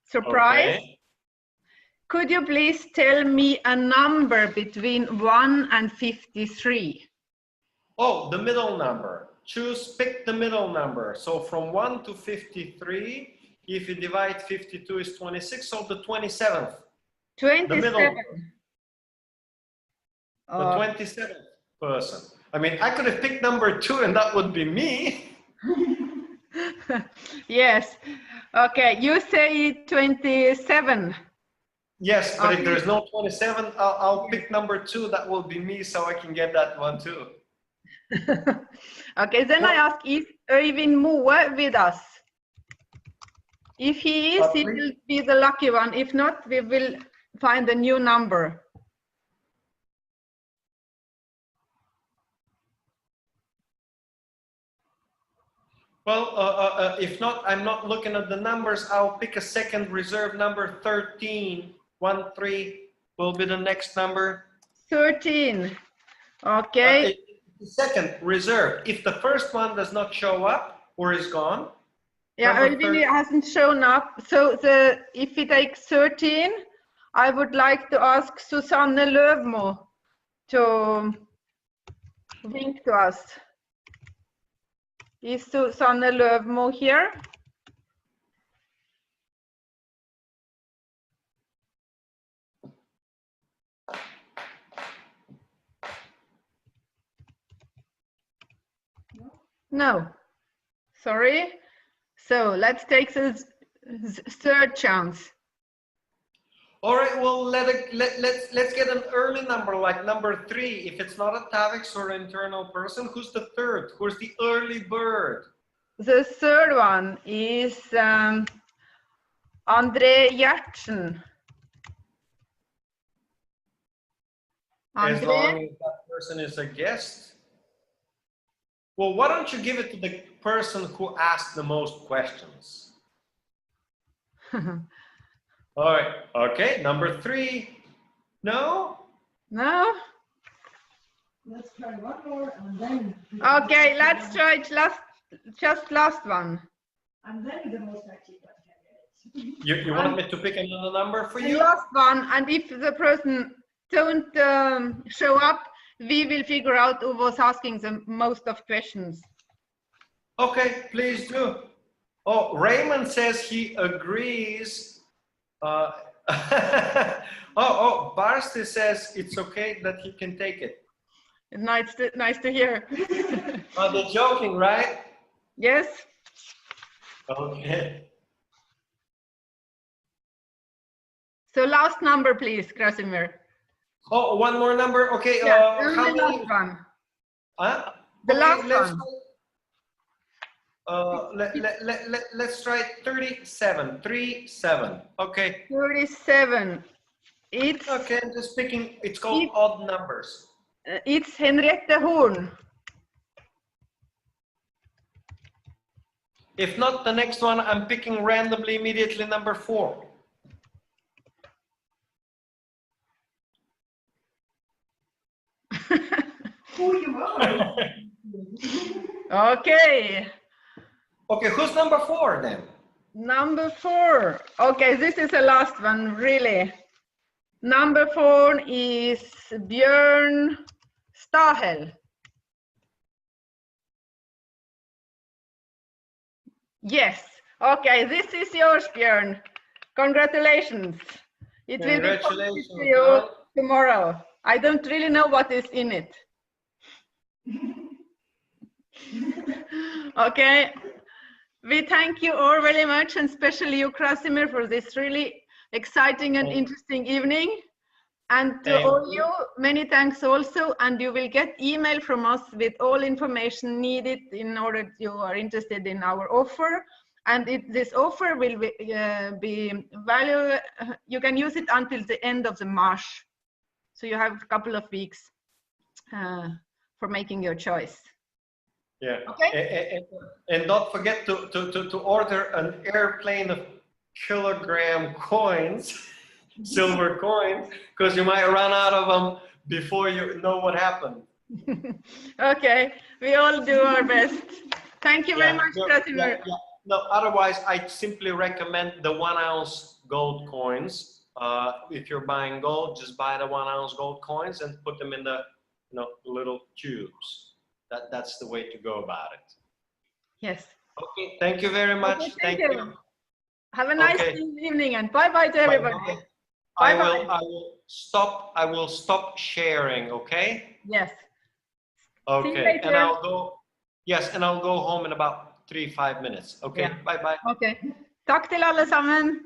Speaker 2: surprise.
Speaker 1: Okay.
Speaker 2: Could you please tell me a number between 1 and 53?
Speaker 1: Oh, the middle number. Pick the middle number. So from 1 to 53, if you divide 52 is 26, so the 27th.
Speaker 2: 27.
Speaker 1: The middle. The 27th person. I mean, I could have picked number 2 and that would be me.
Speaker 2: Yes. Okay, you say 27.
Speaker 1: Yes, but if there's no 27, I'll pick number 2. That will be me, so I can get that one too.
Speaker 2: Okay, then I ask, is Øyvind Moe with us? If he is, he will be the lucky one. If not, we will find a new number.
Speaker 1: Well, if not, I'm not looking at the numbers. I'll pick a second reserve number. 13. 13 will be the next number.
Speaker 2: 13. Okay.
Speaker 1: The second reserve. If the first one does not show up or is gone.
Speaker 2: Yeah, Øyvind hasn't shown up. So if we take 13, I would like to ask Susanne Løvmo to wink to us. Is Susanne Løvmo here? No. Sorry. So let's take the third chance.
Speaker 1: All right. Well, let's get an early number, like number 3. If it's not a TAVEX or internal person, who's the third? Who's the early bird?
Speaker 2: The third one is Andre Gjertsen.
Speaker 1: As long as that person is a guest. Well, why don't you give it to the person who asked the most questions? All right. Okay. Number 3. No?
Speaker 2: No?
Speaker 3: Let's try one more and then.
Speaker 2: Okay, let's try just last one.
Speaker 3: And then the most active one.
Speaker 1: You want me to pick another number for you?
Speaker 2: The last one, and if the person don't show up, we will figure out who was asking the most of questions.
Speaker 1: Okay, please do. Oh, Raymond says he agrees. Barsti says it's okay that he can take it.
Speaker 2: Nice to hear.
Speaker 1: Oh, they're joking, right?
Speaker 2: Yes.
Speaker 1: Okay.
Speaker 2: So last number, please, Krasimir.
Speaker 1: Oh, one more number. Okay.
Speaker 2: Yeah,
Speaker 1: how
Speaker 2: the
Speaker 1: many?
Speaker 2: last one.
Speaker 1: The
Speaker 2: last one.
Speaker 1: Let's try 37. 37. Okay.
Speaker 2: 37. It's
Speaker 1: okay. I'm just picking. It's called odd numbers.
Speaker 2: It's Henriette Horn.
Speaker 1: If not the next one, I'm picking randomly immediately number 4.
Speaker 3: who you are.
Speaker 2: Okay.
Speaker 1: Okay, who's number 4 then?
Speaker 2: Number 4. Okay, this is the last one, really. Number 4 is Björn Stahel. Yes. Okay, this is yours, Björn. Congratulations. It will be
Speaker 1: Congratulations,
Speaker 2: posted to you
Speaker 1: Björn.
Speaker 2: tomorrow. I don't really know what is in it. Okay. We thank you all very much, and especially you, Krasimir, for this really exciting and interesting evening. And to all you, many thanks also. And you will get email from us with all information needed in order you are interested in our offer. And this offer will be valuable. You can use it until the end of the March. So you have a couple of weeks for making your choice.
Speaker 1: Yeah.
Speaker 2: Okay.
Speaker 1: And don't forget to order an airplane of kilogram coins, silver coins, because you might run out of them before you know what happened.
Speaker 2: Okay, we all do our best. Thank you very much, Krasimir.
Speaker 1: No, otherwise, I simply recommend the 1 ounce gold coins. If you're buying gold, just buy the 1 ounce gold coins and put them in the little tubes. That's the way to go about it.
Speaker 2: Yes.
Speaker 1: Okay, thank you very much.
Speaker 2: Okay,
Speaker 1: thank you.
Speaker 2: Have a nice evening, and bye-bye to everybody.
Speaker 1: Bye-bye. I will stop sharing, okay?
Speaker 2: Yes.
Speaker 1: Okay, and I'll go, yes, and I'll go home in about 3-5 minutes. Okay, bye-bye.
Speaker 2: Okay. Tack till allesammans.